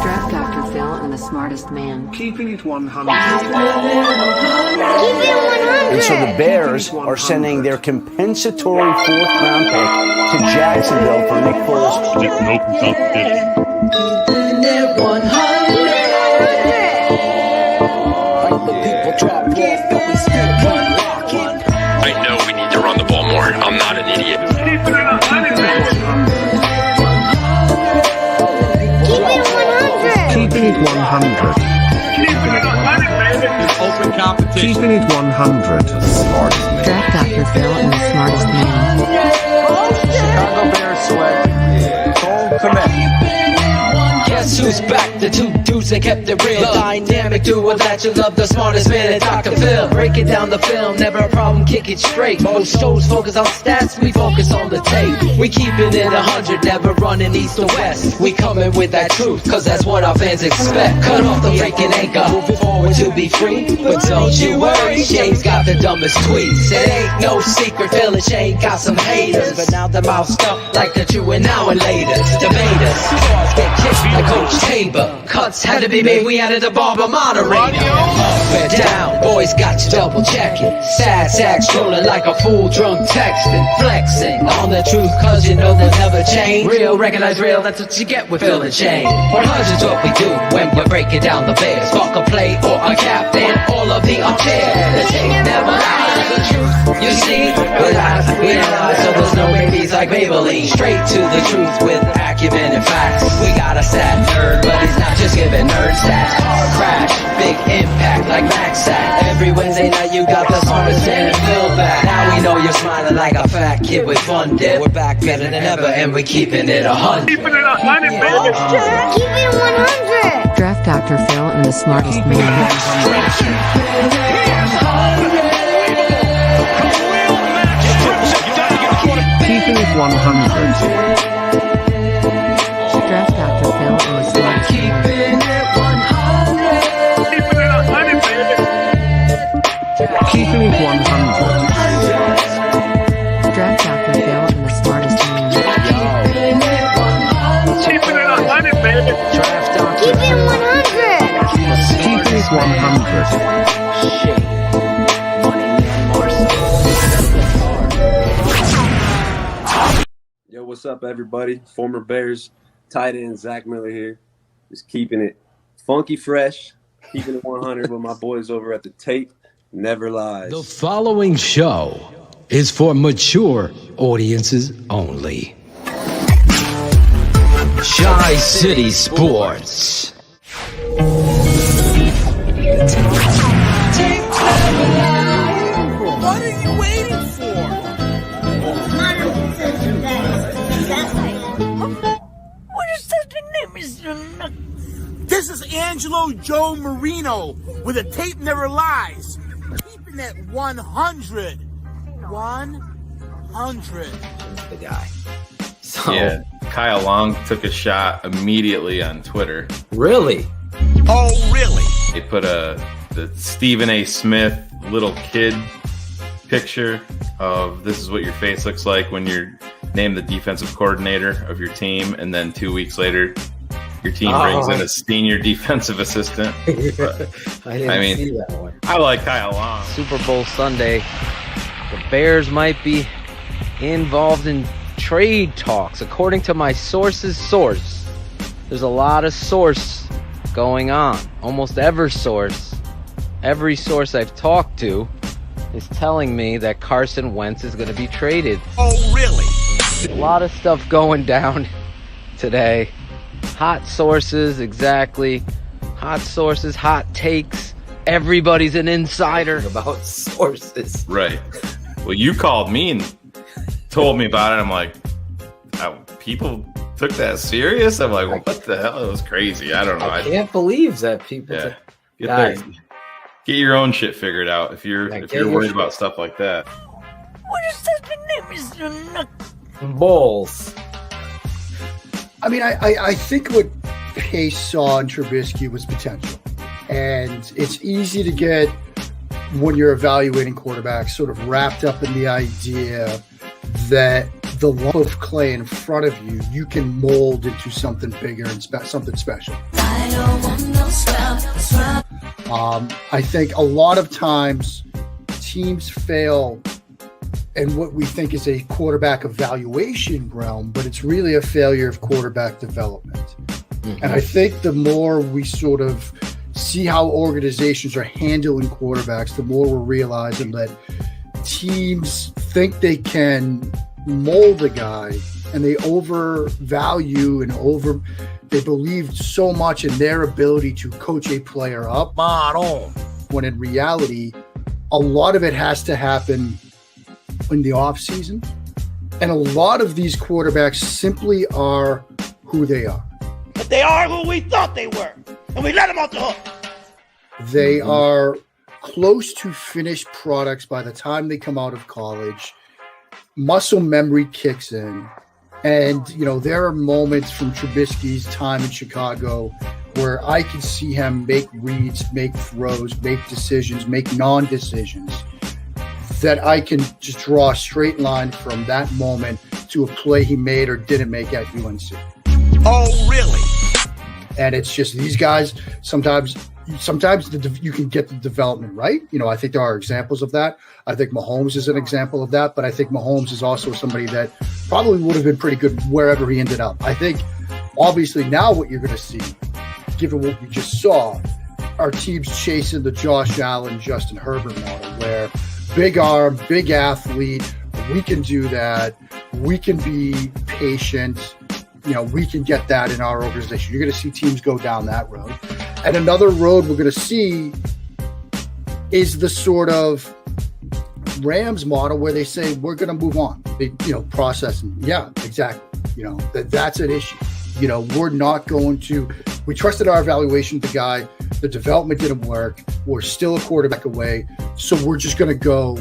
Draft Dr. Phil and the smartest man. Keeping it 100. And so the Bears are sending their compensatory fourth-round pick to Jacksonville for Nick Foles. Keeping it 100. I know we need to run the ball more. I'm not an idiot. Keeping it 100. Keeping it 100. Keeping it 100, baby. Open competition. Keeping it 100. Draft Dr. Phil and the smartest man. Chicago Bears select Cole Kmet. Guess who's back? The two dudes that kept it real. Dynamic duo that you love, the smartest man at Dr. Phil. Breaking down the film, never a problem, kick it straight. Most shows focus on stats, we focus on the tape. We keeping it 100, never running east or west. We coming with that truth, cause that's what our fans expect. Cut off the freaking anchor, moving forward to be free. But don't you worry, Shayne's got the dumbest tweets. It ain't no secret, Phil and Shayne got some haters. But now they're moused up like the true and now and later. Debaters, stars get kicked like Coach Tabor. Cuts had to be made, we added a barber moderator. Up and down, boys got you double checking. Sad sack strolling like a fool drunk texting. Flexing on the truth cause you know they'll never change. Real, recognize real, that's what you get with Phil and Shayne. 100's what we do when we're breaking down the Bears. Fuck a play or a captain, all of the up there. The tape never lies, the truth you see, we analyze, so there's no babies like Maybelline. Straight to the truth with acumen and facts. We got a sad nerd, but he's not just giving nerd stats. Car crash, big impact like Max Sack. Every Wednesday night you got the smartest man and Phil back. Now we know you're smiling like a fat kid with fun dip. We're back better than ever and we're keeping it 100. Keeping it 100, baby. Keep it 100. Draft Dr. Phil and the smartest man. Keeping it 100. Draft Dr. Phil and the smartest man. Keeping it 100, baby. Keeping it 100. Draft Dr. Phil and the smartest man. Keeping it 100, baby. Keep it 100. Keeping it 100. Yo, what's up, everybody? Former Bears tight end Zach Miller here. Just keeping it funky fresh, keeping it 100 with my boys over at the Tape Never Lies. The following show is for mature audiences only. Shy City Sports. What are you waiting for? What is that name, Mr. This is Angelo Joe Marino with a Tape Never Lies. Keeping it 100. 100. The guy. So, Yeah, Kyle Long took a shot immediately on Twitter. really? Oh, really? They put the Stephen A. Smith little kid picture of this is what your face looks like when you're named the defensive coordinator of your team, and then 2 weeks later, your team brings in a senior defensive assistant. I didn't see that one. I like Kyle Long. Super Bowl Sunday, the Bears might be involved in trade talks. According to my source's source, there's a lot of source going on. Almost every source I've talked to is telling me that Carson Wentz is going to be traded. Oh, really? A lot of stuff going down today. Hot sources, exactly. Hot sources, hot takes. Everybody's an insider. About sources. Right. Well, you called me and told me about it. I'm like, people took that serious? I'm like, what the hell? It was crazy. I don't know. I can't believe that people. Yeah. Guys. Get your own shit figured out if you're worried about stuff like that. What is that name, Mr. Balls. I mean, I think what Pace saw in Trubisky was potential. And it's easy to get, when you're evaluating quarterbacks, sort of wrapped up in the idea that the lump of clay in front of you, you can mold into something bigger and something special. I think a lot of times teams fail in what we think is a quarterback evaluation realm, but it's really a failure of quarterback development. And I think the more we sort of see how organizations are handling quarterbacks, the more we're realizing that teams think they can mold a guy, and they overvalue and they believe so much in their ability to coach a player up, when in reality, a lot of it has to happen in the off season. And a lot of these quarterbacks simply are who they are. But they are who we thought they were, and we let them off the hook. They are close to finished products by the time they come out of college. Muscle memory kicks in. And, there are moments from Trubisky's time in Chicago where I can see him make reads, make throws, make decisions, make non-decisions that I can just draw a straight line from that moment to a play he made or didn't make at UNC. Oh, really? And it's just these guys, sometimes you can get the development right. I think there are examples of that. I think Mahomes is an example of that, but I think Mahomes is also somebody that probably would have been pretty good wherever he ended up. I think, obviously, now what you're going to see, given what we just saw, are teams chasing the Josh Allen, Justin Herbert model, where big arm, big athlete, we can do that. We can be patient. We can get that in our organization. You're going to see teams go down that road. And another road we're going to see is the sort of Rams model where they say, we're going to move on. They, processing. Yeah, exactly. That's an issue. We're not going to, we trusted our evaluation of the guy. The development didn't work. We're still a quarterback away. So we're just going to go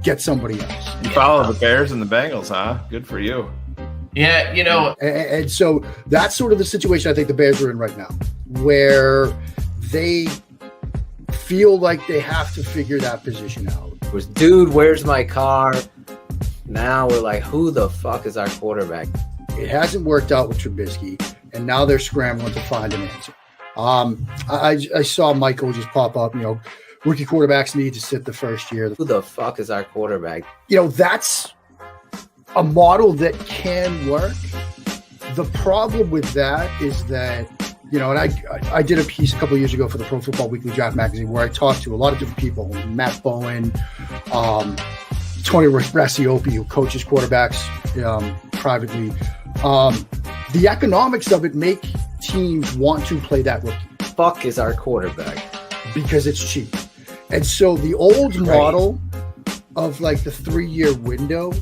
get somebody else. You follow the Bears and the Bengals, huh? Good for you. Yeah, And so that's sort of the situation I think the Bears are in right now, where they feel like they have to figure that position out. It was, dude, where's my car? Now we're like, who the fuck is our quarterback? It hasn't worked out with Trubisky, and now they're scrambling to find an answer. I saw Michael just pop up, rookie quarterbacks need to sit the first year. Who the fuck is our quarterback? That's a model that can work. The problem with that is that, and I did a piece a couple of years ago for the Pro Football Weekly Draft magazine where I talked to a lot of different people, Matt Bowen, Tony Rassiopi, who coaches quarterbacks privately. The economics of it make teams want to play that rookie. Fuck is our quarterback. Because it's cheap. And so the old model of like the 3-year window,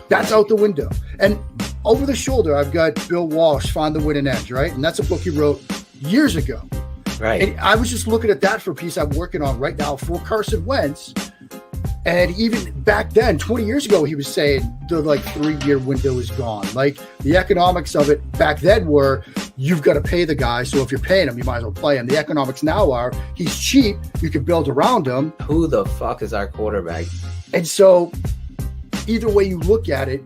that's out the window. And over the shoulder, I've got Bill Walsh, Find the Winning Edge, right? And that's a book he wrote years ago. Right. And I was just looking at that for a piece I'm working on right now for Carson Wentz. And even back then, 20 years ago, he was saying the 3-year window is gone. Like the economics of it back then were you've got to pay the guy. So if you're paying him, you might as well play him. The economics now are he's cheap. You can build around him. Who the fuck is our quarterback? And so either way you look at it,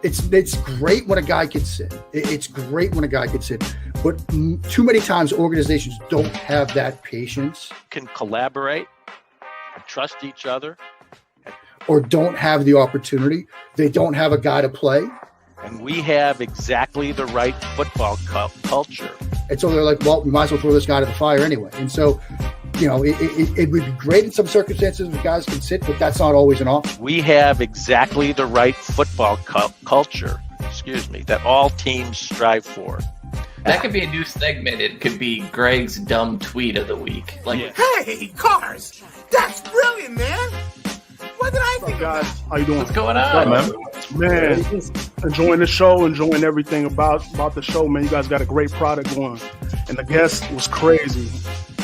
it's great when a guy can sit. It's great when a guy can sit. But too many times organizations don't have that patience. Can collaborate and trust each other. Or don't have the opportunity. They don't have a guy to play. And we have exactly the right football culture. And so they're like, well, we might as well throw this guy to the fire anyway. And so, it would be great in some circumstances if guys can sit, but that's not always an option. We have exactly the right football culture, that all teams strive for. That could be a new segment. It could be Greg's dumb tweet of the week. Hey, cars! That's brilliant, man! What did I think guys? How you doing? What's going on? Man, enjoying the show, enjoying everything about the show, man. You guys got a great product going. And the guest was crazy.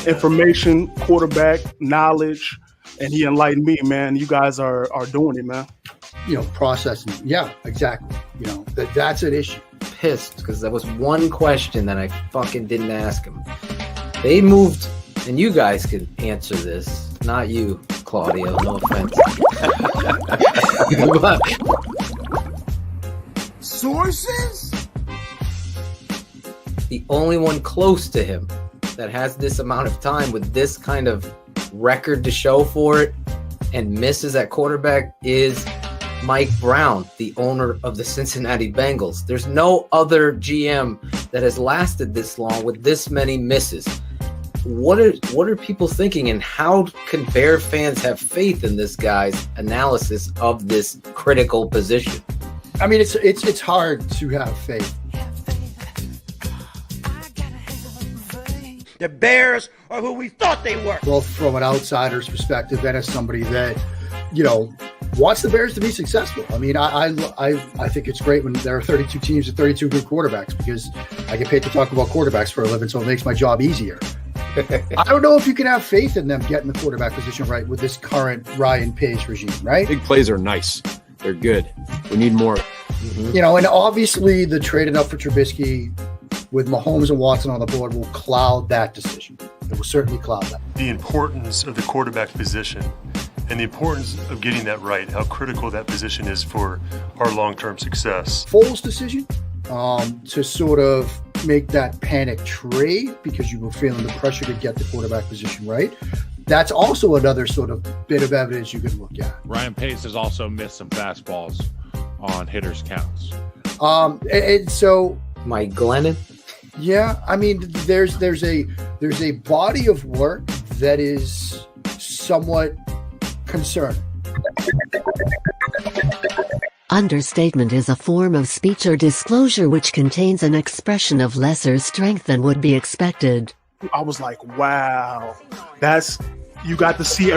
Information, quarterback, knowledge, and he enlightened me, man. You guys are doing it, man. Processing. Yeah, exactly. That's an issue. Pissed because there was one question that I fucking didn't ask him. They moved, and you guys could answer this. Not you, Claudio. No offense. sources? The only one close to him that has this amount of time with this kind of record to show for it and misses at quarterback is Mike Brown, the owner of the Cincinnati Bengals. There's no other GM that has lasted this long with this many misses. What are people thinking, and how can Bear fans have faith in this guy's analysis of this critical position? I mean, it's hard to have faith. The Bears are who we thought they were. Both from an outsider's perspective and as somebody that, wants the Bears to be successful. I mean, I think it's great when there are 32 teams and 32 good quarterbacks, because I get paid to talk about quarterbacks for a living, so it makes my job easier. I don't know if you can have faith in them getting the quarterback position right with this current Ryan Pace regime, right? Big plays are nice. They're good. We need more. Mm-hmm. And obviously the trading up for Trubisky with Mahomes and Watson on the board will cloud that decision. It will certainly cloud that. The importance of the quarterback position and the importance of getting that right, how critical that position is for our long-term success. Foles' decision to sort of make that panic trade because you were feeling the pressure to get the quarterback position right. That's also another sort of bit of evidence you could look at. Ryan Pace has also missed some fastballs on hitters' counts. And so Mike Glennon. Yeah, I mean, there's a body of work that is somewhat concerning. Understatement is a form of speech or disclosure which contains an expression of lesser strength than would be expected. I was like, wow, you got to see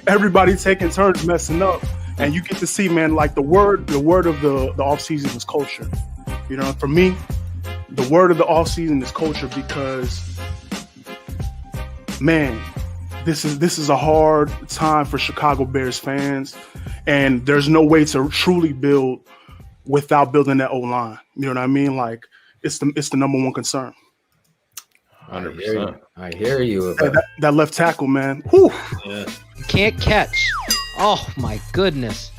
everybody taking turns messing up. And you get to see, man, like the word of the offseason is culture. For me, the word of the offseason is culture, because, man, this is a hard time for Chicago Bears fans, and there's no way to truly build without building that O-line. You know what I mean? Like, it's the number one concern. 100%. I hear you. That left tackle, man. Whew. Yeah. Can't catch. Oh my goodness!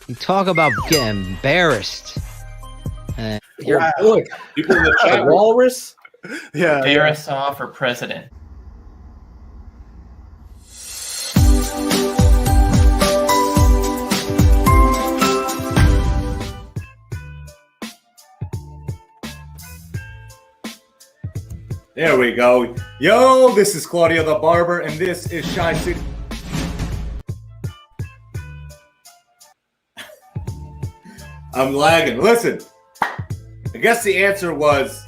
You talk about getting embarrassed. Your boy, people in the chat, walrus. Yeah. Darisaw for president. There we go. Yo, this is Claudio the Barber, and this is Shayne City. I'm lagging. Listen, I guess the answer was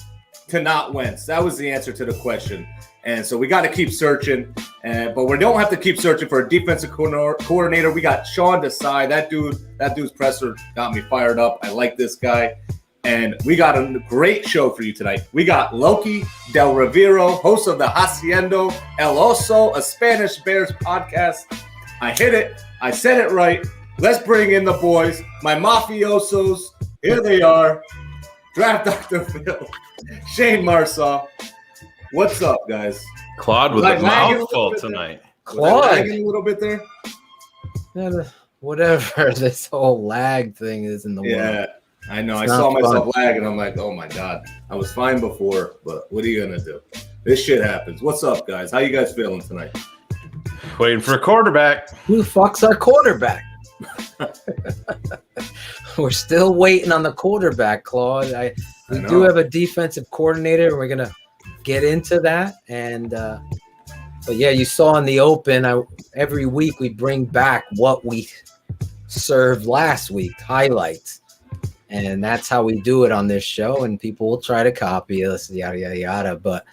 to not Wentz. That was the answer to the question. And so we got to keep searching. But we don't have to keep searching for a defensive coordinator. We got Sean Desai. That dude's presser got me fired up. I like this guy. And we got a great show for you tonight. We got Loki Del Rivero, host of the Haciendo el Oso, a Spanish Bears podcast. I hit it. I said it right. Let's bring in the boys, my mafiosos. Here they are. Draft Dr. Phil, Shayne Marsaw. What's up, guys? Claude with a mouthful tonight. Claude. Lagging a little bit there? Yeah, whatever this whole lag thing is in the world. Yeah, I know. I saw myself lag, and I'm like, oh, my God. I was fine before, but what are you going to do? This shit happens. What's up, guys? How you guys feeling tonight? Waiting for a quarterback. Who the fuck's our quarterback? We're still waiting on the quarterback, Claude. We do have a defensive coordinator, and we're gonna get into that. And but yeah, you saw in the open. Every week we bring back what we served last week, highlights, and that's how we do it on this show. And people will try to copy us, yada yada yada. But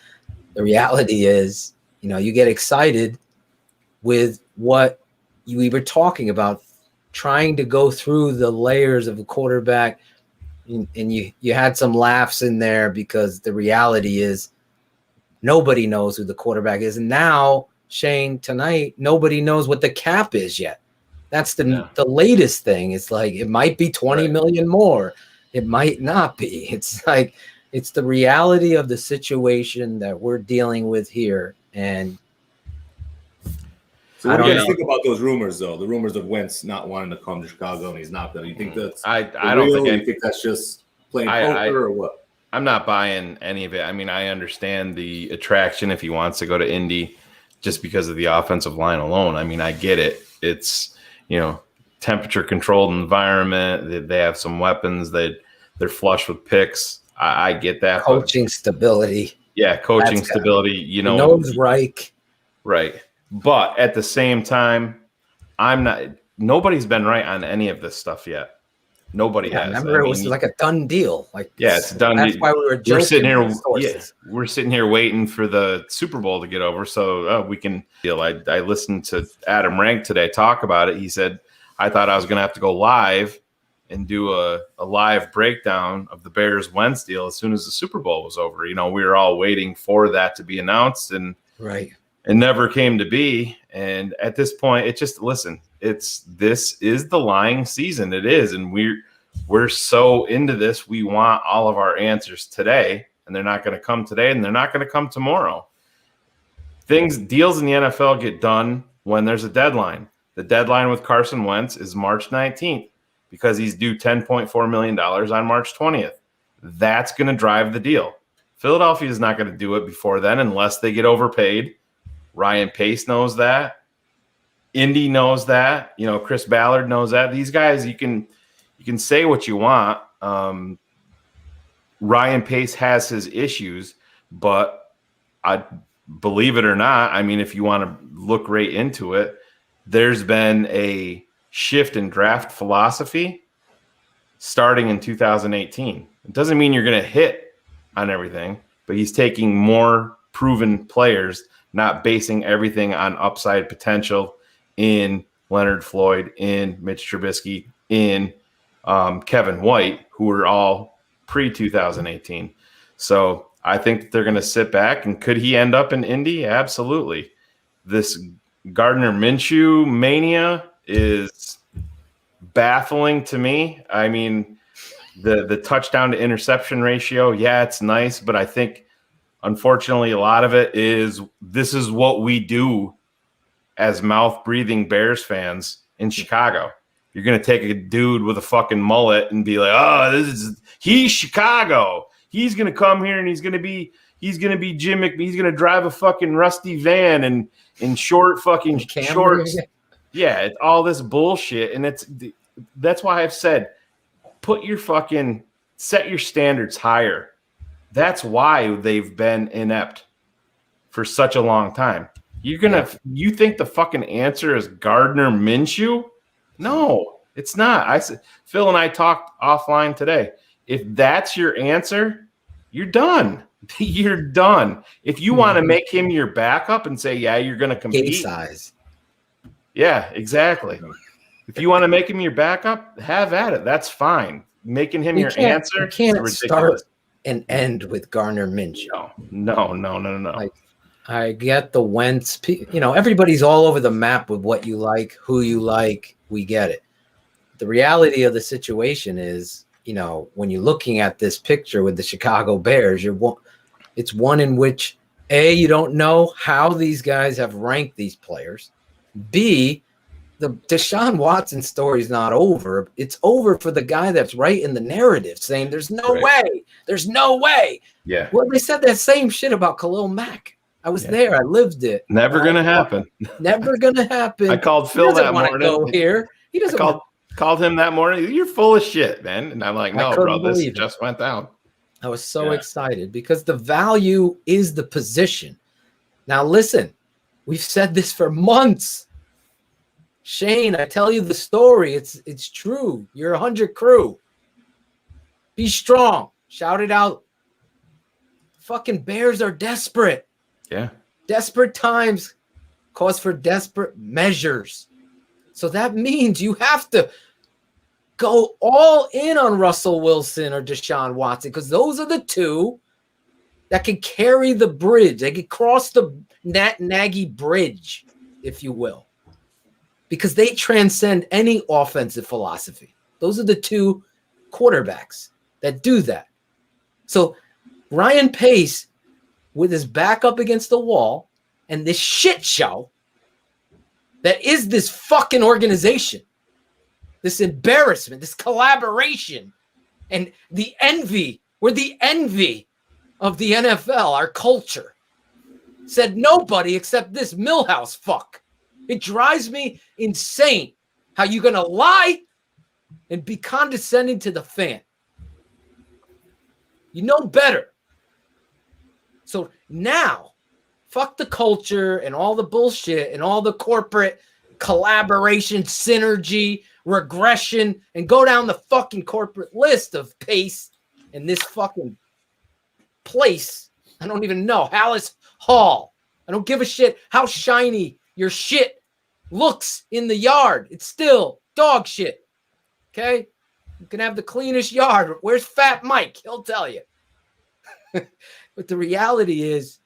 the reality is, you get excited with what we were talking about. Trying to go through the layers of a quarterback, and you had some laughs in there because the reality is nobody knows who the quarterback is. And now, Shayne, tonight, nobody knows what the cap is yet. That's the latest thing. It's like it might be 20 million more. It might not be. It's like it's the reality of the situation that we're dealing with here. And So what do you guys think about those rumors, though? The rumors of Wentz not wanting to come to Chicago and he's not going. You think that's I don't real? think You think that's just playing poker or what? I'm not buying any of it. I mean, I understand the attraction if he wants to go to Indy just because of the offensive line alone. I mean, I get it. It's, temperature controlled environment. They have some weapons that they're flush with picks. I get that. Coaching stability. Yeah, coaching stability. Knows Reich. Right. But at the same time, nobody's been right on any of this stuff yet. Nobody has. Remember, it was like a done deal. It's done. That's why we were joking. We're sitting here waiting for the Super Bowl to get over so we can deal. I listened to Adam Rank today talk about it. He said, I thought I was going to have to go live and do a live breakdown of the Bears-Wentz deal as soon as the Super Bowl was over. We were all waiting for that to be announced, and right. It never came to be. And at this point, this is the lying season. It is. And we're so into this. We want all of our answers today, and they're not going to come today, and they're not going to come tomorrow. Deals in the NFL get done when there's a deadline. The deadline with Carson Wentz is March 19th because he's due $10.4 million on March 20th. That's going to drive the deal. Philadelphia is not going to do it before then unless they get overpaid. Ryan Pace knows that. Indy knows that. Chris Ballard knows that. These guys, you can say what you want. Ryan Pace has his issues, but I believe it or not, I mean, if you want to look right into it, there's been a shift in draft philosophy starting in 2018. It doesn't mean you're going to hit on everything, but he's taking more proven players, not basing everything on upside potential in Leonard Floyd, in Mitch Trubisky, in Kevin White, who were all pre-2018. So I think they're going to sit back. And could he end up in Indy? Absolutely. This Gardner Minshew mania is baffling to me. I mean, the touchdown to interception ratio, it's nice, but I think unfortunately a lot of it is this is what we do as mouth-breathing Bears fans in Chicago. You're going to take a dude with a fucking mullet and be like, he's Chicago. He's going to come here and he's going to be Jim McMahon. He's going to drive a fucking rusty van and in short fucking shorts. Yeah, it's all this bullshit. And that's why I've said, set your standards higher. That's why they've been inept for such a long time. You think the fucking answer is Gardner Minshew? No, it's not. Phil and I talked offline today. If that's your answer, you're done. You're done. If you want to make him your backup and say, you're going to compete. Gate size. Yeah, exactly. If you want to make him your backup, have at it. That's fine. Making him your answer is ridiculous. Start and end with Gardner Minshew. No. I get the Wentz. Everybody's all over the map with what you like, who you like. We get it. The reality of the situation is, when you're looking at this picture with the Chicago Bears, it's one in which A, you don't know how these guys have ranked these players. B, the Deshaun Watson story is not over. It's over for the guy that's right in the narrative saying there's no way. There's no way. Yeah. Well, they said that same shit about Khalil Mack. I was there. I lived it. Never going to happen. Never going to happen. I called Phil that morning. Go here. He doesn't called him that morning. You're full of shit, man. And I'm like, no, bro, this just went down. I was so excited because the value is the position. Now, listen, we've said this for months. Shayne, I tell you the story. It's true. You're 100 crew. Be strong. Shout it out. Fucking Bears are desperate. Yeah. Desperate times cause for desperate measures. So that means you have to go all in on Russell Wilson or Deshaun Watson because those are the two that can carry the bridge. They can cross the Nagy bridge, if you will, because they transcend any offensive philosophy. Those are the two quarterbacks that do that. So Ryan Pace, with his back up against the wall and this shit show, that is this fucking organization, this embarrassment, this collaboration, and the envy. We're the envy of the NFL, our culture. Said nobody except this Millhouse fuck. It drives me insane how you gonna lie and be condescending to the fan. You know better. So now, fuck the culture and all the bullshit and all the corporate collaboration, synergy, regression, and go down the fucking corporate list of Pace and this fucking place. I don't even know. Hallis Hall. I don't give a shit how shiny your shit looks in the yard. It's still dog shit. Okay? You can have the cleanest yard. Where's Fat Mike? He'll tell you. But the reality is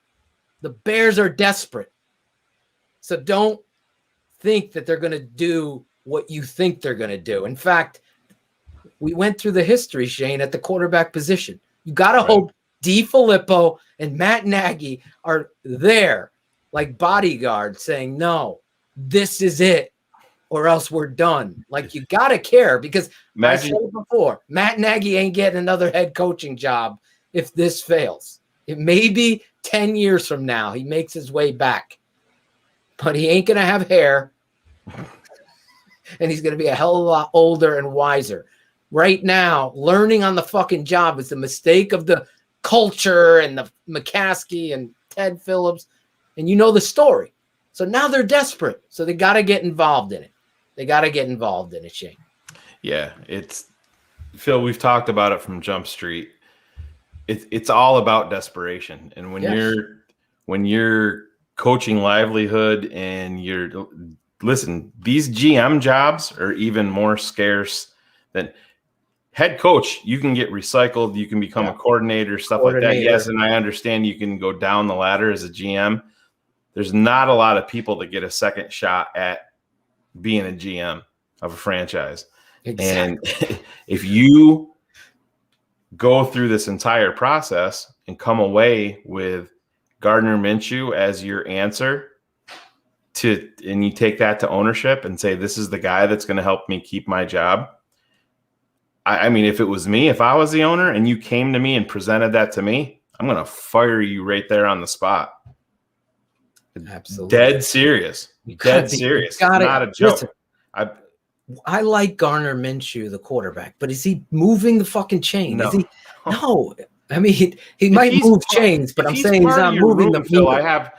the Bears are desperate. So don't think that they're going to do what you think they're going to do. In fact, we went through the history, Shayne, at the quarterback position. You got to hope DeFilippo and Matt Nagy are there like bodyguards saying, no, this is it, or else we're done. Like, you got to care, because I said it before, Matt Nagy ain't getting another head coaching job if this fails. It may be 10 years from now he makes his way back, but he ain't going to have hair, and he's going to be a hell of a lot older and wiser. Right now, learning on the fucking job is the mistake of the culture and the McCaskey and Ted Phillips, and you know the story. So now they're desperate, so they got to get involved in it. They got to get involved in it, Shayne. Yeah, it's Phil. We've talked about it from Jump Street. It's all about desperation, and when you're coaching livelihood and listen, these GM jobs are even more scarce than head coach. You can get recycled. You can become a coordinator, stuff like that. Yes, and I understand you can go down the ladder as a GM. There's not a lot of people that get a second shot at being a GM of a franchise. Exactly. And if you go through this entire process and come away with Gardner Minshew as your answer and you take that to ownership and say, this is the guy that's going to help me keep my job. I mean, if it was me, if I was the owner and you came to me and presented that to me, I'm going to fire you right there on the spot. Absolutely. Dead serious. Dead serious. Not a joke. Listen, I like Gardner Minshew, the quarterback, but is he moving the fucking chain? No. Is he? No. I mean, he might move chains, but I'm saying he's not moving the meter. I have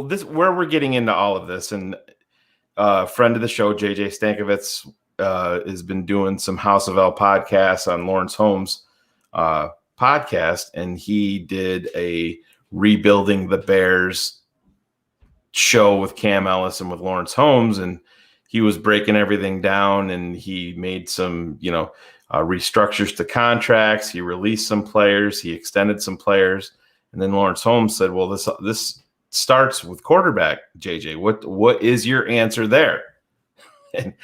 this where we're getting into all of this, and a friend of the show, JJ Stankovitz, has been doing some House of L podcasts on Lawrence Holmes' podcast, and he did a Rebuilding the Bears show with Cam Ellis and with Lawrence Holmes, and he was breaking everything down, and he made some, restructures to contracts. He released some players. He extended some players. And then Lawrence Holmes said, well, this starts with quarterback, JJ. What is your answer there? And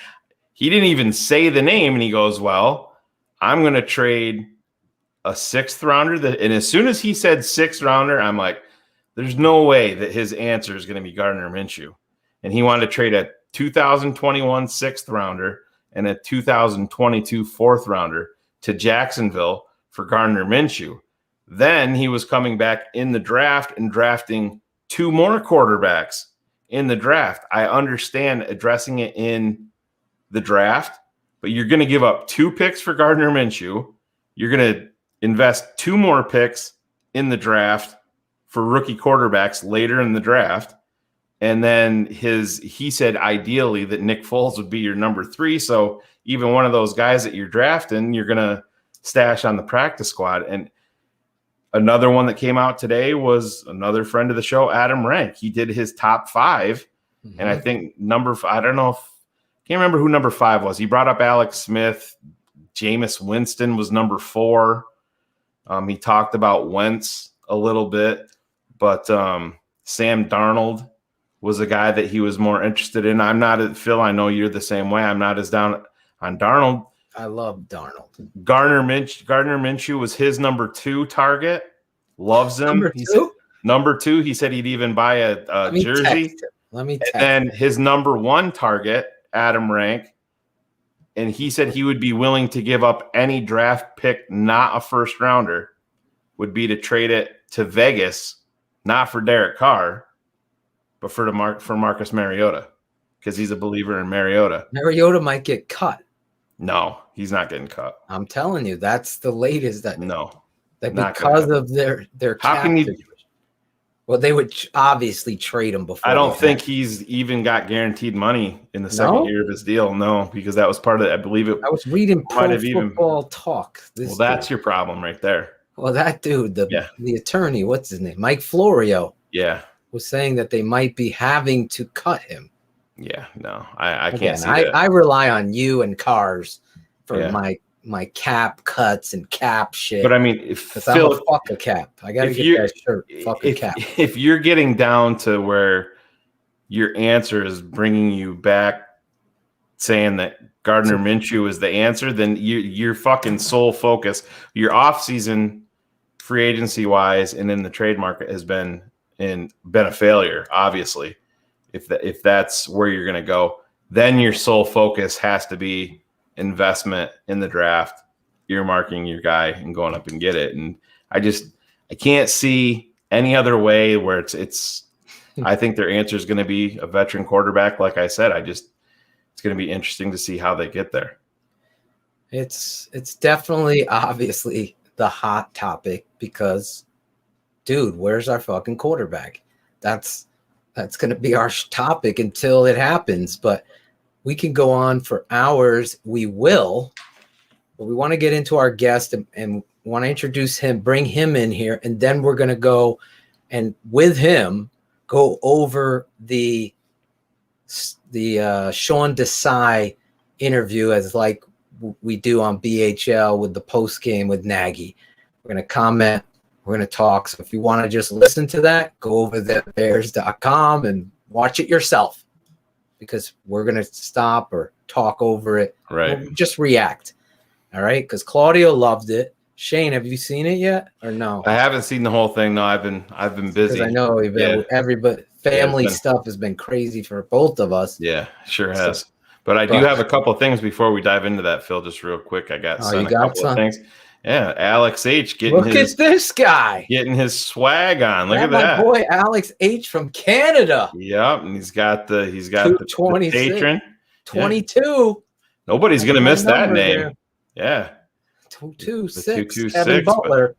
he didn't even say the name. And he goes, well, I'm going to trade a 6th rounder. And as soon as he said 6th rounder, I'm like, there's no way that his answer is going to be Gardner Minshew. And he wanted to trade a 2021 6th rounder and a 2022 4th rounder to Jacksonville for Gardner Minshew. Then he was coming back in the draft and drafting 2 more quarterbacks in the draft. I understand addressing it in the draft, but you're going to give up 2 picks for Gardner Minshew. You're going to invest 2 more picks in the draft for rookie quarterbacks later in the draft. And then he said ideally that Nick Foles would be your number 3. So even one of those guys that you're drafting, you're going to stash on the practice squad. And another one that came out today was another friend of the show, Adam Rank. He did his top 5. Mm-hmm. And I think I can't remember who number 5 was. He brought up Alex Smith. Jameis Winston was number 4. He talked about Wentz a little bit, but Sam Darnold was a guy that he was more interested in. I'm not, Phil, I know you're the same way. I'm not as down on Darnold. I love Darnold. Gardner Minshew was his number 2 target. Loves him. Number 2? Number 2. He said he'd even buy a jersey. Let me text. And then his number 1 target, Adam Rank, and he said he would be willing to give up any draft pick, not a first rounder, would be to trade it to Vegas, not for Derek Carr, but for Marcus Mariota, because he's a believer in Mariota. Mariota might get cut. No, he's not getting cut. I'm telling you, that's the latest. That Not because of their how can you? situation. Well, they would obviously trade him before. I don't think he's even got guaranteed money in the second year of his deal. No, because that was part of it. I believe it. I was reading Pro Football Talk. Well, that's your problem right there. Well, that dude, the attorney, what's his name, Mike Florio. Yeah, was saying that they might be having to cut him. Yeah, no, I can't see that. I rely on you and Cars for my cap cuts and cap shit. But I mean, if Phil, fuck a cap, I gotta get that shirt. Fuck a cap. If you're getting down to where your answer is bringing you back, saying that Gardner Minshew is the answer, then your fucking sole focus, your off season, free agency wise, and in the trade market has been a failure. Obviously, if that's where you're gonna go, then your sole focus has to be investment in the draft, earmarking your guy and going up and get it. And I can't see any other way where it's I think their answer is going to be a veteran quarterback. Like I said, it's going to be interesting to see how they get there. It's definitely obviously the hot topic because, dude, where's our fucking quarterback? That's going to be our topic until it happens. But we can go on for hours. We will, but we want to get into our guest and want to introduce him, bring him in here, and then we're going to go and with him go over the Sean Desai interview as like we do on BHL with the post game with Nagy. We're going to comment. We're going to talk. So if you want to just listen to that, go over to bears.com and watch it yourself. Because we're going to stop or talk over it. Right. We'll just react. All right. Because Claudio loved it. Shayne, have you seen it yet or no? I haven't seen the whole thing. No, I've been busy. I know everybody family stuff has been crazy for both of us. Yeah, sure has. But I do have a couple of things before we dive into that, Phil, just real quick. I got a couple of things. Yeah, Alex H getting at this guy getting his swag on. Look at my that, boy Alex H from Canada. Yep, and he's got the patron 22. Yeah. Nobody's gonna miss that name. There. Yeah, 226. Kevin Butler.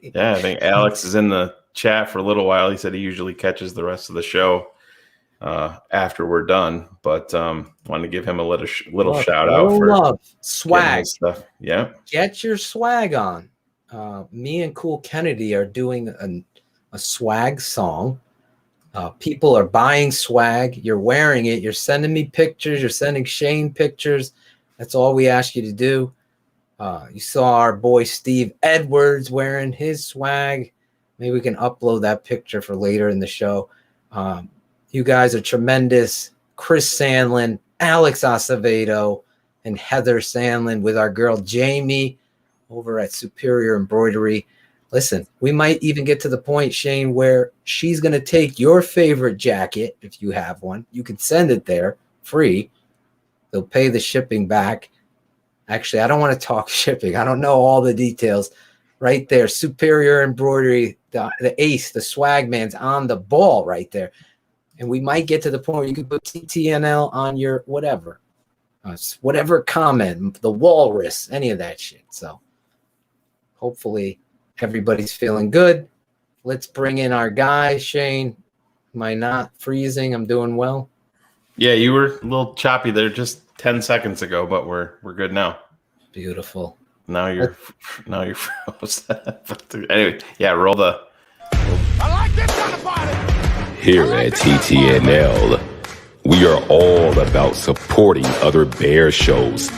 Yeah, I think Alex is in the chat for a little while. He said he usually catches the rest of the show after we're done, but wanted to give him a little shout out for love swag stuff. Yeah, get your swag on. Me and Cool Kennedy are doing a swag song. People are buying swag. You're wearing it. You're sending me pictures. You're sending Shayne pictures. That's all we ask you to do. You saw our boy Steve Edwards wearing his swag. Maybe we can upload that picture for later in the show. You guys are tremendous. Chris Sandlin, Alex Acevedo, and Heather Sandlin with our girl Jamie over at Superior Embroidery. Listen, we might even get to the point, Shayne, where she's going to take your favorite jacket, if you have one. You can send it there free. They'll pay the shipping back. Actually, I don't want to talk shipping. I don't know all the details. Right there, Superior Embroidery, the ace, the swag man's on the ball right there. And we might get to the point where you can put TTNL on your whatever comment, the walrus, any of that shit. So hopefully everybody's feeling good. Let's bring in our guy, Shayne. Am I not freezing? I'm doing well. Yeah, you were a little choppy there just 10 seconds ago, but we're good now. Beautiful. Now you're froze. Anyway, yeah, roll the. I like this kind of party. Here at TTNL, we are all about supporting other Bear shows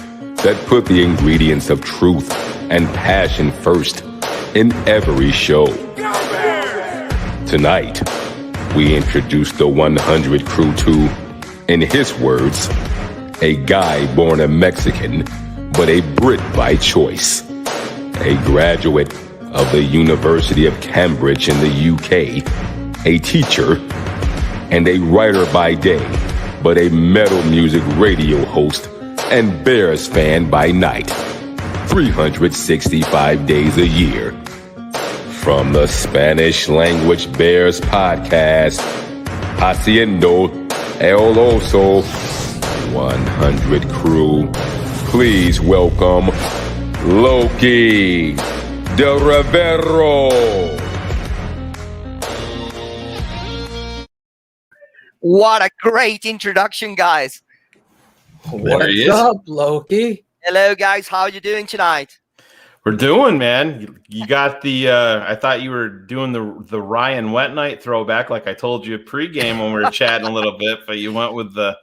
that put the ingredients of truth and passion first in every show. Tonight, we introduce the 100 Crew to, in his words, a guy born a Mexican, but a Brit by choice, a graduate of the University of Cambridge in the UK, a teacher, and a writer by day, but a metal music radio host and Bears fan by night. 365 days a year. From the Spanish language Bears podcast, Haciendo el Oso 100 crew, please welcome Loki Del Rivero. What a great introduction, guys. What's up, Loki? Hello, guys. How are you doing tonight? We're doing, man. You got the. I thought you were doing the Ryan Wet Night throwback, like I told you pregame when we were chatting a little bit. But you went with the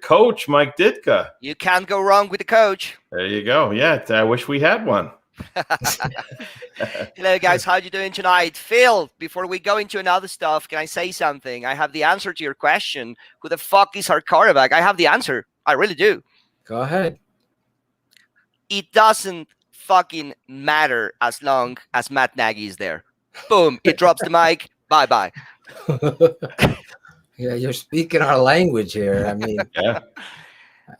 coach, Mike Ditka. You can't go wrong with the coach. There you go. Yeah, I wish we had one. Hello, guys. How are you doing tonight? Phil, before we go into another stuff, can I say something? I have the answer to your question. Who the fuck is our quarterback? I have the answer. I really do. Go ahead. It doesn't fucking matter as long as Matt Nagy is there. Boom. It drops the mic. Bye-bye. Yeah, you're speaking our language here. I mean, yeah.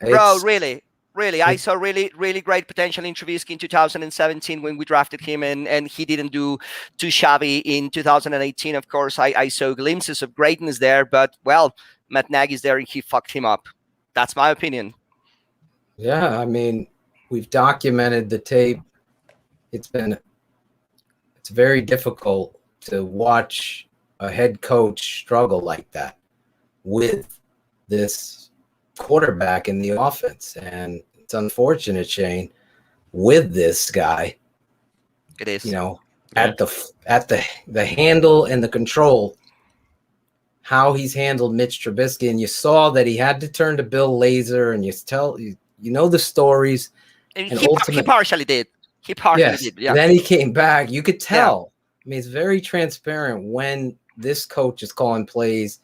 Bro, really. I saw really, really great potential in Trubisky in 2017 when we drafted him, and he didn't do too shabby in 2018. Of course, I saw glimpses of greatness there, but, well, Matt Nagy's there and he fucked him up. That's my opinion. Yeah, I mean, we've documented the tape. It's very difficult to watch a head coach struggle like that with this quarterback in the offense, and it's unfortunate, Shayne, with this guy. It is, at the handle and the control, how he's handled Mitch Trubisky, and you saw that he had to turn to Bill Lazor, and you know the stories. And he partially did. Did. Yeah. Then he came back. You could tell. Yeah. I mean, it's very transparent when this coach is calling plays.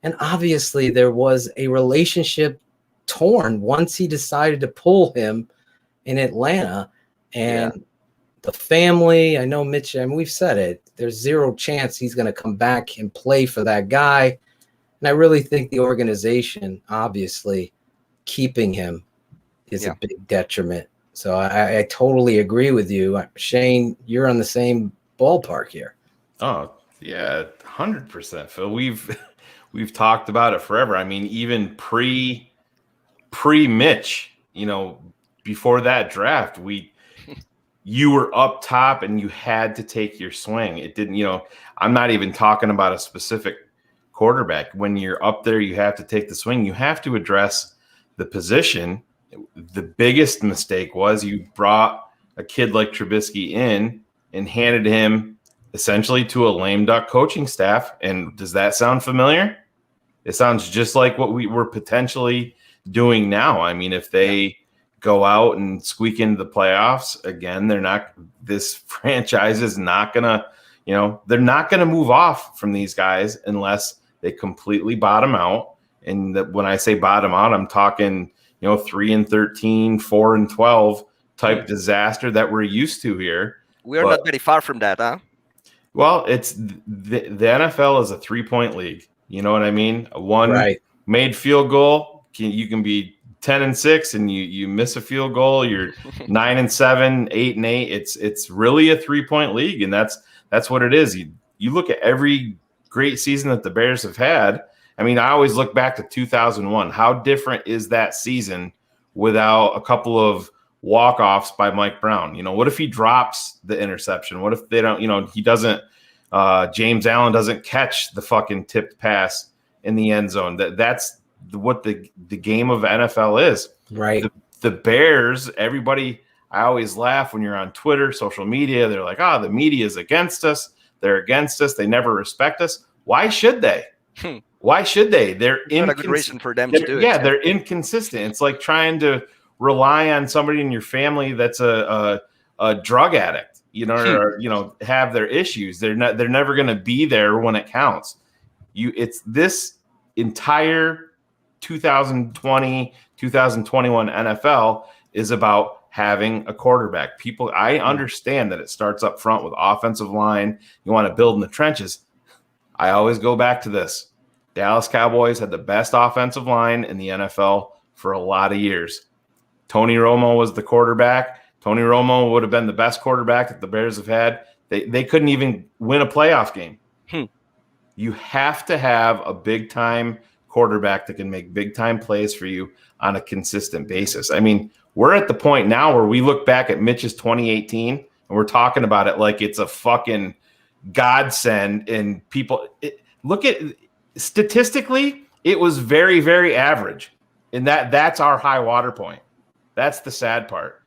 And obviously there was a relationship torn once he decided to pull him in Atlanta. And the family, I know Mitch, and we've said it, there's zero chance he's going to come back and play for that guy. And I really think the organization, obviously, keeping him is a big detriment. So I totally agree with you. Shayne, you're on the same ballpark here. Oh, yeah, 100%, Phil. We've talked about it forever. I mean, even pre Mitch, before that draft, you were up top and you had to take your swing. It didn't, I'm not even talking about a specific quarterback. When you're up there, you have to take the swing. You have to address the position. The biggest mistake was you brought a kid like Trubisky in and handed him essentially to a lame duck coaching staff. And does that sound familiar? It sounds just like what we were potentially doing now. I mean, if they go out and squeak into the playoffs again, this franchise is not going to, they're not going to move off from these guys unless they completely bottom out. And when I say bottom out, I'm talking, 3-13, 4-12 type disaster that we're used to here. We're not very far from that, huh? Well, it's the NFL is a 3-point league. You know what I mean? One made field goal, you can be 10-6, and you miss a field goal, you're 9-7, 8-8. It's really a 3-point league, and that's what it is. You look at every great season that the Bears have had. I mean, I always look back to 2001. How different is that season without a couple of walk-offs by Mike Brown? What if he drops the interception? What if they don't, he doesn't, James Allen doesn't catch the fucking tipped pass in the end zone? That's what the game of NFL is. Right. The Bears, everybody, I always laugh when you're on Twitter, social media. They're like, the media is against us. They're against us. They never respect us. Why should they? Why should they? They're not a good reason for them to do it. Yeah, they're inconsistent. It's like trying to rely on somebody in your family that's a drug addict, or have their issues. They're never going to be there when it counts. It's this entire 2020, 2021 NFL is about having a quarterback. I understand that it starts up front with offensive line. You want to build in the trenches. I always go back to this. Dallas Cowboys had the best offensive line in the NFL for a lot of years. Tony Romo was the quarterback. Tony Romo would have been the best quarterback that the Bears have had. They couldn't even win a playoff game. You have to have a big-time quarterback that can make big-time plays for you on a consistent basis. I mean, we're at the point now where we look back at Mitch's 2018, and we're talking about it like it's a fucking godsend. And people look at statistically, it was very, very average. And that's our high water point. That's the sad part.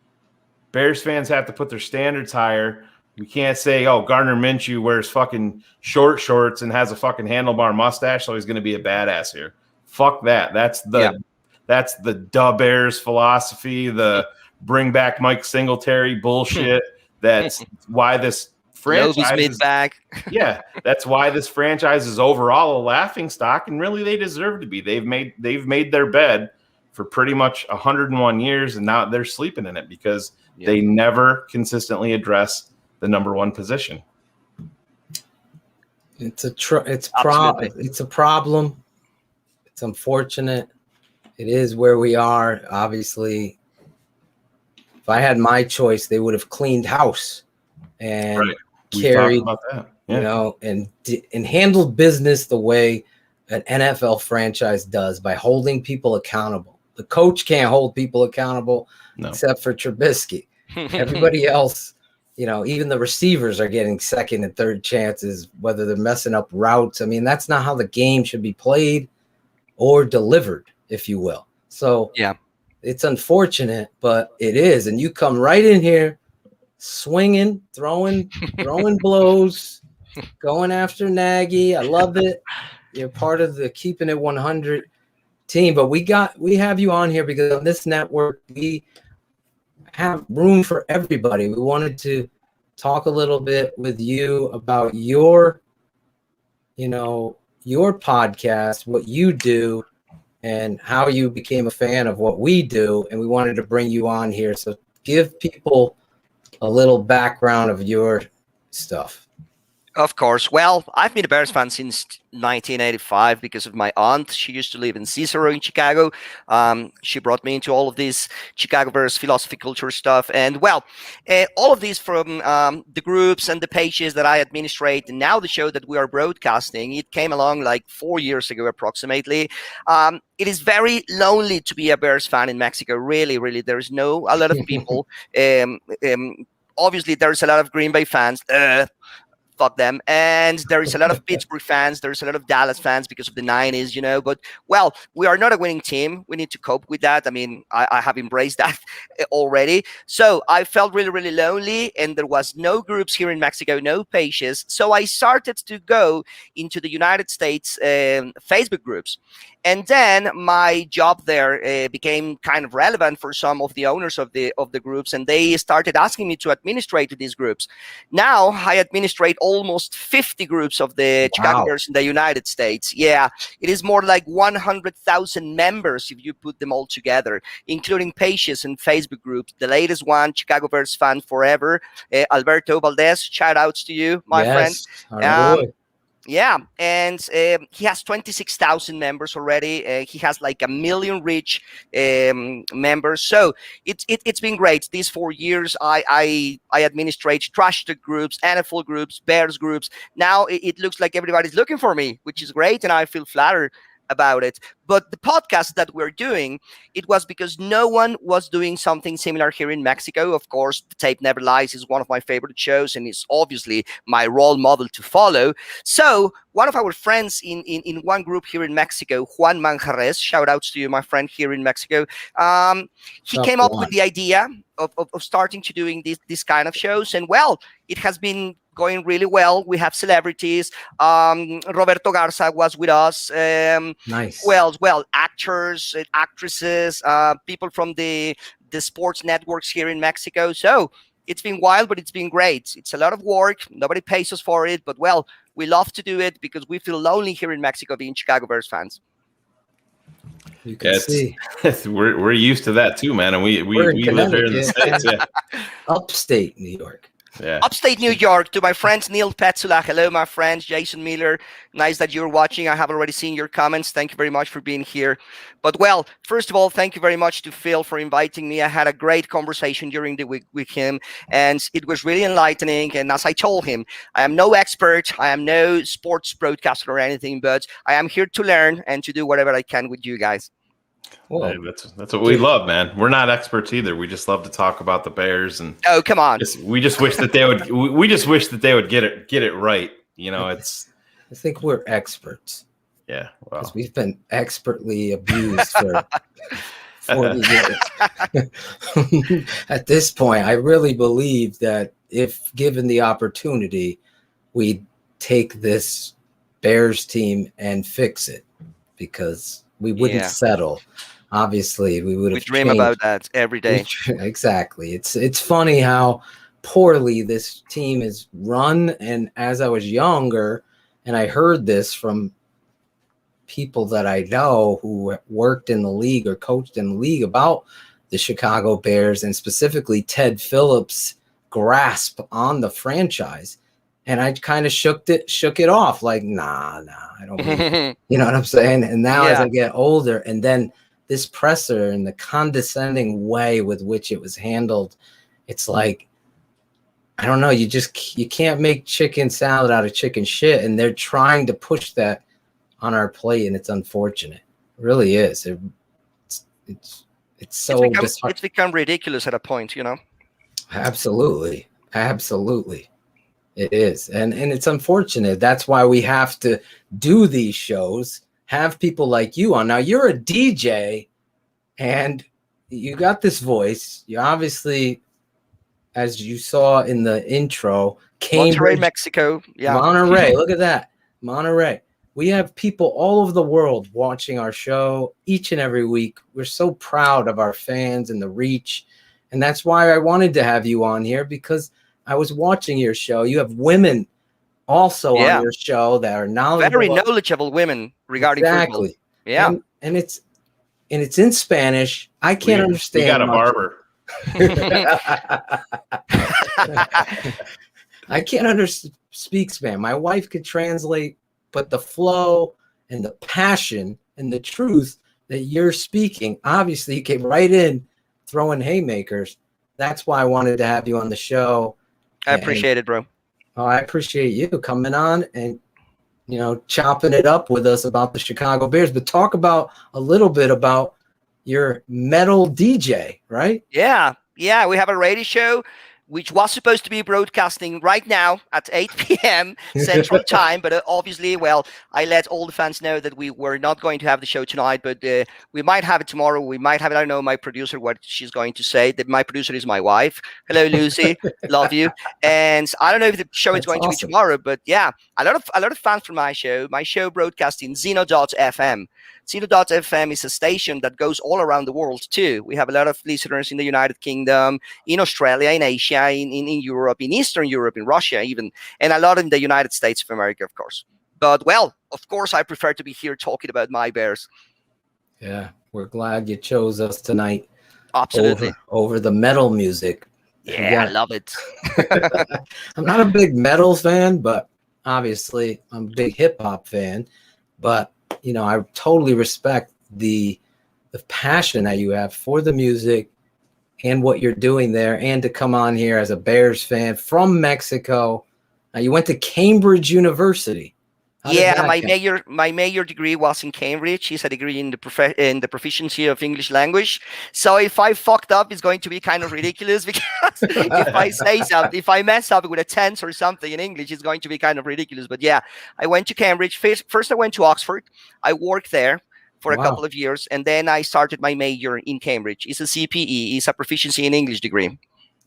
Bears fans have to put their standards higher. We can't say, oh, Gardner Minshew wears fucking short shorts and has a fucking handlebar mustache, so he's going to be a badass here. Fuck that. That's the Bears philosophy, the bring back Mike Singletary bullshit. That's why this franchise is back. Yeah, that's why this franchise is overall a laughing stock, and really they deserve to be. They've made their bed for pretty much 101 years, and now they're sleeping in it because they never consistently address the number one position. It's a problem. It's unfortunate. It is where we are. Obviously, if I had my choice, they would have cleaned house and carried, about that. Yeah. you know, and handled business the way an NFL franchise does, by holding people accountable. The coach can't hold people accountable except for Trubisky. Everybody else, you know, even the receivers are getting second and third chances, whether they're messing up routes. I mean, that's not how the game should be played or delivered, if you will. So it's unfortunate, but it is. And you come right in here swinging, throwing blows, going after Nagy. I love it. You're part of the Keeping It 100 team, but we have you on here because on this network, we have room for everybody. We wanted to talk a little bit with you about your podcast, what you do, and how you became a fan of what we do. And we wanted to bring you on here. So give people a little background of your stuff. Of course. Well, I've been a Bears fan since 1985 because of my aunt. She used to live in Cicero in Chicago. She brought me into all of this Chicago Bears philosophy, culture stuff. And well, all of this from the groups and the pages that I administrate, and now the show that we are broadcasting, it came along like 4 years ago approximately. It is very lonely to be a Bears fan in Mexico. Really, really. There's a lot of people. Obviously, there's a lot of Green Bay fans. Fuck them. And there is a lot of Pittsburgh fans. There's a lot of Dallas fans because of the 90s, you know. But, well, we are not a winning team. We need to cope with that. I mean, I have embraced that already. So I felt really, really lonely. And there was no groups here in Mexico, no pages. So I started to go into the United States Facebook groups. And then my job there became kind of relevant for some of the owners of the groups, and they started asking me to administrate these groups. Now I administrate almost 50 groups of the Chicago Bears in the United States. Yeah, it is more like 100,000 members if you put them all together, including pages and Facebook groups. The latest one, Chicago Bears Fan Forever, Alberto Valdez. Shout outs to you, my friend. Yeah, and he has 26,000 members already. He has like 1 million reach members. So it's been great. These 4 years, I administrate trash talk groups, NFL groups, Bears groups. Now it looks like everybody's looking for me, which is great, and I feel flattered about it. But the podcast that we're doing, it was because no one was doing something similar here in Mexico. Of course, The Tape Never Lies is one of my favorite shows, and it's obviously my role model to follow. So one of our friends in one group here in Mexico, Juan Manjarres, shout outs to you, my friend here in Mexico. He came up with the idea of starting to doing this kind of shows. And well, it has been going really well. We have celebrities. Roberto Garza was with us. Nice. Well, actors, actresses, people from the sports networks here in Mexico. So it's been wild, but it's been great. It's a lot of work. Nobody pays us for it, but well, we love to do it because we feel lonely here in Mexico being Chicago Bears fans. You can see. We're used to that too, man. And we live here in the States. Yeah. Upstate New York. Yeah. Upstate New York, to my friends Neil Petzula. Hello, my friends. Jason Miller. Nice that you're watching. I have already seen your comments. Thank you very much for being here. But well, first of all, thank you very much to Phil for inviting me. I had a great conversation during the week with him, and it was really enlightening. And as I told him, I am no expert. I am no sports broadcaster or anything, but I am here to learn and to do whatever I can with you guys. Well, hey, that's what we love, man. We're not experts either. We just love to talk about the Bears, and come on, we just wish that they would. We just wish that they would get it right. You know, it's. I think we're experts. Yeah, well, because we've been expertly abused for 40 years. At this point, I really believe that if given the opportunity, we'd take this Bears team and fix it, because we wouldn't settle. Obviously, we would have. We dream about that every day. Exactly. It's funny how poorly this team is run. And as I was younger, and I heard this from people that I know who worked in the league or coached in the league about the Chicago Bears, and specifically Ted Phillips' grasp on the franchise. And I kind of shook it off, like, nah, I don't mean, you know what I'm saying? And now as I get older, and then this presser and the condescending way with which it was handled, it's like, I don't know, you can't make chicken salad out of chicken shit. And they're trying to push that on our plate, and it's unfortunate. It really is. It's become ridiculous at a point, you know? Absolutely. It is. And it's unfortunate. That's why we have to do these shows, have people like you on. Now, you're a DJ, and you got this voice. You obviously, as you saw in the intro, Monterrey, Mexico. Yeah. Monterrey. Look at that. Monterrey. We have people all over the world watching our show each and every week. We're so proud of our fans and the reach. And that's why I wanted to have you on here, because I was watching your show. You have women also on your show that are knowledgeable. Very knowledgeable women regarding football. Yeah. And it's in Spanish. I can't understand. We got a barber. I can't speak Spanish. My wife could translate, but the flow and the passion and the truth that you're speaking, obviously you came right in throwing haymakers. That's why I wanted to have you on the show. I appreciate it, bro. Oh, I appreciate you coming on and, chopping it up with us about the Chicago Bears. But talk a little bit about your metal DJ, right? Yeah. We have a radio show which was supposed to be broadcasting right now at 8 p.m. Central Time. But obviously, I let all the fans know that we were not going to have the show tonight, but we might have it tomorrow. We might have it. I don't know my producer, what she's going to say. My producer is my wife. Hello, Lucy. Love you. And I don't know if the show is going to be tomorrow, but yeah, a lot of fans from my show broadcasting Zeno.fm. Zeno.fm is a station that goes all around the world too. We have a lot of listeners in the United Kingdom, in Australia, in Asia, in Europe, in Eastern Europe, in Russia even, and a lot in the United States of America, of course. But of course, I prefer to be here talking about my Bears. Yeah, we're glad you chose us tonight. Absolutely. Over the metal music. Yeah, I love it. I'm not a big metal fan, but obviously I'm a big hip hop fan. But I totally respect the passion that you have for the music and what you're doing there, and to come on here as a Bears fan from Mexico. Now, you went to Cambridge University. My major degree was in Cambridge. It's a degree in the proficiency of English language. So if I fucked up, it's going to be kind of ridiculous, because if I mess up with a tense or something in English, it's going to be kind of ridiculous. But yeah, I went to Cambridge. First I went to Oxford. I worked there for a couple of years, and then I started my major in Cambridge. It's a CPE. It's a proficiency in English degree.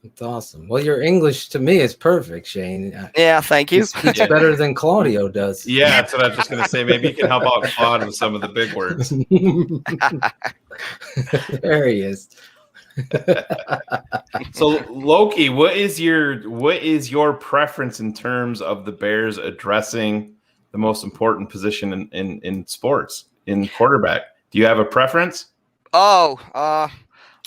That's awesome. Well, your English to me is perfect, Shayne. Yeah, thank you. It's better than Claudio does. Yeah, that's what I was just going to say. Maybe you can help out Claude with some of the big words. There he is. So, Loki, what is your preference in terms of the Bears addressing the most important position in sports, in quarterback? Do you have a preference?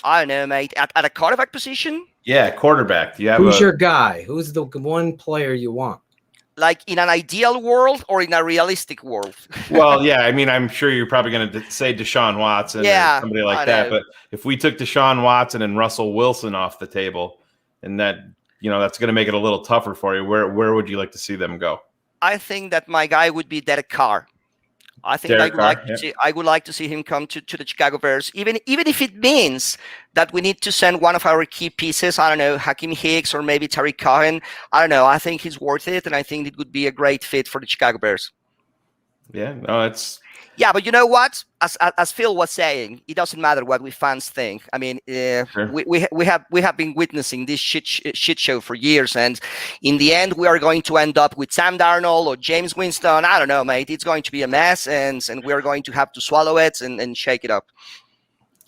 I don't know, mate. At a quarterback position? Yeah, quarterback. Do you have Who's your guy? Who's the one player you want? Like in an ideal world or in a realistic world? Well, yeah, I mean, I'm sure you're probably going to say Deshaun Watson Yeah, or somebody like I that. know. But if we took Deshaun Watson and Russell Wilson off the table, and that, that's going to make it a little tougher for you, where would you like to see them go? I think that my guy would be Derek Carr. I think Derek Carr, I would like to see him come to the Chicago Bears, even if it means that we need to send one of our key pieces. I don't know, Hakeem Hicks or maybe Tariq Cohen. I don't know. I think he's worth it, and I think it would be a great fit for the Chicago Bears. Yeah, no, it's. Yeah, but you know what? As Phil was saying, it doesn't matter what we fans think. I mean, Sure. we have been witnessing this shit show for years, and in the end, we are going to end up with Sam Darnold or James Winston. I don't know, mate. It's going to be a mess, and we are going to have to swallow it and shake it up.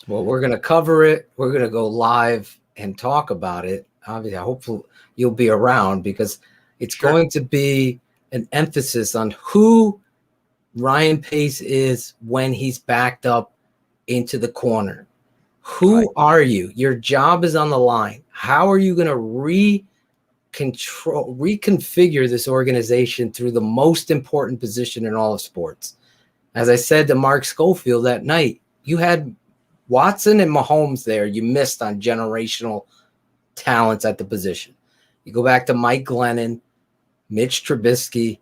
Well, we're going to cover it. We're going to go live and talk about it. Obviously, hopefully you'll be around because it's going to be an emphasis on who Ryan Pace is when he's backed up into the corner. Who are you? Your job is on the line. How are you going to reconfigure this organization through the most important position in all of sports? As I said to Mark Schofield that night, you had Watson and Mahomes there. You missed on generational talents at the position. You go back to Mike Glennon, Mitch Trubisky,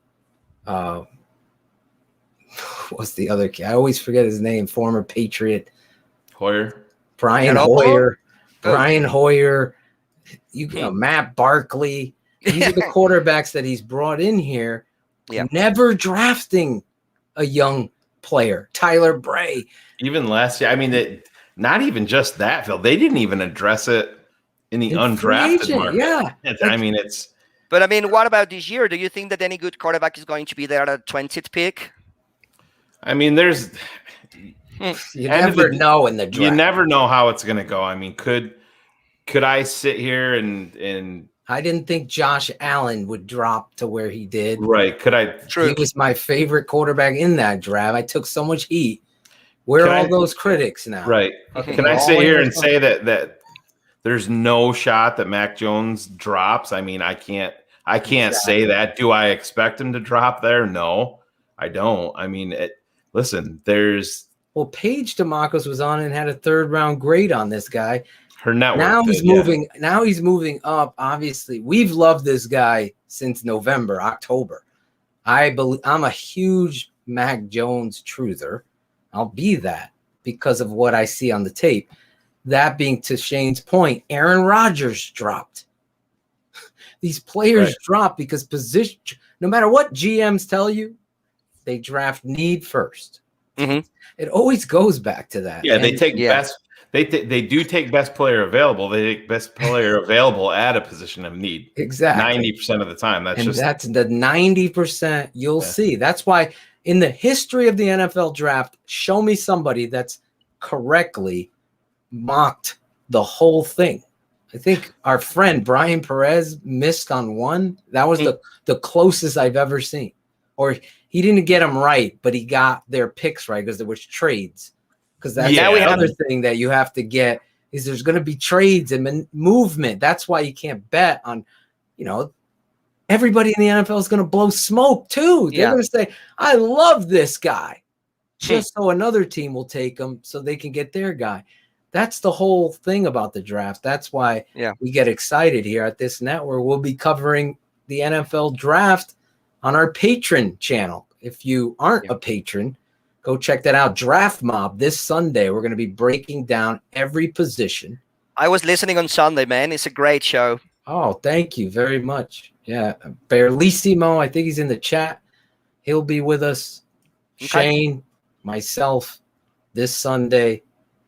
what's the other kid? I always forget his name. Former Patriot. Hoyer. Brian Hoyer. Brian Hoyer. Matt Barkley. These are the quarterbacks that he's brought in here. Yeah. Never drafting a young player. Tyler Bray. Even last year, I mean, not even just that, Phil. They didn't even address it in the undrafted market. Yeah. I mean, it's. But I mean, what about this year? Do you think that any good quarterback is going to be there at 20th pick? I mean, there's. You never know in the draft. You never know how it's going to go. I mean, could I sit here and I didn't think Josh Allen would drop to where he did. Right? Could I? True. He was my favorite quarterback in that draft. I took so much heat. Where are all those critics now? Right. Can I sit here and say that there's no shot that Mac Jones drops? I mean, I can't say that. Do I expect him to drop there? No, I don't. I mean, listen, there's. Well, Paige DeMarcos was on and had a 3rd round grade on this guy. Her network. Now he's moving. Now he's moving up. Obviously, we've loved this guy since October. I'm a huge Mac Jones truther. I'll be that because of what I see on the tape. That being to Shayne's point, Aaron Rodgers dropped. These players drop because position. No matter what GMs tell you, they draft need first. Mm-hmm. It always goes back to that. Yeah, they take best. They do take best player available. They take best player available at a position of need. Exactly. 90% of the time. That's the 90% you'll see. That's why in the history of the NFL draft, show me somebody that's correctly mocked the whole thing. I think our friend Brian Perez missed on one. That was the closest I've ever seen. Or he didn't get them right, but he got their picks right because there was trades. Because that's another thing that you have to get is there's going to be trades and movement. That's why you can't bet on, everybody in the NFL is going to blow smoke too. They're going to say, I love this guy, just so another team will take him so they can get their guy. That's the whole thing about the draft. That's why we get excited here at this network. We'll be covering the NFL draft on our patron channel. If you aren't a patron, go check that out. Draft Mob this Sunday. We're going to be breaking down every position. I was listening on Sunday, man. It's a great show. Oh, thank you very much. Yeah. Berlissimo, I think he's in the chat. He'll be with us. Okay. Shayne, myself, this Sunday,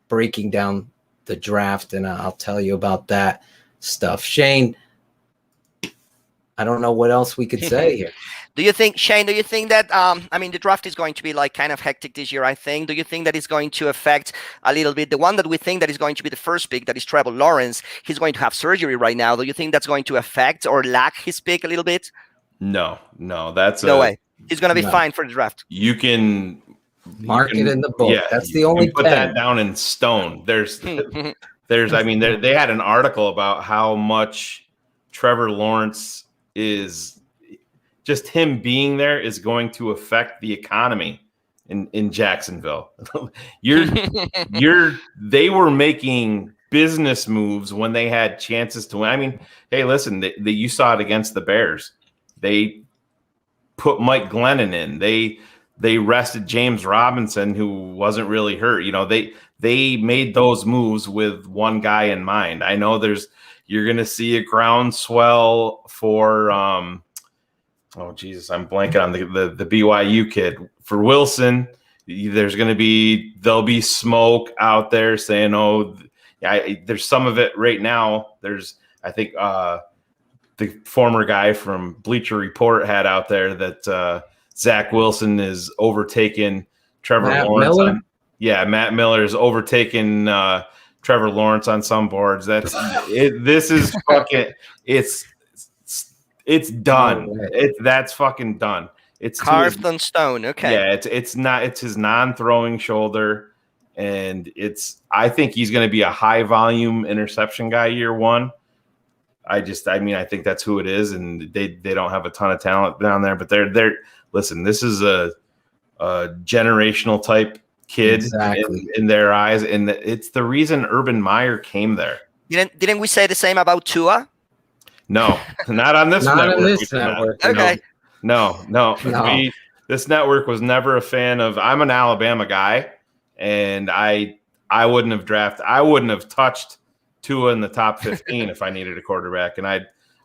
breaking down the draft, and I'll tell you about that stuff. Shayne, I don't know what else we could say here. Shayne, do you think that, the draft is going to be like kind of hectic this year, I think. Do you think that it's going to affect a little bit? The one that we think that is going to be the first pick, that is Trevor Lawrence, he's going to have surgery right now. Do you think that's going to affect or lack his pick a little bit? No, that's no way. He's going to be fine for the draft. You can mark it in the book. Yeah, that's the only put that down in stone. There's they had an article about how much Trevor Lawrence is just him being there is going to affect the economy in Jacksonville. They were making business moves when they had chances to win. I mean, hey, listen, you saw it against the Bears. They put Mike Glennon in. They rested James Robinson, who wasn't really hurt. You know, they made those moves with one guy in mind. I know you're going to see a groundswell for oh Jesus, I'm blanking on the BYU kid for Wilson. There'll be smoke out there saying, oh, yeah, there's some of it right now. I think the former guy from Bleacher Report had out there that Zach Wilson is overtaking Trevor Lawrence. Matt Miller is overtaking Trevor Lawrence on some boards. This is fucking it's done. That's fucking done. It's carved on stone. Okay. Yeah, it's his non-throwing shoulder, and I think he's going to be a high volume interception guy year one. I think that's who it is, and they don't have a ton of talent down there, but they're listen. This is a generational type kid in their eyes, and it's the reason Urban Meyer came there. Didn't we say the same about Tua? No, not on this network. On this network. Okay. No. This network was never a fan of. I'm an Alabama guy, and I wouldn't have touched Tua in the top 15 if I needed a quarterback, and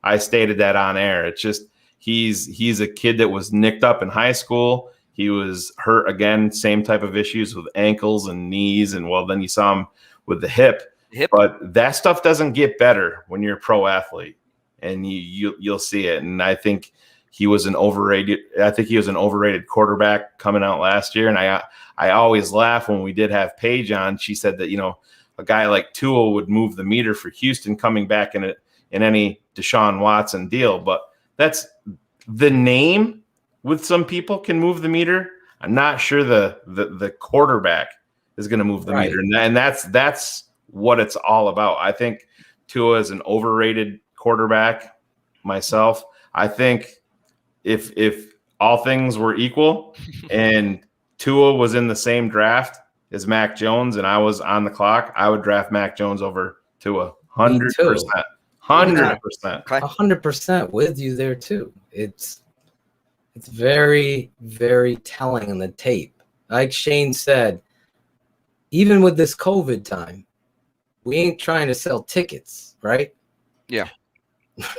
I stated that on air. It's just he's a kid that was nicked up in high school. He was hurt again, same type of issues with ankles and knees, and then you saw him with the hip. But that stuff doesn't get better when you're a pro athlete, and you'll see it. And I think he was an overrated quarterback coming out last year. And I always laugh when we did have Paige on. She said that, a guy like Tua would move the meter for Houston coming back in any Deshaun Watson deal. But that's the name with some people can move the meter. I'm not sure the quarterback is going to move the meter. And that's what it's all about. I think Tua is an overrated quarterback myself. I think if all things were equal and Tua was in the same draft as Mac Jones and I was on the clock, I would draft Mac Jones over Tua 100%. 100%. 100% with you there too. It's very, very telling in the tape. Like Shayne said, even with this COVID time, we ain't trying to sell tickets, right? Yeah.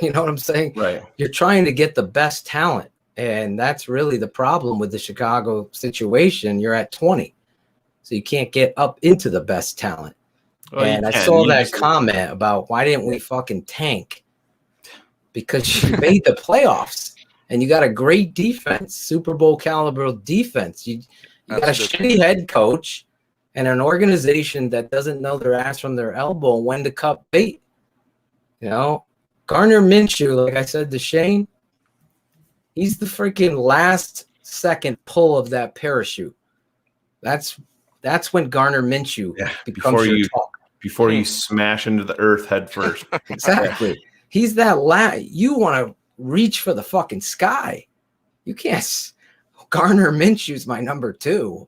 You know what I'm saying? Right. You're trying to get the best talent. And that's really the problem with the Chicago situation. You're at 20. So you can't get up into the best talent. Well, and I saw that comment about why didn't we fucking tank? Because you made the playoffs and you got a great defense, Super Bowl caliber defense. You got a shitty head coach and an organization that doesn't know their ass from their elbow and when to cut bait. Gardner Minshew, like I said to Shayne, he's the freaking last second pull of that parachute. That's when Gardner Minshew becomes your talk. Before you smash into the earth head first. Exactly. He's that you want to reach for the fucking sky. You can't. Gardner Minshew's my number 2.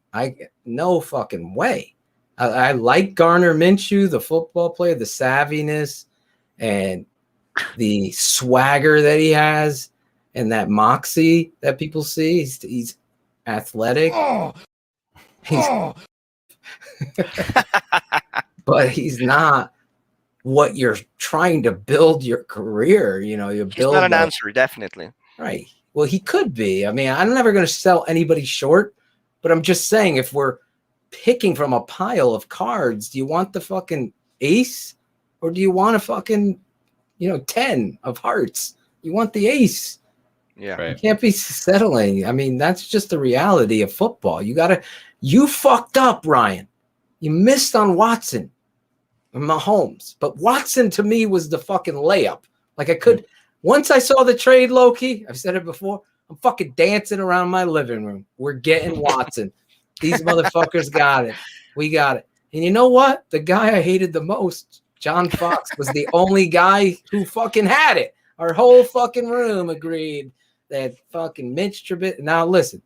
No fucking way. I like Gardner Minshew, the football player, the savviness and the swagger that he has and that moxie that people see. He's athletic. But he's not what you're trying to build your career. He's not an answer, definitely. Right. Well, he could be. I mean, I'm never going to sell anybody short, but I'm just saying if we're picking from a pile of cards, do you want the fucking ace or do you want a fucking, 10 of hearts? You want the ace. Yeah. Right. You can't be settling. I mean, that's just the reality of football. You fucked up, Ryan. You missed on Watson and Mahomes. But Watson to me was the fucking layup. Once I saw the trade, Loki, I've said it before, I'm fucking dancing around my living room. We're getting Watson. These motherfuckers got it. We got it. And you know what? The guy I hated the most John Fox was the only guy who fucking had it. Our whole fucking room agreed that fucking Mitch Trubisky. Now listen.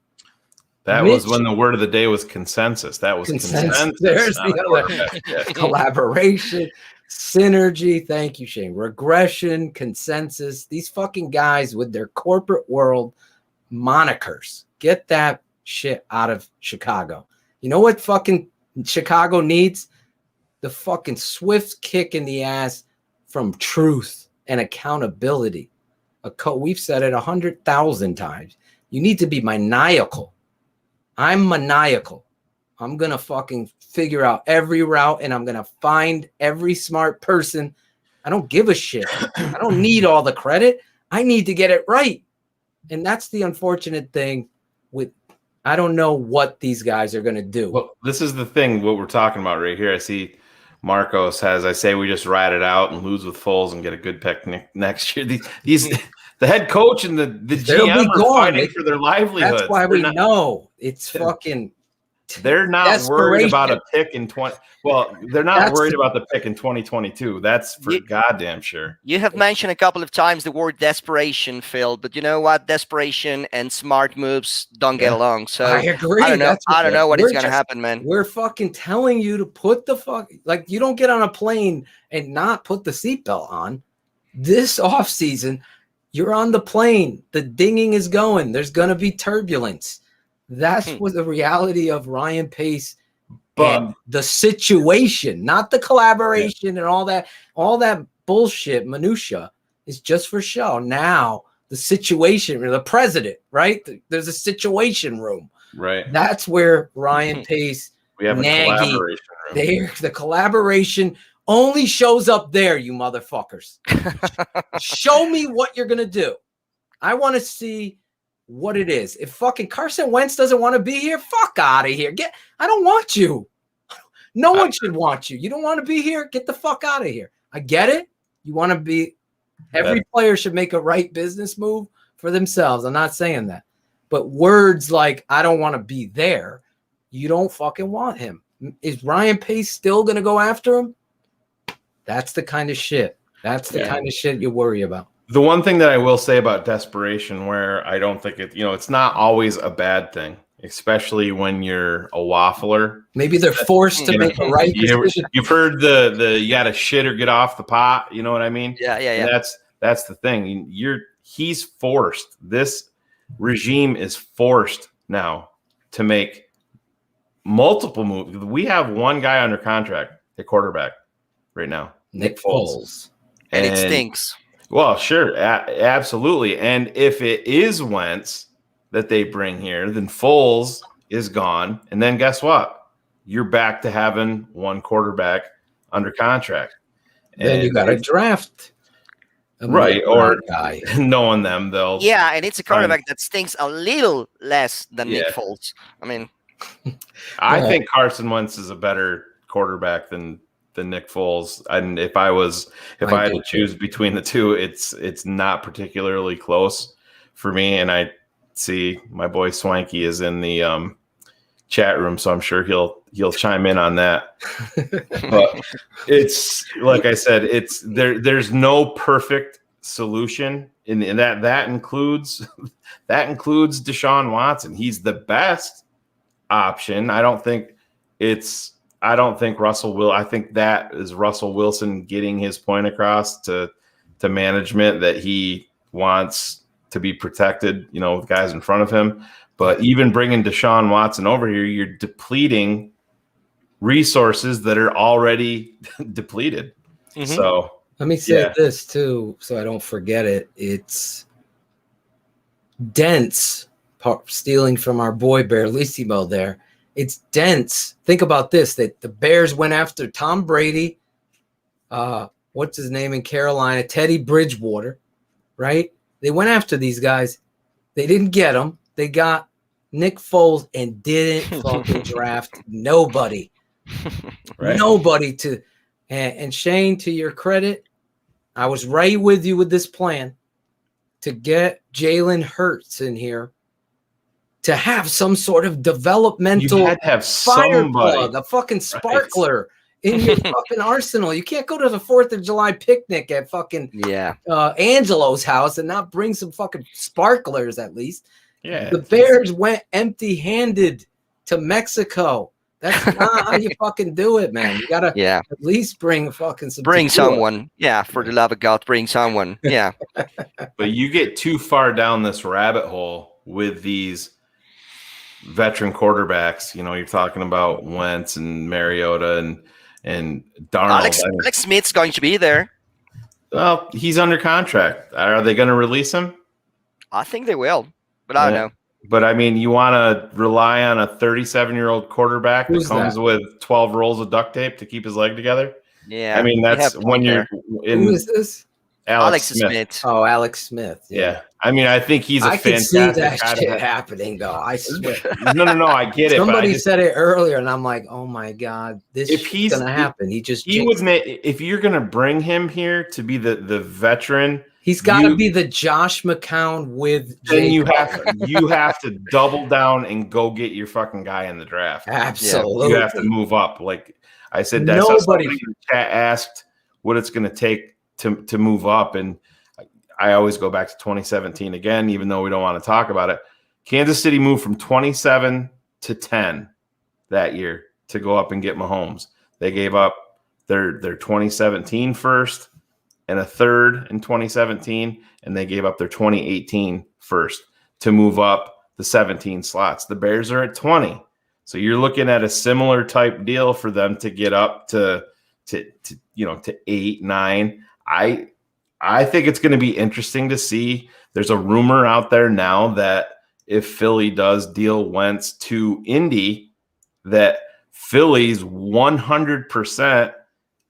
That was when the word of the day was consensus. That was consensus. There's the other collaboration, synergy. Thank you, Shayne. Regression, consensus. These fucking guys with their corporate world monikers. Get that shit out of Chicago. You know what fucking Chicago needs? The fucking swift kick in the ass from truth and accountability. We've said it 100,000 times. You need to be maniacal. I'm maniacal. I'm going to fucking figure out every route and I'm going to find every smart person. I don't give a shit. I don't need all the credit. I need to get it right. And that's the unfortunate thing with, I don't know what these guys are going to do. Well, this is the thing, what we're talking about right here. I see Marcos has, I say we just ride it out and lose with Foles and get a good pick next year. These the head coach and the GM are fighting for their livelihood. That's why we know it's fucking. They're not worried about a pick in 20. Well, they're not worried about the pick in 2022. That's for goddamn sure. You have mentioned a couple of times the word desperation, Phil, but you know what? Desperation and smart moves don't get along. So I agree. I don't know what is going to happen, man. We're fucking telling you to put the fuck, like, you don't get on a plane and not put the seatbelt on. This offseason, you're on the plane. The dinging is going. There's going to be turbulence. That's what the reality of Ryan Pace and the situation, not the collaboration and all that bullshit minutia is just for show. Now the situation, the president, right? There's a situation room, right? That's where Ryan Pace, we have a collaboration room. The collaboration only shows up there, you motherfuckers. Show me what you're gonna do. I want to see what it is. If fucking Carson Wentz doesn't want to be here, fuck out of here. I don't want you. No one should want you. You don't want to be here? Get the fuck out of here. I get it. You want to be, every player should make a right business move for themselves. I'm not saying that. But words like, I don't want to be there, you don't fucking want him. Is Ryan Pace still going to go after him? That's the kind of shit. That's the kind of shit you worry about. The one thing that I will say about desperation, where I don't think it's not always a bad thing, especially when you're a waffler. Maybe they're forced to make the right decision. You've heard the you got to shit or get off the pot. You know what I mean? Yeah. And that's the thing. He's forced. This regime is forced now to make multiple moves. We have one guy under contract at quarterback right now, Nick Foles, and it stinks. Well, sure, absolutely. And if it is Wentz that they bring here, then Foles is gone. And then guess what? You're back to having one quarterback under contract. Then you got to draft. Right, or guy. Knowing them, they'll. Yeah, and it's a quarterback that stinks a little less than Nick Foles. I mean, I think Carson Wentz is a better quarterback than Nick Foles. And if I had to choose between the two, it's not particularly close for me. And I see my boy Swanky is in the chat room, so I'm sure he'll chime in on that. But it's like I said, there's no perfect solution, and that includes Deshaun Watson. He's the best option. I don't think Russell will. I think that is Russell Wilson getting his point across to management that he wants to be protected, with guys in front of him. But even bringing Deshaun Watson over here, you're depleting resources that are already depleted. Mm-hmm. So let me say this too, so I don't forget it. It's dense, stealing from our boy Bearlissimo there. It's dense. Think about this, that the Bears went after Tom Brady, what's his name in Carolina, Teddy Bridgewater, right? They went after these guys. They didn't get them. They got Nick Foles and didn't fucking draft nobody. Right. Nobody and Shayne, to your credit, I was right with you with this plan to get Jalen Hurts in here to have some sort of developmental you had to have fire somebody. plug, a fucking sparkler in your fucking arsenal. You can't go to the 4th of July picnic at fucking Angelo's house and not bring some fucking sparklers at least. Yeah. The Bears went empty-handed to Mexico. That's not how you fucking do it, man. You gotta at least bring fucking some Bring tequila. someone. Yeah, for the love of God, bring someone. Yeah. But you get too far down this rabbit hole with these veteran quarterbacks. You know, you're talking about Wentz and Mariota and Darnold. Alex Smith's going to be there. Well, he's under contract. Are they going to release him? I think they will, but I don't know. But I mean, you want to rely on a 37-year-old quarterback that comes with 12 rolls of duct tape to keep his leg together? Yeah. I mean, that's when you're in. Who is this? Alex Smith. Oh, Alex Smith. Yeah. I mean, I think he's a I can see fantastic that guy. shit happening, though. I swear. No. I get it. Somebody said it earlier, and I'm like, oh my God, this is going to happen. If you're going to bring him here to be the veteran, he's got to be the Josh McCown with. Then you have to double down and go get your fucking guy in the draft. Absolutely, you have to move up. Like I said, somebody in the chat asked what it's going to take to move up, and I always go back to 2017 again, even though we don't want to talk about it. Kansas City moved from 27 to 10 that year to go up and get Mahomes. They gave up their 2017 first and a third in 2017, and they gave up their 2018 first to move up the 17 slots. The Bears are at 20. So you're looking at a similar type deal for them to get up to 8, 9. I think it's going to be interesting to see. There's a rumor out there now that if Philly does deal Wentz to Indy, that Philly's 100%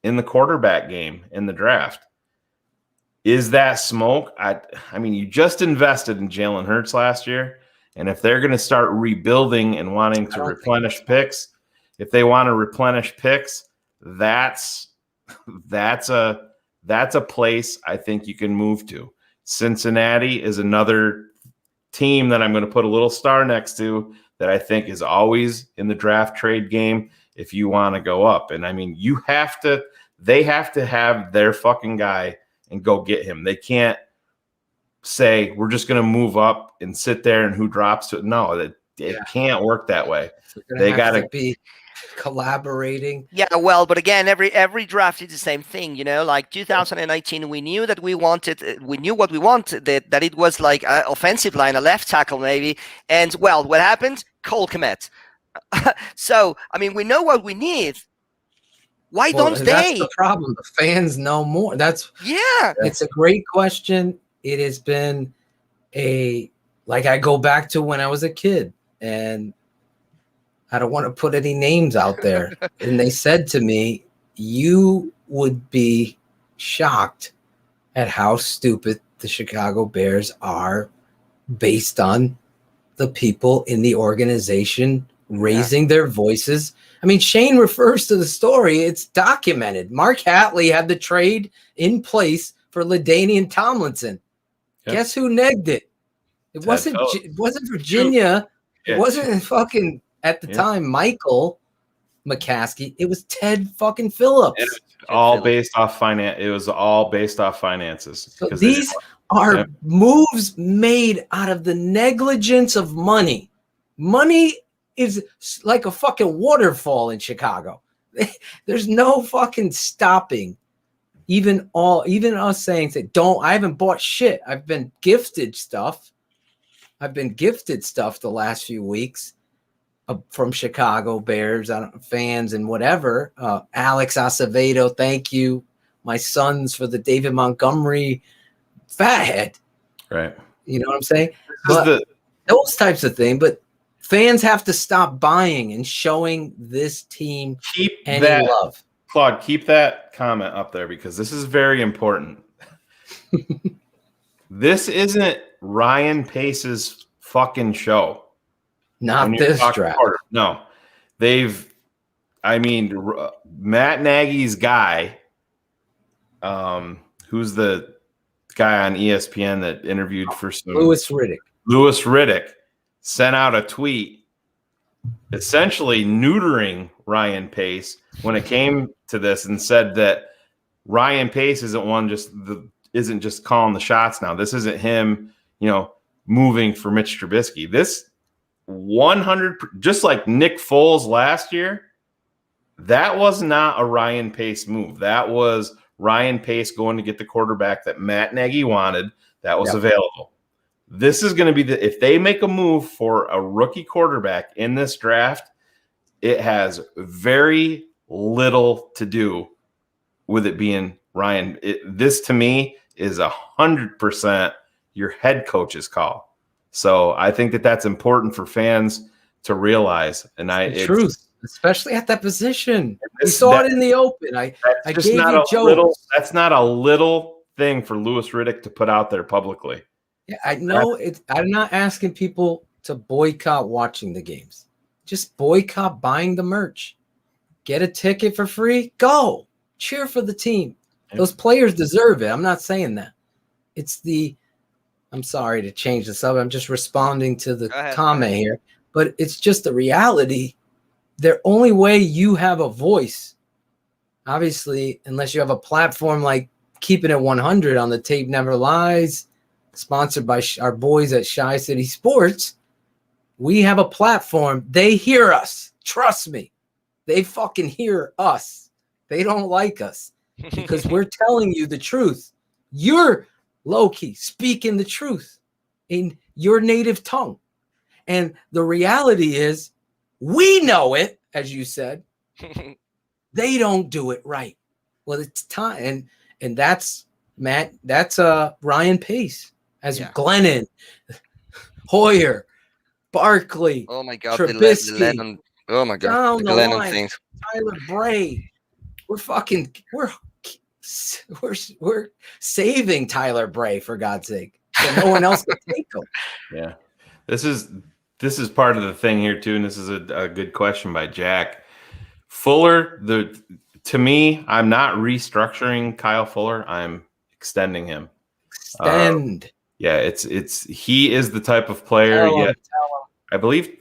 in the quarterback game in the draft. Is that smoke? I mean, you just invested in Jalen Hurts last year, and if they're going to start rebuilding and wanting to replenish picks, if they want to replenish picks, that's a place I think you can move to. Cincinnati is another team that I'm going to put a little star next to that I think is always in the draft trade game if you want to go up. And I mean, they have to have their fucking guy and go get him. They can't say we're just going to move up and sit there and who drops to it. No, it can't work that way. They got to be collaborating. Yeah, well, but again, every draft is the same thing, like 2019, we knew what we wanted, that it was like an offensive line, a left tackle maybe, and well, what happened? Cole Kmet. So, I mean, we know what we need. Why don't they? That's the problem. The fans know more. It's a great question. It has been I go back to when I was a kid, and I don't want to put any names out there. And they said to me, you would be shocked at how stupid the Chicago Bears are based on the people in the organization raising their voices. I mean, Shayne refers to the story. It's documented. Mark Hatley had the trade in place for LaDainian Tomlinson. Yep. Guess who negged it? It wasn't Virginia. It wasn't fucking... At the time, Michael McCaskey, it was Ted fucking Phillips. It was all based off finance. It was all based off finances. So these are moves made out of the negligence of money. Money is like a fucking waterfall in Chicago. There's no fucking stopping. Even us saying that I haven't bought shit. I've been gifted stuff. The last few weeks. From Chicago Bears fans and whatever. Alex Acevedo, thank you. My sons for the David Montgomery fathead. Right. You know what I'm saying? Those types of things. But fans have to stop buying and showing this team any love. Claude, keep that comment up there because this is very important. This isn't Ryan Pace's fucking show. Not this draft. No, Matt Nagy's guy, who's the guy on ESPN that interviewed for some Louis Riddick sent out a tweet essentially neutering Ryan Pace when it came to this, and said that Ryan Pace isn't just calling the shots now. This isn't him, moving for Mitch Trubisky. This 100, just like Nick Foles last year, that was not a Ryan Pace move. That was Ryan Pace going to get the quarterback that Matt Nagy wanted that was available. This is going to be if they make a move for a rookie quarterback in this draft, it has very little to do with it being Ryan. This to me is 100% your head coach's call. So I think that that's important for fans to realize. And truth, especially at that position. We saw it in the open. I gave you jokes. That's not a little thing for Louis Riddick to put out there publicly. Yeah, I know I'm not asking people to boycott watching the games. Just boycott buying the merch. Get a ticket for free. Go. Cheer for the team. Those players deserve it. I'm not saying that. I'm sorry to change this up. I'm just responding to the comment here. But it's just the reality. The only way you have a voice, obviously, unless you have a platform like Keeping It 100 on the Tape Never Lies, sponsored by our boys at Shy City Sports, we have a platform. They hear us. Trust me. They fucking hear us. They don't like us because we're telling you the truth. You're low-key speaking the truth in your native tongue. And the reality is, we know it, as you said. They don't do it right. Well, it's time. And that's Matt. That's Ryan Pace as Glennon, Hoyer, Barkley. Oh my God, Trubisky, the Lennon. Oh my God, the Glennon things. Tyler Bray. We're saving Tyler Bray, for God's sake, so no one else can take him. Yeah, this is part of the thing here too, and this is a good question by Jack Fuller. To me, I'm not restructuring Kyle Fuller. I'm extending him. He is the type of player. I believe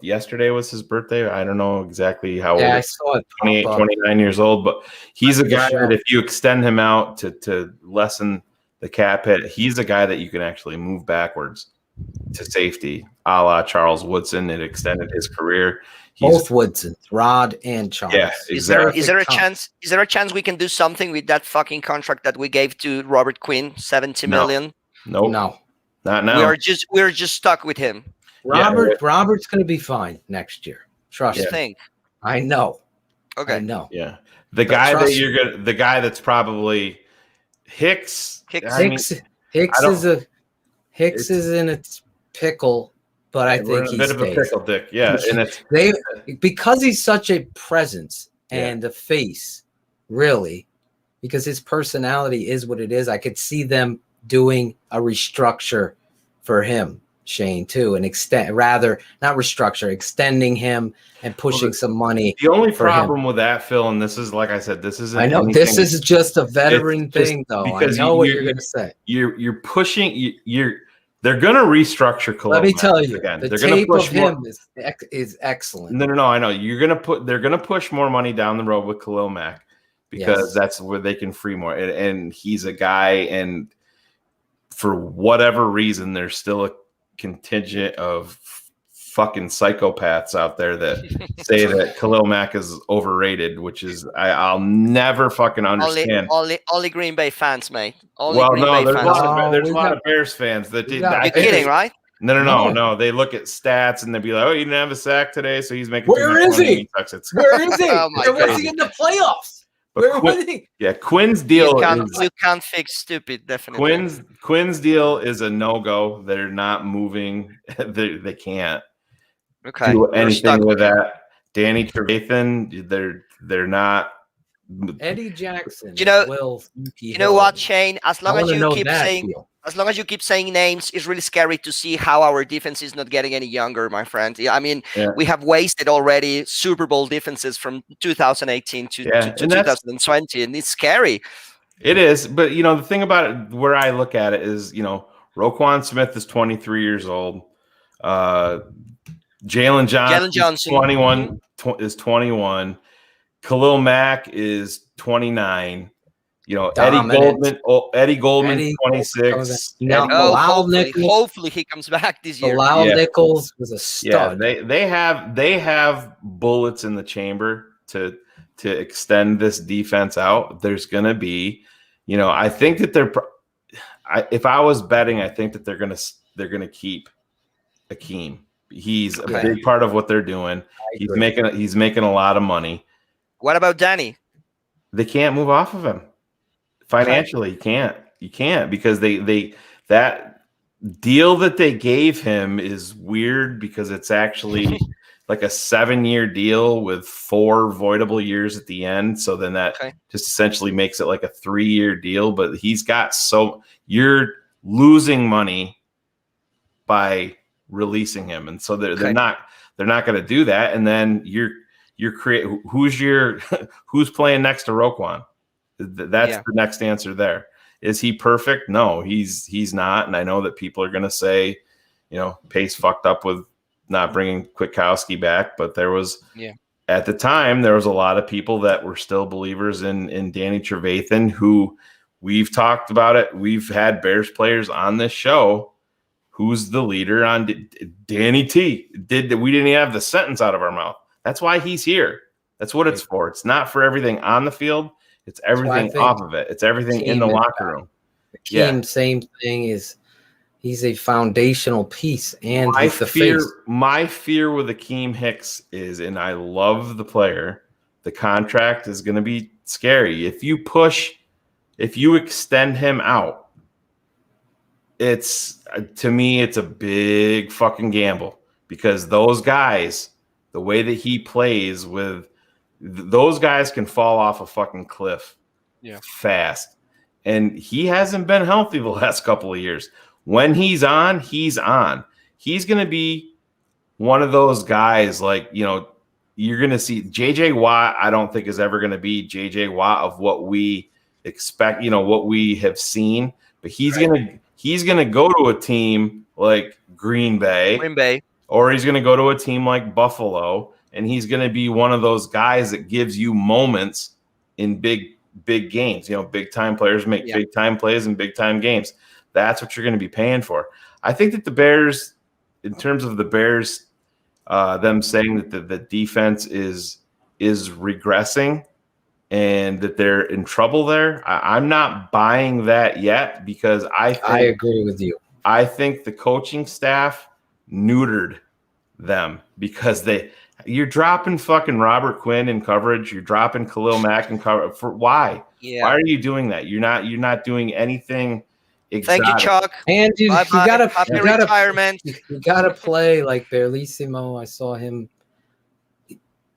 yesterday was his birthday. I don't know exactly how old. I saw it. 28, 29 years old, but he's a guy that if you extend him out to lessen the cap hit, he's a guy that you can actually move backwards to safety, a la Charles Woodson. It extended his career. Both Woodsons, Rod and Charles. Yeah, exactly. Is there a chance? Is there a chance we can do something with that fucking contract that we gave to Robert Quinn, $70 million? No, not now. We're just stuck with him. Robert's going to be fine next year. Trust me. Think. I know. Okay. I know. Yeah. The guy that's probably Hicks. Hicks is in a pickle, but I think he's a bit of a pickle dick. Yeah, and because he's such a presence and a face, really, because his personality is what it is. I could see them doing a restructure for him, Shayne, too, and extending him and pushing some money. The only problem with that, Phil, and this is, like I said, this isn't. I know this is just a veteran thing, though. I know what you're going to say. You're pushing. They're going to restructure Khalil. Let me tell you, again. The tape of him is excellent. No. I know they're going to push more money down the road with Khalil Mack because that's where they can free more. And he's a guy, and for whatever reason, there's still a contingent of fucking psychopaths out there that say that Khalil Mack is overrated, which is I'll never fucking understand. Only Green Bay fans, mate. There's a lot of Bears fans that did. You're kidding, right? No. They look at stats and they'd be like, "Oh, he didn't have a sack today, so he's making." Where is he? Where is he? Oh Where was he in the playoffs? Where was he? Yeah, Quinn's deal. You can't fix stupid. Definitely. Quinn's deal is a no-go. They're not moving. They can't do anything with that. Danny Trevathan, they're not. Eddie Jackson. You know what, Shayne? As long as you keep saying names, it's really scary to see how our defense is not getting any younger, my friend. I mean, we have wasted already Super Bowl defenses from 2018 to 2020, and it's scary. It is, but the thing about it, where I look at it is, Roquan Smith is 23 years old. Jalen Johnson, Johnson. 21 is 21. Khalil Mack is 29. You know, Dominant. Eddie Goldman, 26. Now, hopefully he comes back this year. Bilal Nichols was a stud. Yeah, they have bullets in the chamber to extend this defense out. There's going to be, you know, I think that if I was betting, I think that they're going to keep Akeem. He's a big part of what they're doing. He's making a lot of money. What about Danny? They can't move off of him. Financially, you can't because that deal that they gave him is weird because it's actually like a 7-year deal with 4 voidable years at the end. So then that just essentially makes it like a 3-year deal. But you're losing money by releasing him, and so they're not going to do that. And then who's playing next to Roquan? That's the next answer there. Is he perfect? No, he's not. And I know that people are going to say, you know, Pace fucked up with not bringing Kwiatkowski back, but at the time, there was a lot of people that were still believers in Danny Trevathan, who we've talked about it. We've had Bears players on this show. Who's the leader on Danny T? We didn't even have the sentence out of our mouth. That's why he's here. That's what it's for. It's not for everything on the field. It's everything off of it. It's everything in the locker room. Akeem, same thing is he's a foundational piece, and my fear with Akeem Hicks is, and I love the player, the contract is going to be scary. If you extend him out, to me, it's a big fucking gamble because those guys, the way that he plays with those guys can fall off a fucking cliff fast. And he hasn't been healthy the last couple of years. When he's on, he's on. He's going to be one of those guys like, you know, you're going to see JJ Watt. I don't think is ever going to be JJ Watt of what we expect, you know, what we have seen, but he's going to go to a team like Green Bay, or he's going to go to a team like Buffalo. And he's going to be one of those guys that gives you moments in big games. You know, big time players make big time plays in big time games. That's what you're going to be paying for. I think that the Bears, in terms of the Bears, them saying that the defense is regressing and that they're in trouble there, I'm not buying that yet because I agree with you. I think the coaching staff neutered them because you're dropping fucking Robert Quinn in coverage. You're dropping Khalil Mack in coverage. For why? Yeah. Why are you doing that? You're not doing anything exotic. Thank you, Chuck. And you gotta retirement. You gotta play like Berlissimo. I saw him.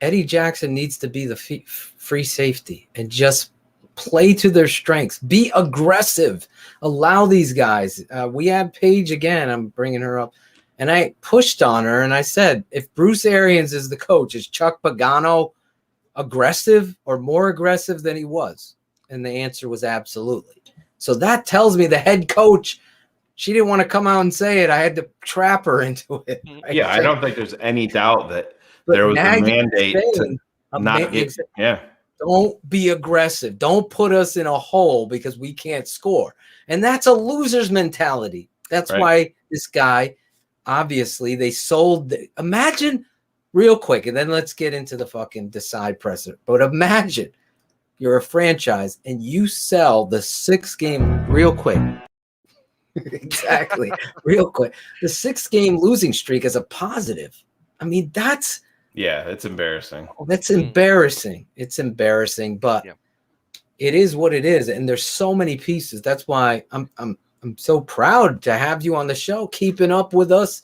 Eddie Jackson needs to be the free safety and just play to their strengths. Be aggressive. Allow these guys. We had Paige again. I'm bringing her up. And I pushed on her and I said, if Bruce Arians is the coach, is Chuck Pagano aggressive or more aggressive than he was? And the answer was absolutely. So that tells me the head coach, she didn't want to come out and say it. I had to trap her into it. Yeah, I don't think there's any doubt that there was a mandate to not get. Yeah. Don't be aggressive. Don't put us in a hole because we can't score. And that's a loser's mentality. That's why this guy, obviously, they sold. Imagine real quick, and then let's get into the fucking Desai presser. But imagine you're a franchise and you sell the 6-game real quick. Exactly. Real quick. The 6-game losing streak as a positive. I mean, it's embarrassing. That's embarrassing. It's embarrassing, but it is what it is. And there's so many pieces. That's why I'm so proud to have you on the show, keeping up with us.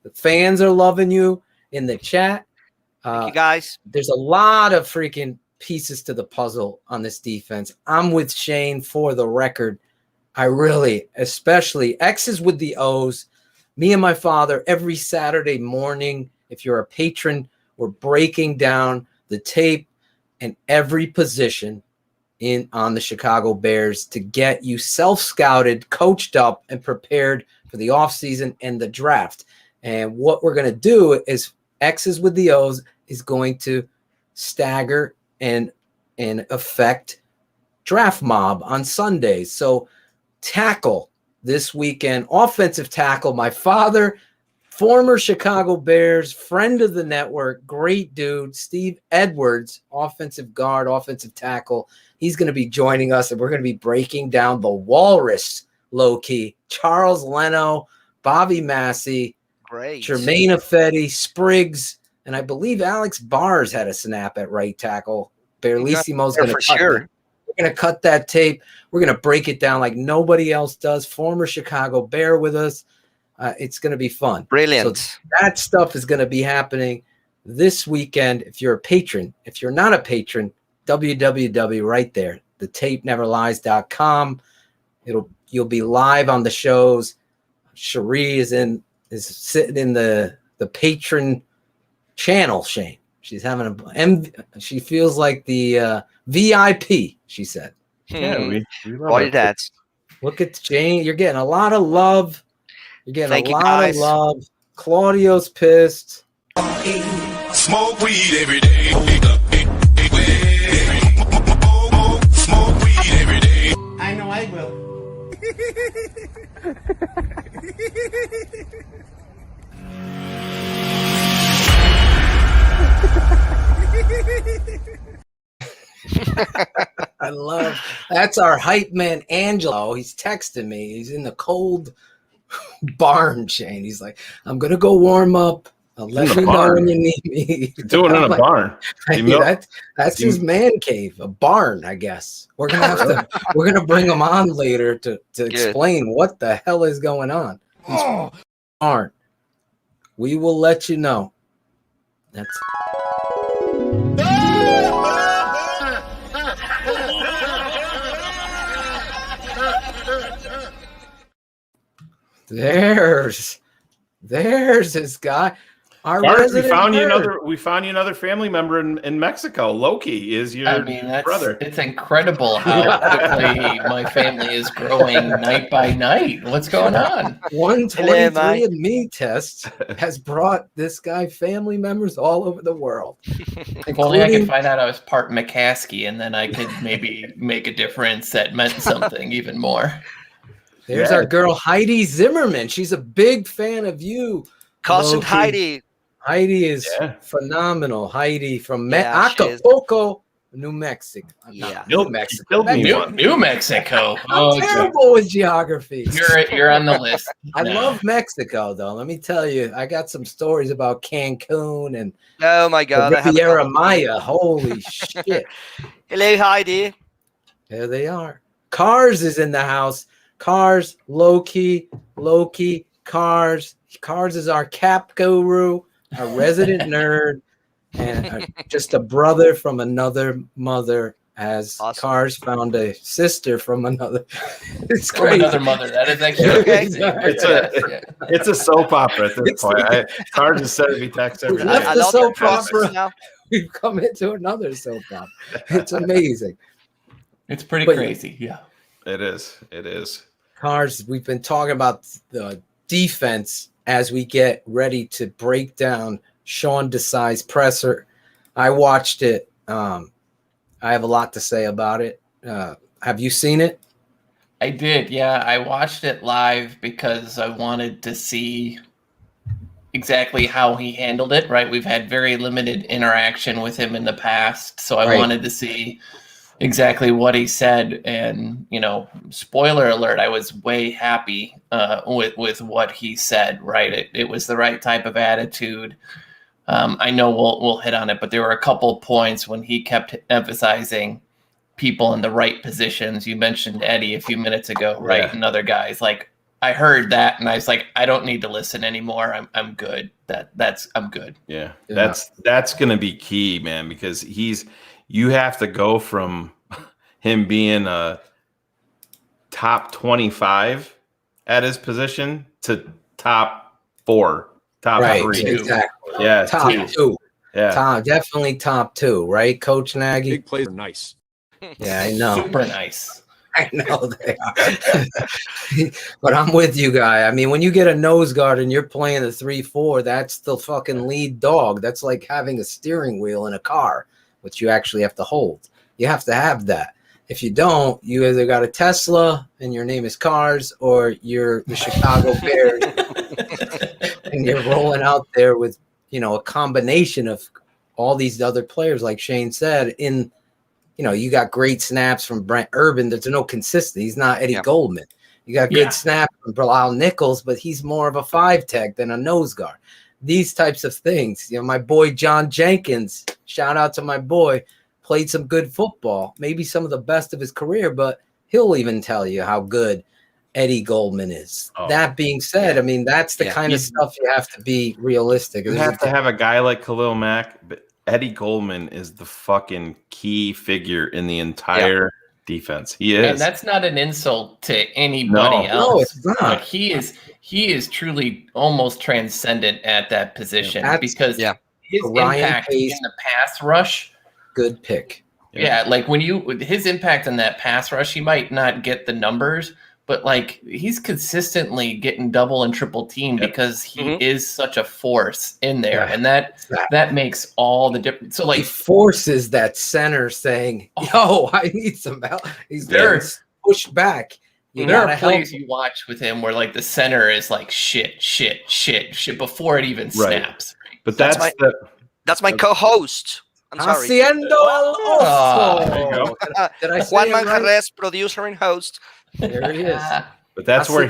The fans are loving you in the chat. Thank you guys. There's a lot of freaking pieces to the puzzle on this defense. I'm with Shayne for the record. I really, especially X's with the O's. Me and my father every Saturday morning, if you're a patron, we're breaking down the tape and every position on the Chicago Bears to get you self-scouted, coached up, and prepared for the offseason and the draft. And what we're going to do is X's with the O's is going to stagger and affect Draft Mob on Sundays. So tackle this weekend, offensive tackle, my father, former Chicago Bears, friend of the network, great dude, Steve Edwards, offensive guard, offensive tackle. He's going to be joining us, and we're going to be breaking down the Walrus, Loki, Charles Leno, Bobby Massey, Great. Jermaine Ifedi, Spriggs, and I believe Alex Bars had a snap at right tackle. Barlissimo's going to We're going to cut that tape. We're going to break it down like nobody else does. Former Chicago Bear with us. It's going to be fun. Brilliant. So that stuff is going to be happening this weekend. If you're a patron, if you're not a patron, www right there, thetapeneverlies.com. You'll be live on the shows. Cherie is sitting in the patron channel, Shayne. She's having she feels like the VIP, she said. Yeah, we love that. Look at Jane. You're getting a lot of love. You're getting Thank a you, lot guys. of love. Claudio's pissed. Smoke weed every day. Smoke weed every day. I know I will. I love that's our hype man Angelo. He's texting me. He's in the cold barn, Shayne. He's like, I'm gonna go warm up. I'll let you know when you need me. Do it in a barn. That's his man cave, a barn, I guess. We're gonna bring him on later to explain what the hell is going on. Barn. We will let you know. That's There's this guy. Our Bart, we found you another family member in Mexico. Loki is your brother. It's incredible how quickly my family is growing night by night. What's going on? 123andMe test has brought this guy family members all over the world. If only I could find out I was part McCaskey, and then I could maybe make a difference that meant something even more. There's our girl Heidi Zimmerman. She's a big fan of you. Cousin Loki. Heidi. Heidi is phenomenal. Heidi from Acapulco, New Mexico. Yeah, New Mexico. New Mexico. I'm terrible with geography. You're on the list. I love Mexico, though. Let me tell you, I got some stories about Cancun and oh my God, Riviera Maya. Holy shit! Hello, Heidi. There they are. Cars is in the house. Cars, Loki, Cars. Cars is our cap guru, a resident nerd, and just a brother from another mother. As awesome. Cars found a sister from another. It's from crazy. Another mother. That is actually crazy. It's a soap opera at this point. Cars is said to be text every day. I love soap opera. Now. We've come into another soap opera. It's amazing. It's pretty crazy. Yeah, it is. It is. Cars. We've been talking about the defense as we get ready to break down Sean Desai's presser. I watched it. I have a lot to say about it. Have you seen it? I did. Yeah, I watched it live because I wanted to see exactly how he handled it. Right. We've had very limited interaction with him in the past. So I wanted to see exactly what he said. And, spoiler alert, I was way happy with what he said, right? It was the right type of attitude. I know we'll hit on it, but there were a couple points when he kept emphasizing people in the right positions. You mentioned Eddie a few minutes ago, right? Yeah. And other guys. Like, I heard that and I was like, I don't need to listen anymore. I'm good. I'm good. Yeah. That's going to be key, man, because you have to go from him being a top 25 at his position to top 4, top 3. Exactly. Yeah. Top 2. Yeah. Definitely top 2, right, Coach Nagy? Big plays are nice. Yeah, I know. Super nice. I know they are. But I'm with you, guy. I mean, when you get a nose guard and you're playing the 3-4, that's the fucking lead dog. That's like having a steering wheel in a car, which you actually have to hold. You have to have that. If you don't, you either got a Tesla and your name is Cars, or you're the Chicago Bears and you're rolling out there with, a combination of all these other players, like Shayne said, you got great snaps from Brent Urban. There's no consistency. He's not Eddie Goldman. You got good snaps from Bilal Nichols, but he's more of a 5 tech than a nose guard. These types of things. My boy John Jenkins, shout out to my boy, played some good football, maybe some of the best of his career, but he'll even tell you how good Eddie Goldman is. That being said, I mean, that's the kind of stuff you have to be realistic. You have to have a guy like Khalil Mack, but Eddie Goldman is the fucking key figure in the entire defense. He is. And that's not an insult to anybody else. No, it's not. But he is truly almost transcendent at that position because his impact in the pass rush. Good pick. Yeah, like his impact on that pass rush, he might not get the numbers, but like he's consistently getting double and triple teamed because he is such a force in there, and that makes all the difference. So like he forces that center saying, "Yo, I need some help." He's there pushed back. There are plays you watch with him where like the center is like shit before it even snaps. Right. But that's my co-host. I'm sorry. Haciendo el Oso. Did I say Juan Manjarres, producer and host. There he is. But that's where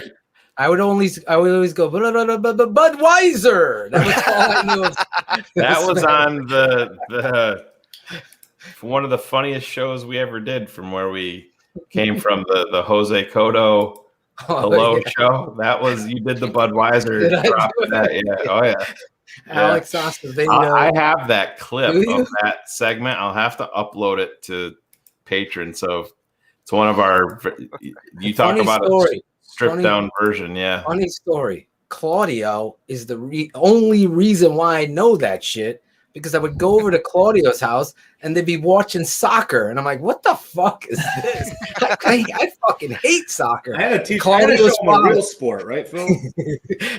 I would always go Budweiser. That was all I knew. That was on the one of the funniest shows we ever did from where we came from, the Jose Cotto show. That was, you did the Budweiser drop of that. Yeah. Oh yeah. Alex Acevedo. I have that clip of that segment. I'll have to upload it to Patreon. So it's one of our. You talk about a stripped down version, yeah. Funny story. Claudio is the only reason why I know that shit, because I would go over to Claudio's house and they'd be watching soccer, and I'm like, "What the fuck is this?" I fucking hate soccer. I had to teach Claudio's real sport, right, Phil?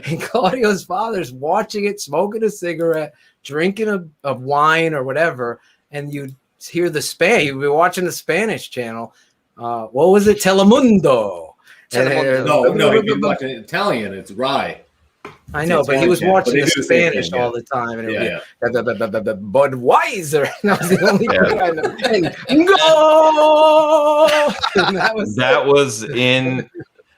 And Claudio's father's watching it, smoking a cigarette, drinking a wine or whatever, and you'd hear you'd be watching the Spanish channel. What was it? Telemundo. No, he'd be watching Italian. It's Rye. I know, but he was watching the Spanish all the time, and it would be Budweiser. And that was the only thing I know. And go! And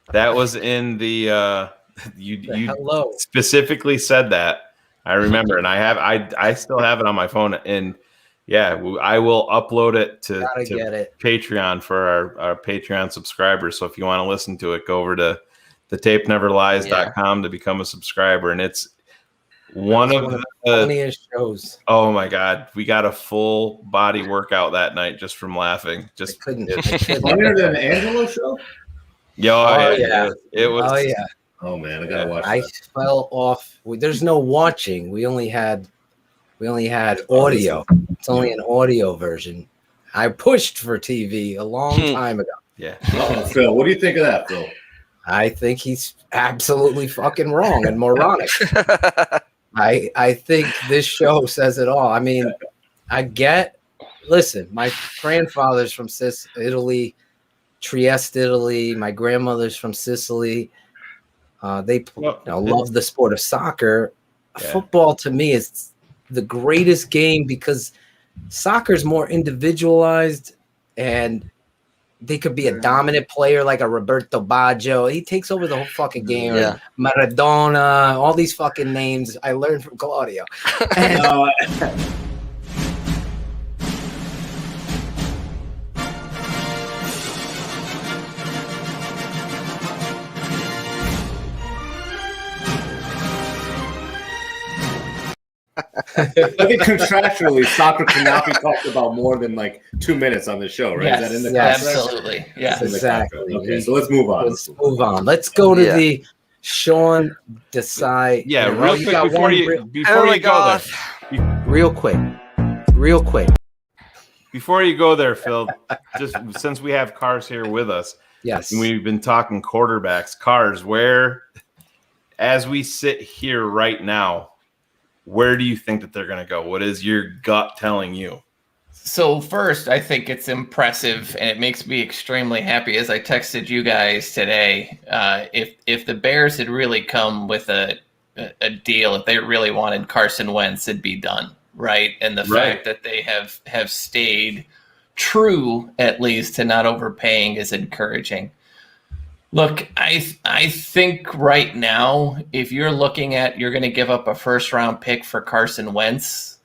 that was in the you specifically said that. I remember, and I still have it on my phone, and I will upload it to Patreon for our Patreon subscribers. So if you want to listen to it, go over to thetapeneverlies.com to become a subscriber. And it's one of the funniest shows. Oh my God. We got a full body workout that night just from laughing. Just funnier than the Angelo show? Yeah. It was. Oh yeah. Oh man, I gotta watch that. I fell off. There's no watching. We only had audio. It's only an audio version. I pushed for TV a long time ago. Yeah. Phil, what do you think of that, Phil? I think he's absolutely fucking wrong and moronic. I think this show says it all. I mean, listen, my grandfather's from Italy, Trieste, Italy. My grandmother's from Sicily. They love the sport of soccer. Yeah. Football to me is the greatest game because soccer is more individualized, and they could be a dominant player like a Roberto Baggio. He takes over the whole fucking game. Yeah. Maradona, all these fucking names I learned from Claudio. I think contractually, soccer cannot be talked about more than like 2 minutes on the show, right? Yes, is that in the absolutely. Yeah, exactly. Okay, so let's move on. Let's go to the Sean Desai. Yeah, real quick before you go there. Real quick. before you go there, Phil, just since we have Cars here with us, yes, and we've been talking quarterbacks, Cars, where, as we sit here right now, where do you think that they're going to go? What is your gut telling you? So first, I think it's impressive, and it makes me extremely happy. As I texted you guys today, if the Bears had really come with a deal, if they really wanted Carson Wentz, it'd be done, right? And the fact that they have stayed true, at least, to not overpaying is encouraging. Look, I think right now, if you're looking at you're going to give up a first-round pick for Carson Wentz,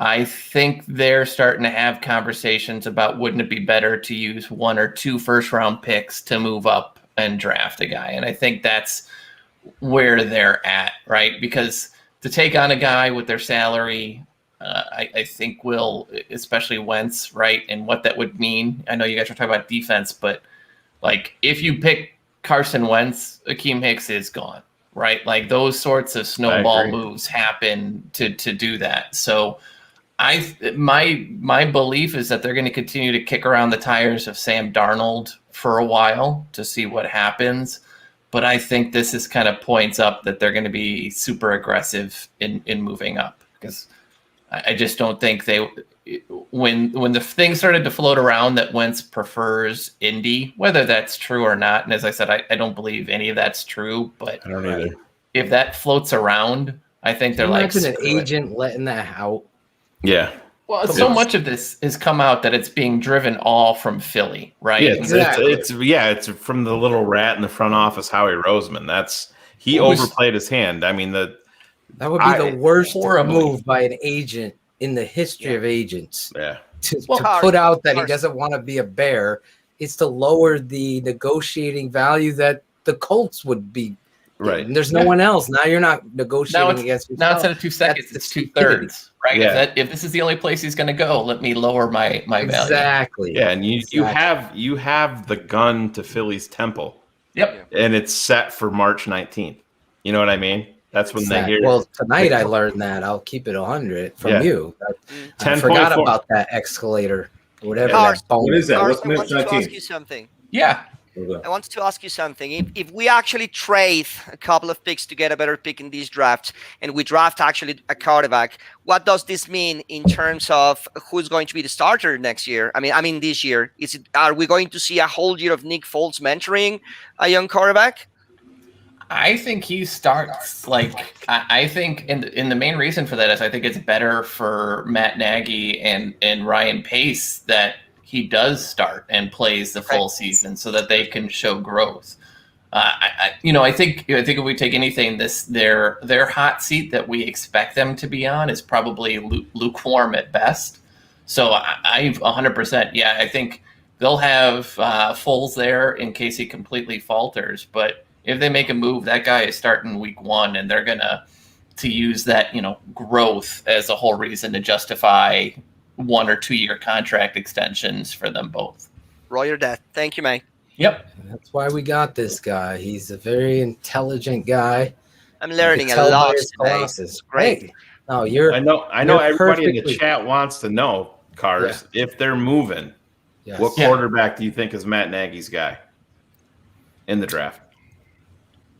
I think they're starting to have conversations about wouldn't it be better to use 1 or 2 first-round picks to move up and draft a guy. And I think that's where they're at, right? Because to take on a guy with their salary, I think will, especially Wentz, right? And what that would mean. I know you guys are talking about defense, but like if you pick Carson Wentz, Akeem Hicks is gone, right? Like those sorts of snowball moves happen to do that. So my belief is that they're going to continue to kick around the tires of Sam Darnold for a while to see what happens. But I think this is kind of points up that they're going to be super aggressive in moving up, because I just don't think when the thing started to float around that Wentz prefers Indy, whether that's true or not. And as I said, I don't believe any of that's true, but I don't either. If that floats around, I think they're like, imagine an agent letting that out. Yeah. Well, so much of this has come out that it's being driven all from Philly, right? Yeah, it's from the little rat in the front office, Howie Roseman. He overplayed his hand. I mean, that would be the worst move by an agent in the history of agents. Yeah. To put out that he doesn't want to be a Bear is to lower the negotiating value that the Colts would be. Right. And there's no one else. Now you're not negotiating against yourself. Now instead of 2 seconds, it's 2/3, right? Yeah. If this is the only place he's going to go, let me lower my value. Exactly. Yeah, and you have the gun to Philly's temple. Yep. And it's set for March 19th. You know what I mean? That's when they hear. Well, tonight I learned that. I'll keep it 100 from you. I forgot about that escalator or whatever. What is that? What's I wanted to ask you something. Yeah. I wanted to ask you something. If we actually trade a couple of picks to get a better pick in these drafts, and we draft actually a quarterback, what does this mean in terms of who's going to be the starter next year? I mean this year. Are we going to see a whole year of Nick Foles mentoring a young quarterback? I think he starts. I think, in the main reason for that is I think it's better for Matt Nagy and Ryan Pace that he does start and plays the full season so that they can show growth. I think if we take anything, their hot seat that we expect them to be on is probably lukewarm at best. So I've 100%. Yeah, I think they'll have Foles there in case he completely falters. But if they make a move, that guy is starting week 1, and they're gonna use that growth as a whole reason to justify 1 or 2 year contract extensions for them both. Roger that. Thank you, May. Yep. That's why we got this guy. He's a very intelligent guy. I'm learning a lot today. Great. No, I know everybody in the chat wants to know, Cars, if they're moving, what quarterback do you think is Matt Nagy's guy in the draft?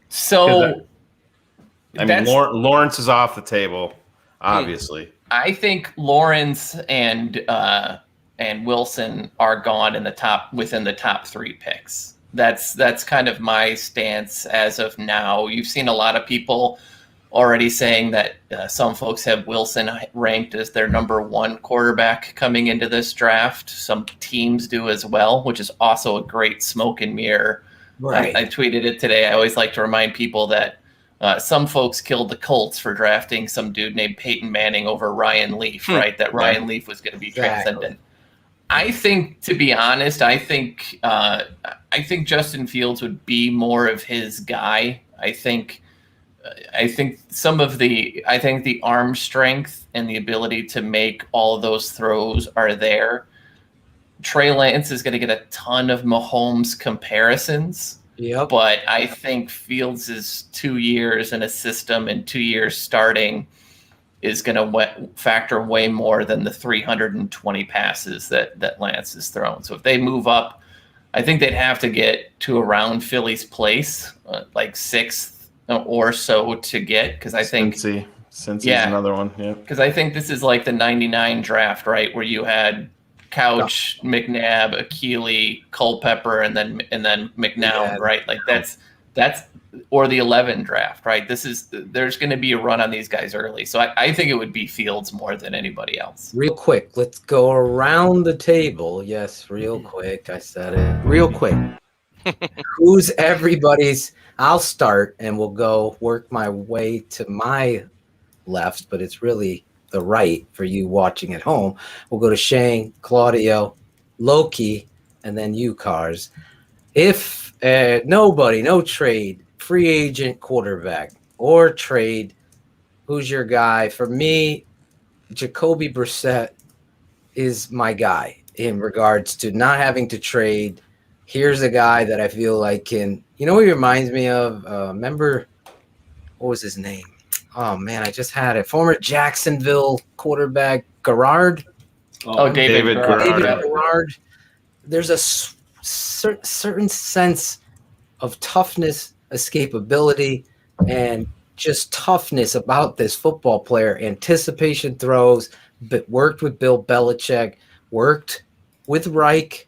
So Lawrence is off the table, obviously. I think Lawrence and Wilson are gone within the top 3 picks. That's kind of my stance as of now. You've seen a lot of people already saying that some folks have Wilson ranked as their number 1 quarterback coming into this draft. Some teams do as well, which is also a great smoke and mirror. Right. I tweeted it today. I always like to remind people that some folks killed the Colts for drafting some dude named Peyton Manning over Ryan Leaf, right? That Ryan Leaf was going to be transcendent. I think, to be honest, I think Justin Fields would be more of his guy. I think the arm strength and the ability to make all of those throws are there. Trey Lance is going to get a ton of Mahomes comparisons. Yep. But I think Fields' 2 years in a system and 2 years starting is going to factor way more than the 320 passes that Lance has thrown. So if they move up, I think they'd have to get to around Philly's place, like 6th or so to get, because I think Cincy's another one. Yeah, because I think this is like the '99 draft, right, where you had Couch, McNabb, Akili, Culpepper, and then McNown, right? Like that's or the 11 draft, right? There's going to be a run on these guys early, so I think it would be Fields more than anybody else. Real quick, let's go around the table. Yes, real quick. I said it. Real quick. Who's everybody's? I'll start, and we'll go work my way to my left, but it's really the right for you watching at home. We'll go to Shayne, Claudio, Loki, and then you, Cars. If nobody, no trade, free agent quarterback or trade, who's your guy? For me, Jacoby Brissett is my guy in regards to not having to trade. Here's a guy that I feel like can, you know what he reminds me of? Remember, what was his name? Oh, man, I just had it. Former Jacksonville quarterback, Garrard. David Garrard. David Garrard. There's a certain sense of toughness, escapability, and just toughness about this football player. Anticipation throws, but worked with Bill Belichick, worked with Reich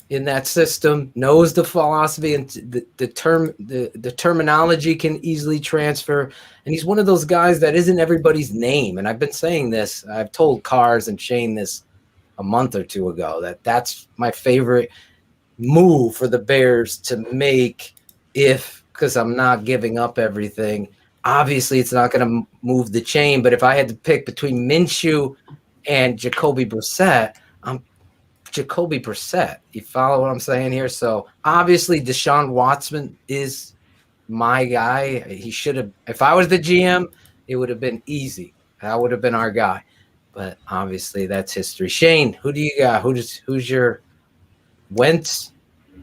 in that system, knows the philosophy and the terminology can easily transfer. And he's one of those guys that isn't everybody's name. And I've been saying this. I've told Cars and Shayne this a month or two ago, that's my favorite move for the Bears to make because I'm not giving up everything. Obviously, it's not going to move the chain, but if I had to pick between Minshew and Jacoby Brissett, I'm Jacoby Brissett. You follow what I'm saying here? So obviously Deshaun Watson is my guy. He should have, if I was the GM, it would have been easy. That would have been our guy. But obviously that's history. Shayne, who do you got? Who's your Wentz?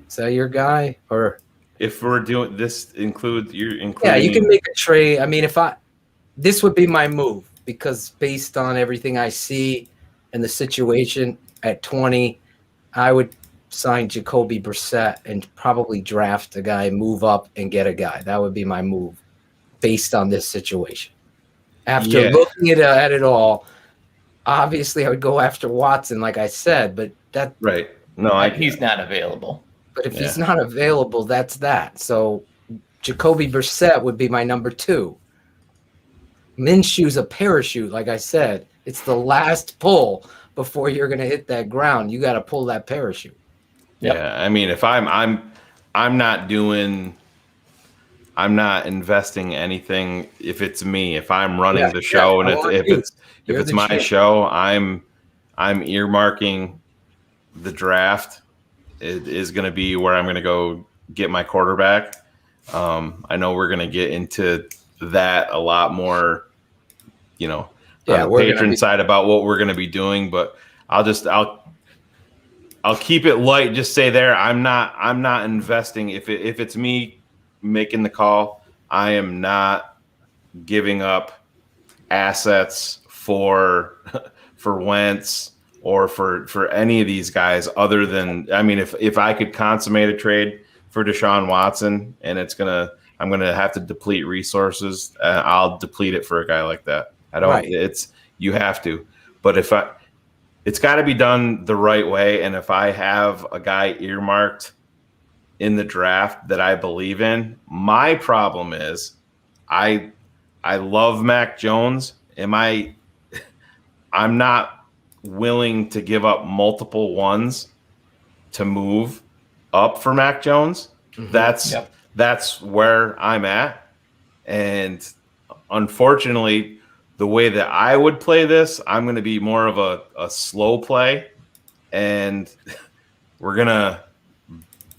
Is that your guy? Or if we're doing this, including yeah, you can make a trade. I mean, this would be my move because based on everything I see and the situation at 20, I would sign Jacoby Brissett and probably draft a guy, move up and get a guy. That would be my move based on this situation. After looking at it all, obviously I would go after Watson, like I said, but that right. No, he's not available. But if he's not available, that's that. So Jacoby Brissett would be my number 2. Minshew's a parachute, like I said. It's the last pull before you're going to hit that ground. You got to pull that parachute. Yep. Yeah, I mean, if I'm not investing anything. If it's me, if I'm running the show, and if it's my show, I'm earmarking the draft. It is going to be where I'm going to go get my quarterback. I know we're going to get into that a lot more, on the patron side about what we're going to be doing, but I'll keep it light. Just say there, I'm not investing. If it's me making the call, I am not giving up assets for Wentz or for any of these guys other than, I mean, if I could consummate a trade for Deshaun Watson and I'm going to have to deplete resources, I'll deplete it for a guy like that. You have to, but it's got to be done the right way. And if I have a guy earmarked in the draft that I believe in, my problem is I love Mac Jones. I'm not willing to give up multiple ones to move up for Mac Jones. Mm-hmm. That's where I'm at. And unfortunately, the way that I would play this, I'm going to be more of a slow play, and we're going to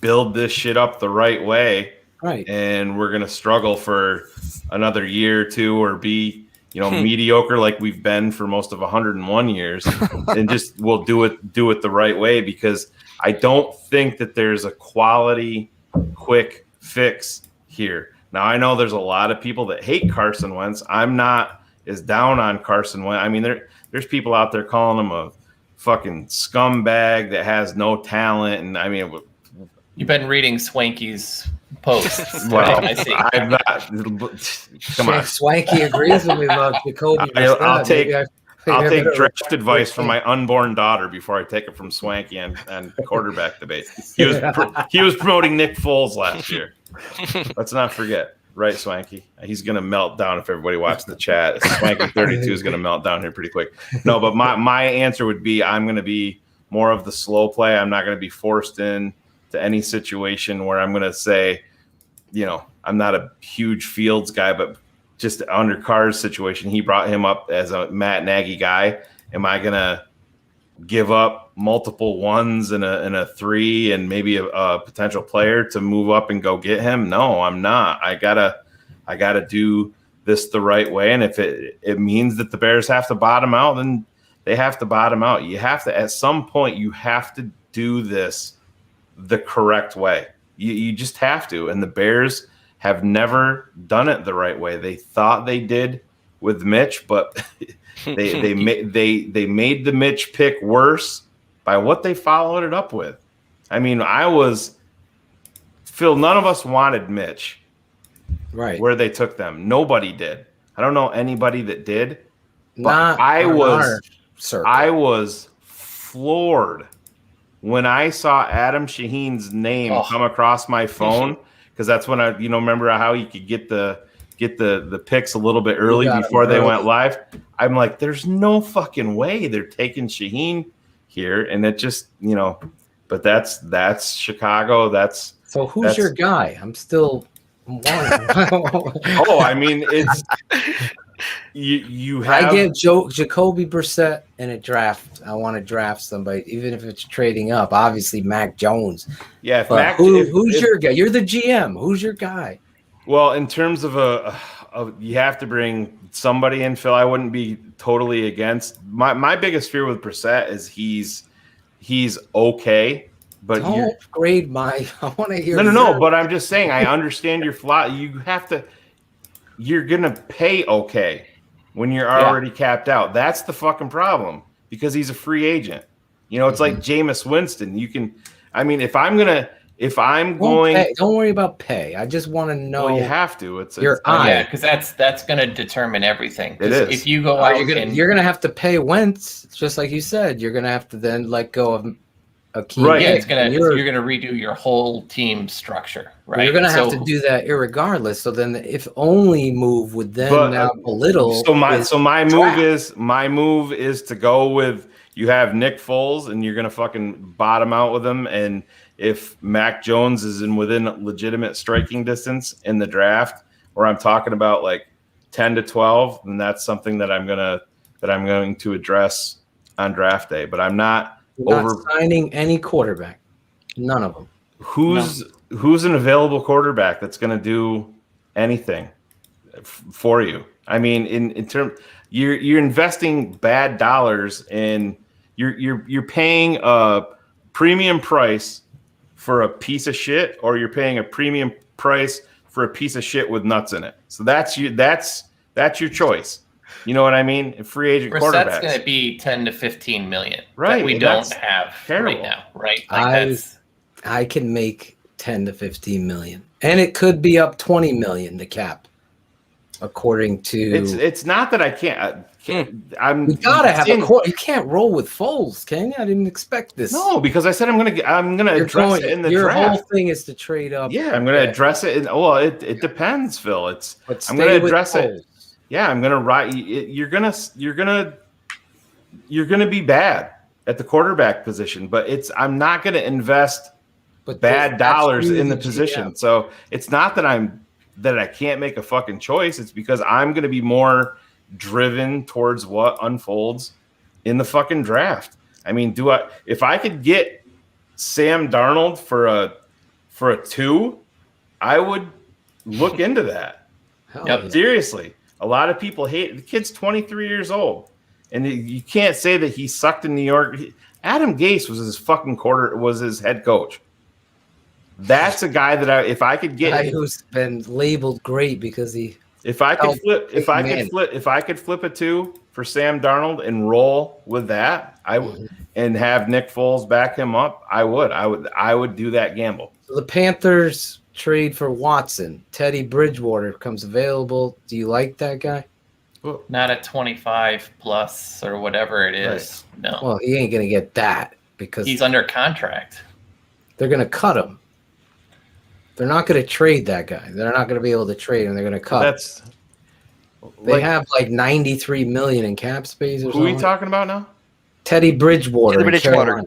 build this shit up the right way. Right. And we're going to struggle for another year or two or be, mediocre like we've been for most of 101 years, and just we'll do it the right way, because I don't think that there's a quality quick fix here. Now, I know there's a lot of people that hate Carson Wentz. I'm not is down on Carson Wentz. I mean, there's people out there calling him a fucking scumbag that has no talent, and I mean, you've been reading Swanky's posts. Well, I see. I'm not. Come on, Swanky agrees with me about Jacoby. I'll take better draft advice from my unborn daughter before I take it from Swanky and quarterback debate. He was promoting Nick Foles last year. Let's not forget, right, Swanky? He's gonna melt down if everybody watches the chat. Swanky 32 is gonna melt down here pretty quick. No, but my answer would be I'm gonna be more of the slow play. I'm not gonna be forced in to any situation where I'm gonna say, I'm not a huge Fields guy, but just under Carr's situation, he brought him up as a Matt Nagy guy. Am I gonna give up multiple ones and a 3 and maybe a potential player to move up and go get him? No, I'm not. I gotta do this the right way. And if it means that the Bears have to bottom out, then they have to bottom out. You have to, at some point, you have to do this the correct way. You just have to. And the Bears have never done it the right way. They thought they did with Mitch, but they made the Mitch pick worse by what they followed it up with. I mean, Phil, none of us wanted Mitch. Right. Where they took them. Nobody did. I don't know anybody that did. But Not I our was floored when I saw Adam Shaheen's name come across my phone, because that's when I, remember how you could get the picks a little bit early before they went live. I'm like, there's no fucking way they're taking Shaheen here, and it just, but that's Chicago. Who's your guy? I'm still wondering. I mean, it's you have. I get Jacoby Brissett in a draft. I want to draft somebody, even if it's trading up. Obviously, Mac Jones. Yeah, who's your guy? You're the GM. Who's your guy? Well, in terms of you have to bring somebody in, Phil. I wouldn't be totally against. My biggest fear with Brissett is he's okay, but don't grade my. I want to hear. No. But I'm just saying, I understand your flaw. You have to. You're gonna pay okay when you're already capped out. That's the fucking problem, because he's a free agent. It's like Jameis Winston. You can. I mean, if I'm going. Don't worry about pay. I just want to know. Well, you have to. It's because that's going to determine everything. It is. If you go out, you're going to have to pay Wentz, just like you said. You're going to have to then let go of a key. Right. Yeah, you're going to redo your whole team structure. Right. You're going to have to do that irregardless. So then, if only move would then now belittle. So my move is to go with. You have Nick Foles, and you're going to fucking bottom out with him. And if Mac Jones is within legitimate striking distance in the draft, or I'm talking about like 10 to 12, then that's something that I'm going to address on draft day. But I'm not signing any quarterback. None of them. Who's an available quarterback that's going to do anything for you? I mean, in terms, you're investing bad dollars, and you're paying a premium price for a piece of shit, or you're paying a premium price for a piece of shit with nuts in it. So that's your choice. You know what I mean? A free agent quarterback. That's going to be 10 to 15 million. Right. That we don't have right now. Right. I can make 10 to 15 million, and it could be up 20 million to cap, according to. It's not that I can't. You gotta have a quarter. You can't roll with Foles, can you? I didn't expect this. No, because I said I'm gonna address it in the draft. Your whole thing is to trade up. Yeah, I'm gonna address it. It depends, Phil. I'm gonna address it. Yeah, I'm gonna write. You're gonna be bad at the quarterback position, but I'm not gonna invest bad dollars in the position. GM. So it's not that I can't make a fucking choice. It's because I'm gonna be more driven towards what unfolds in the fucking draft. I mean, if I could get Sam Darnold for a 2, I would look into that. Yep. Seriously. A lot of people hate the kid's 23 years old, and you can't say that he sucked in New York. Adam Gase was his head coach. That's a guy that if I could get who's been labeled great because he If I could flip a 2 for Sam Darnold and roll with that, I would, and have Nick Foles back him up, I would do that gamble. So the Panthers trade for Watson. Teddy Bridgewater comes available. Do you like that guy? Not at 25 plus or whatever it is. Right. No. Well, he ain't gonna get that because he's under contract. They're gonna cut him. They're not gonna trade that guy. They're not gonna be able to trade him. They're gonna cut. They have like 93 million in cap space. Or who are you talking about now? Teddy Bridgewater.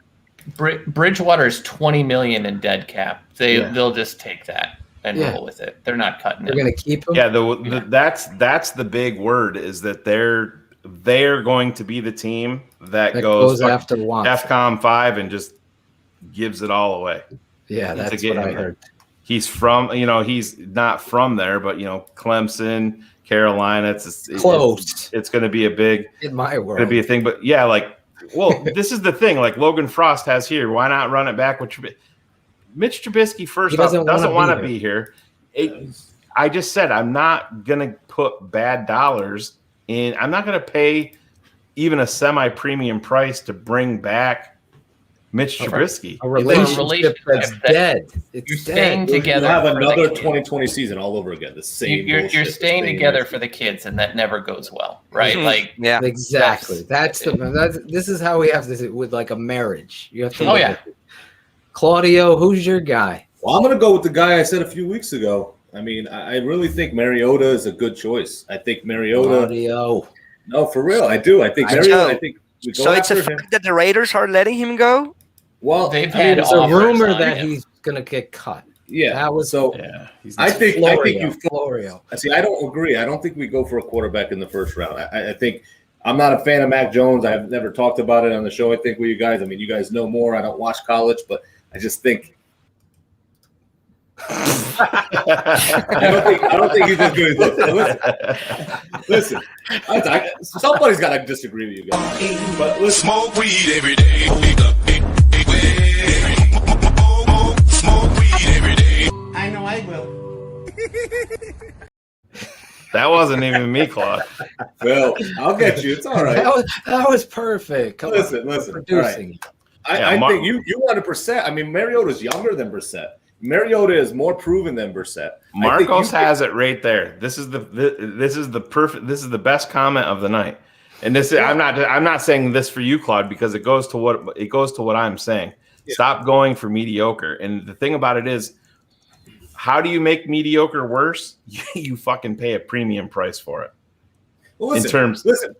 Bridgewater's 20 million in dead cap. They'll just take that and roll with it. They're not cutting it. They're going to keep him. Yeah, that's the big word is that they're going to be the team that goes after FCOM 5 and just gives it all away. Yeah, that's what I heard. He's from, he's not from there, but Clemson, Carolina. It's close. It's going to be a big in my world. Going to be a thing, but this is the thing. Like Logan Frost has here. Why not run it back with Mitch Trubisky? First off, doesn't want to be here. I just said I'm not going to put bad dollars in. I'm not going to pay even a semi-premium price to bring back Mitch Trubisky. A relationship that's dead. You're staying together. You have another 2020 season all over again. The same. You're staying together for the kids, and that never goes well, right? Like, yeah, exactly. This is how we have this with like a marriage. You have to. Claudio, who's your guy? Well, I'm going to go with the guy I said a few weeks ago. I mean, I really think Mariota is a good choice. I think Mariota. Claudio. No, for real, I do. I think Mariota. I think. So it's a fact that the Raiders are letting him go. Well, there's a rumor that he's gonna get cut. Yeah, that was so. Yeah, I think you. Florio. See, I don't agree. I don't think we go for a quarterback in the first round. I think I'm not a fan of Mac Jones. I've never talked about it on the show. I think with you guys. I mean, you guys know more. I don't watch college, but I just think. I don't think he's as good as listen. Somebody's got to disagree with you guys. But let's smoke weed every day. Smoke weed every day. I know I will. That wasn't even me, Claude. Well, I'll get you. It's all right. That was perfect. Listen. Producing. All right. I think you 100%. I mean, Mariota's younger than Brissett. Mariota is more proven than Brissett. Marcos has it right there. This is the best comment of the night. And this is, I'm not saying this for you, Claude, because it goes to what I'm saying. Yeah. Stop going for mediocre. And the thing about it is, how do you make mediocre worse? You fucking pay a premium price for it. Well, listen,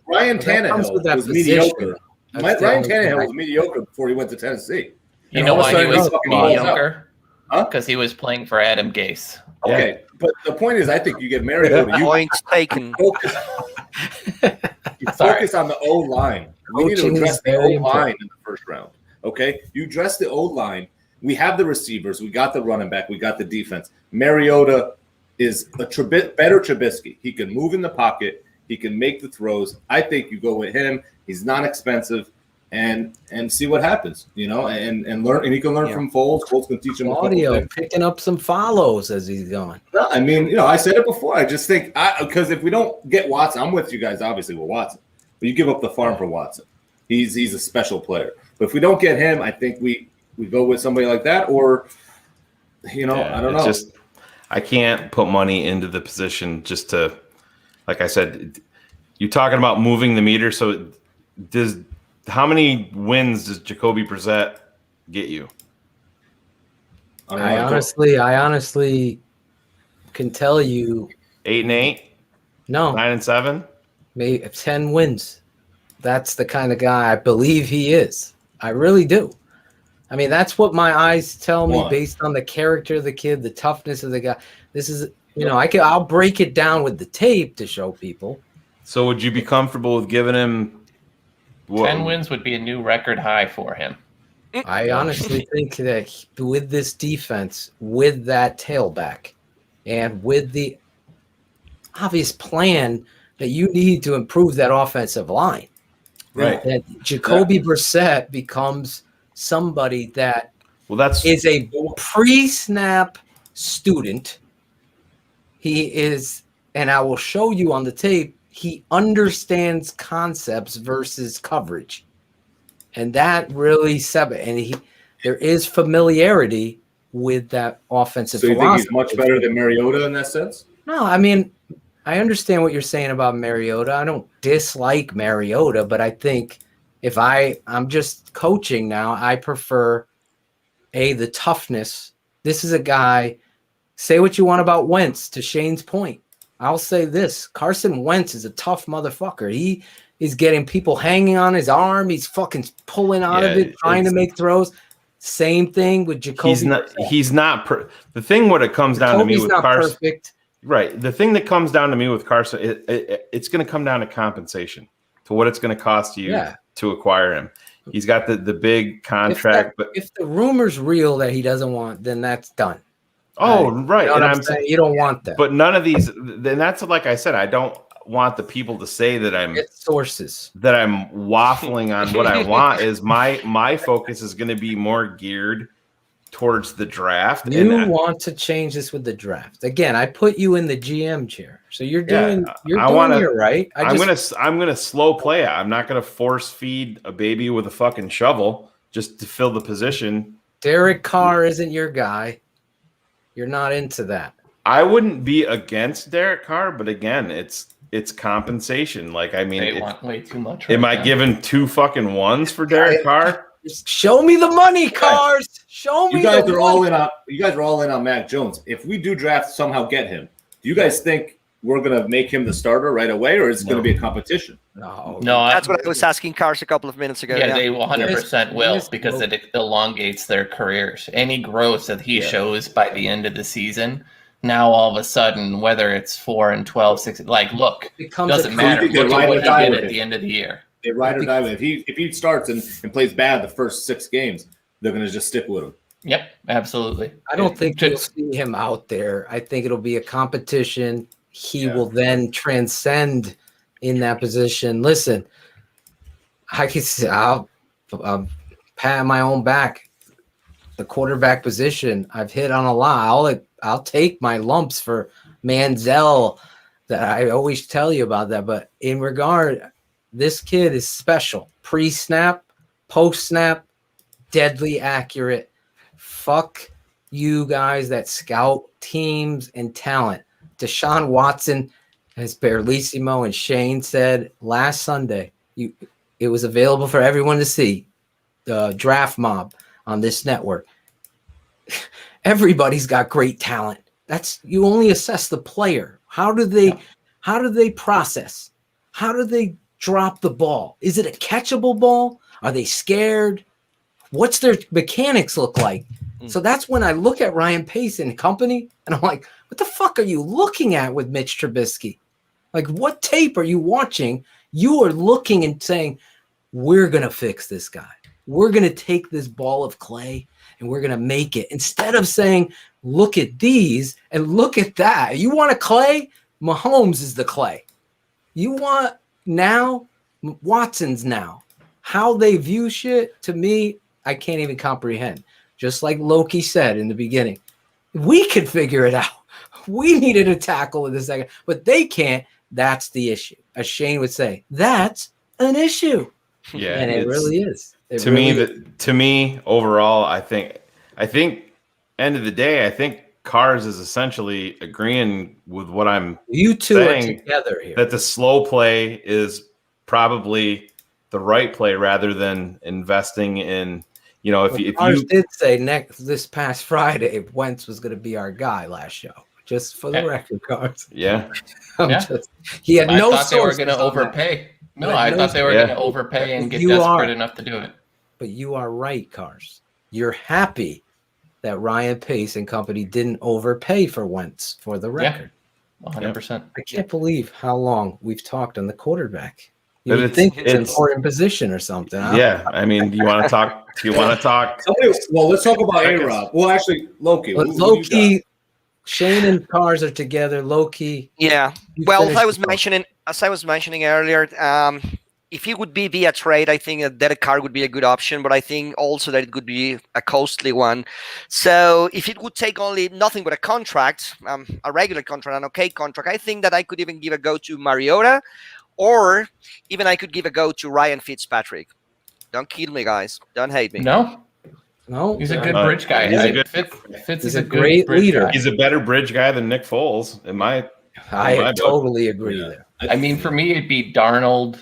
Ryan Tannehill was mediocre. Ryan Tannehill was mediocre before he went to Tennessee. You know why he was mediocre? Because he was playing for Adam Gase. Okay, but the point is, I think you get Mariota. Points taken. You focus on the O line. We need to address the O line in the first round. Okay, you address the O line. We have the receivers. We got the running back. We got the defense. Mariota is a better Trubisky. He can move in the pocket. He can make the throws. I think you go with him. He's not expensive. And see what happens, and learn, and he can learn from Foles. Foles can teach him. Audio picking up some follows as he's going. No, I mean, I said it before. I just think because if we don't get Watson, I'm with you guys. Obviously, with Watson, but you give up the farm for Watson. He's a special player. But if we don't get him, I think we go with somebody like that, or I don't know. Just I can't put money into the position just to, like I said, you're talking about moving the meter. So how many wins does Jacoby Brissett get you? I honestly can tell you 8-8. No, 9-7. Maybe 10 wins. That's the kind of guy I believe he is. I really do. I mean, that's what my eyes tell me based on the character of the kid, the toughness of the guy. This is, I'll break it down with the tape to show people. So would you be comfortable with giving him 10 wins would be a new record high for him. I honestly think that with this defense, with that tailback, and with the obvious plan that you need to improve that offensive line, right? That Jacoby Brissett becomes somebody that is a pre-snap student. He is and I will show you on the tape, he understands concepts versus coverage. And that really there is familiarity with that offensive So you philosophy. think he's much better than Mariota in that sense? No, I mean, I understand what you're saying about Mariota. I don't dislike Mariota, but I think if I'm just coaching now, I prefer the toughness. This is a guy, say what you want about Wentz, to Shayne's point. I'll say this. Carson Wentz is a tough motherfucker. He is getting people hanging on his arm. He's fucking pulling out of it, trying to make throws. Same thing with Jacoby. He's not the thing what it comes down to me with Carson. Perfect. Right. The thing that comes down to me with Carson, it's going to come down to compensation, to what it's going to cost you to acquire him. He's got the big contract, but if the rumor's real that he doesn't want, then that's done. Oh, right. You know and I'm saying? You don't want that. But none of these, then that's like I said, I don't want the people to say that I'm sources that I'm waffling on what I want. Is my focus is going to be more geared towards the draft. You want to change this with the draft. Again, I put you in the GM chair. So you're doing it right. I'm gonna slow play it. I'm not gonna force feed a baby with a fucking shovel just to fill the position. Derek Carr isn't your guy. You're not into that. I wouldn't be against Derek Carr, but again, it's compensation. Like, I mean, They want way too much. Am I giving 2 fucking ones for Derek Carr? Show me the money, Cars. Show me. You guys are all in on Mac Jones. If we do draft, somehow get him. Do you guys think we're gonna make him the starter right away, or is it gonna be a competition? No, that's what I was asking Cars a couple of minutes ago. Yeah, they 100% will, because it elongates their careers. Any growth that he shows by the end of the season, now all of a sudden, whether it's 4 and 12, 6, like, look, it doesn't matter. Look at what he did at the end of the year. They ride or die with him. If he starts and plays bad the first 6 games, they're gonna just stick with him. Yep, absolutely. I don't think you'll see him out there. I think it'll be a competition. He will then transcend in that position. Listen, I'll pat my own back. The quarterback position, I've hit on a lot. I'll take my lumps for Manziel. That I always tell you about that. But in regard, this kid is special. Pre-snap, post-snap, deadly accurate. Fuck you guys that scout teams and talent. Deshaun Watson, as Berlissimo and Shayne said last Sunday, it was available for everyone to see. The Draft Mob on this network. Everybody's got great talent. You only assess the player. How do they process? How do they drop the ball? Is it a catchable ball? Are they scared? What's their mechanics look like? So that's when I look at Ryan Pace and company, and I'm like, what the fuck are you looking at with Mitch Trubisky? Like, what tape are you watching? You are looking and saying, we're going to fix this guy. We're going to take this ball of clay and we're going to make it. Instead of saying, look at these and look at that. You want a clay? Mahomes is the clay. You want now? Watson's now. How they view shit, to me, I can't even comprehend. Just like Loki said in the beginning, we could figure it out. We needed a tackle in the second, but they can't. That's the issue. As Shayne would say, that's an issue. Yeah, and it really is. To me, overall, I think, end of the day, I think Cars is essentially agreeing with what I'm. You two saying, are together here. That the slow play is probably the right play rather than investing in. You know, if you did say this past Friday, Wentz was going to be our guy last show. Just for the record, Cars. Yeah. He had no. I thought they were going to overpay. No, I thought they were going to overpay and get desperate enough to do it. But you are right, Cars. You're happy that Ryan Pace and company didn't overpay for Wentz, for the record. 100%. I can't believe how long we've talked on the quarterback. You would think it's an important position or something. Yeah, I mean, do you want to talk? Well, let's talk about A-Rob. Well, actually, Loki. Loki, Shayne and Cars are together. Loki. Yeah. Well, as I was mentioning earlier, if it would be via trade, I think that Derek Carr would be a good option, but I think also that it would be a costly one. So if it would take only nothing but a contract, a regular contract, an okay contract, I think that I could even give a go to Mariota, or even I could give a go to Ryan Fitzpatrick. Don't kill me, guys. Don't hate me. No, he's a good bridge guy. Fitz is a great leader. He's a better bridge guy than Nick Foles, I totally agree there. I mean, for me, it'd be Darnold,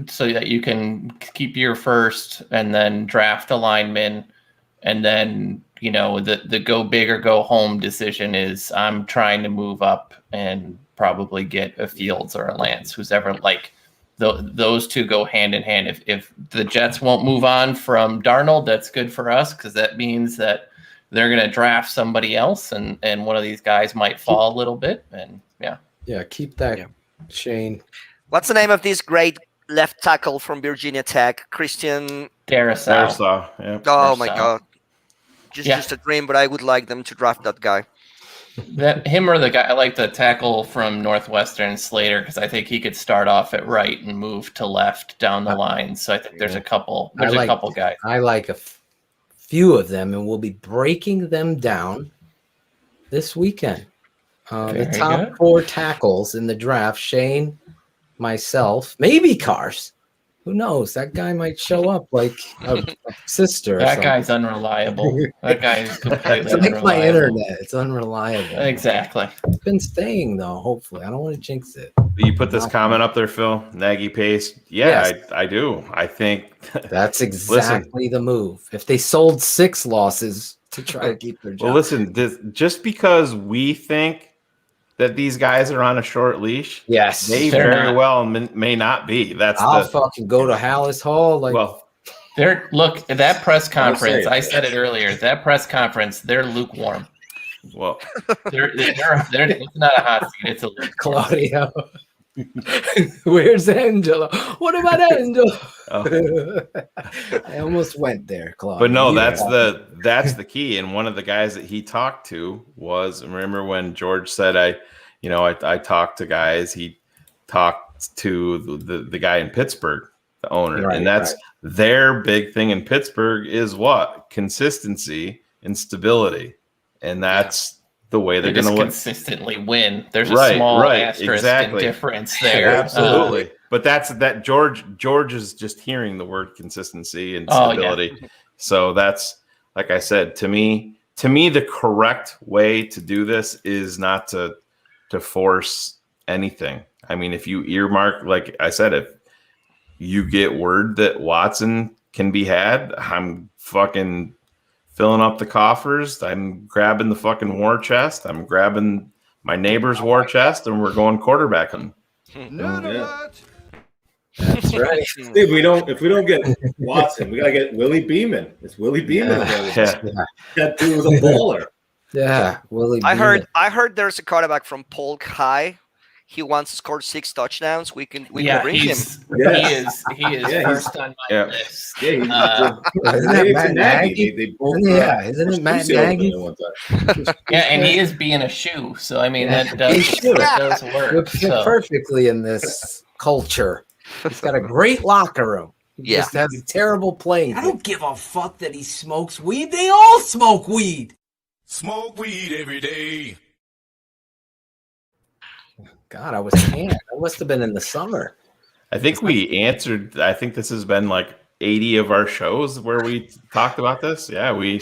so that you can keep your first and then draft a lineman, and then the go big or go home decision is I'm trying to move up and probably get a Fields or a Lance, who's ever those two go hand in hand. If the Jets won't move on from Darnold, that's good for us because that means that they're going to draft somebody else, and one of these guys might fall a little bit. And keep that, Shayne. What's the name of this great left tackle from Virginia Tech, Christian Darrisaw? Yeah. Oh my God, just a dream. But I would like them to draft that guy. That him or the guy, I like the tackle from Northwestern, Slater, because I think he could start off at right and move to left down the line. So I think there's a couple. There's a couple guys. I like a few of them, and we'll be breaking them down this weekend. The top 4 tackles in the draft: Shayne, myself, maybe Cars. Who knows? That guy might show up like a sister. That guy's unreliable. That guy is completely it's like my internet. It's unreliable. Exactly. It's been staying, though, hopefully. I don't want to jinx it. You put this comment up there, Phil. Nagy pace. Yeah, yes. I do. I think that's exactly the move. If they sold 6 losses to try to keep their job. Well, listen, just because we think that these guys are on a short leash, yes, they very well may not be. I'll fucking go to Hallis Hall. Look at that press conference. I said it earlier. That press conference, they're lukewarm. Well, it's not a hot seat. It's a lukewarm. Claudio. Where's Angelo? What about Angelo? I almost went there, Claudio. But no, that's the key. And one of the guys that he talked to was, remember when George said, I talked to guys. He talked to the guy in Pittsburgh, the owner, and that's their big thing in Pittsburgh is what? Consistency and stability, and that's the way they're going to consistently win. There's a small asterisk and difference there. Absolutely. But that George is just hearing the word consistency and stability. Yeah. So that's, like I said, to me, the correct way to do this is not to force anything. I mean, if you earmark, like I said, if you get word that Watson can be had, I'm fucking filling up the coffers. I'm grabbing the fucking war chest. I'm grabbing my neighbor's war chest, and we're going quarterbacking. That's right. Dude, if we don't get Watson, we gotta get Willie Beeman. It's Willie Beeman. That dude was a baller. Yeah, Willie. I heard there's a quarterback from Polk High. He wants to score 6 touchdowns. We can bring him. He is first on my list. Isn't it Matt Nagy? Isn't it Matt Nagy? And he is being a shoe. So I mean that does work. Fit perfectly in this culture. He's got a great locker room. He just has a terrible playing. I don't give a fuck that he smokes weed. They all smoke weed. Smoke weed every day. God, I was tan. I must have been in the summer. I think we answered. I think this has been like 80 of our shows where we talked about this. Yeah, we've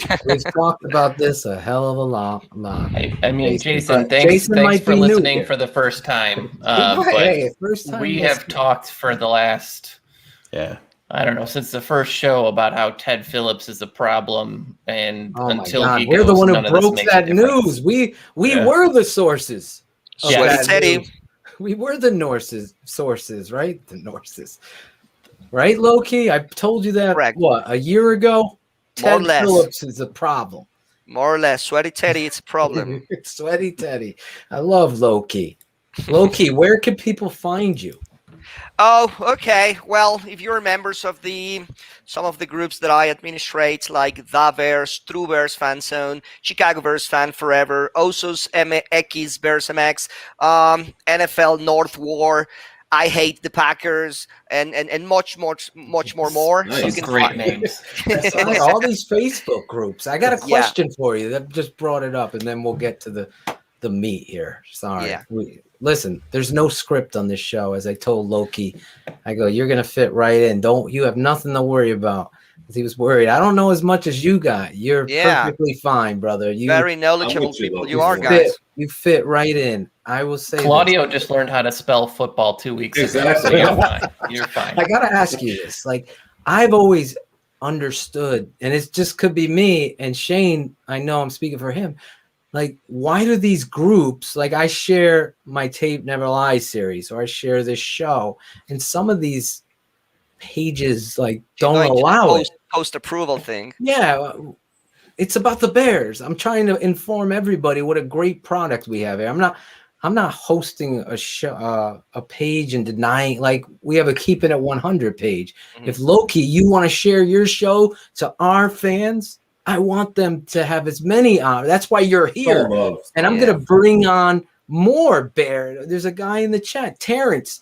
talked about this a hell of a lot. I mean, Jason, thanks for listening for the first time. First time. We have talked for the last, I don't know, since the first show about how Ted Phillips is a problem, and until he goes, we're the one who broke that news. We were the sources. Sweaty Teddy. We were the sources, right? The Norses. Right, Loki? I told you that, a year ago? Ted Phillips is a problem. More or less. Sweaty Teddy, it's a problem. Sweaty Teddy. I love Loki. Loki, where can people find you? Oh, okay. Well, if you're members of some of the groups that I administrate, like The Bears, True Bears Fan Zone, Chicago Bears Fan Forever, Osos MX, Bears MX, NFL North War, I hate the Packers, and much more. Nice. You can Great find names. Desai, all these Facebook groups. I got a Yeah. question for you that just brought it up, and then we'll get to the meat here. Sorry. Yeah. Listen, there's no script on this show. As I told Loki, I go, you're gonna fit right in. You have nothing to worry about. He was worried. I don't know as much as you got. You're perfectly fine, brother. You very knowledgeable people. You are, fit, guys. You fit right in. I will say, Claudio just learned how to spell football 2 weeks ago. So you're fine. You're fine. I gotta ask you this. Like, I've always understood, and it just could be me and Shayne. I know I'm speaking for him. Like, why do these groups, like I share my Tape Never Lies series, or I share this show, and some of these pages like don't allow it. Post approval thing. Yeah, it's about the Bears. I'm trying to inform everybody what a great product we have here. I'm not hosting a show, a page and denying. Like, we have a Keepin It 100 page. If Loki, you want to share your show to our fans, I want them to have as many on. That's why you're here. And I'm going to bring on more Bear. There's a guy in the chat, Terrence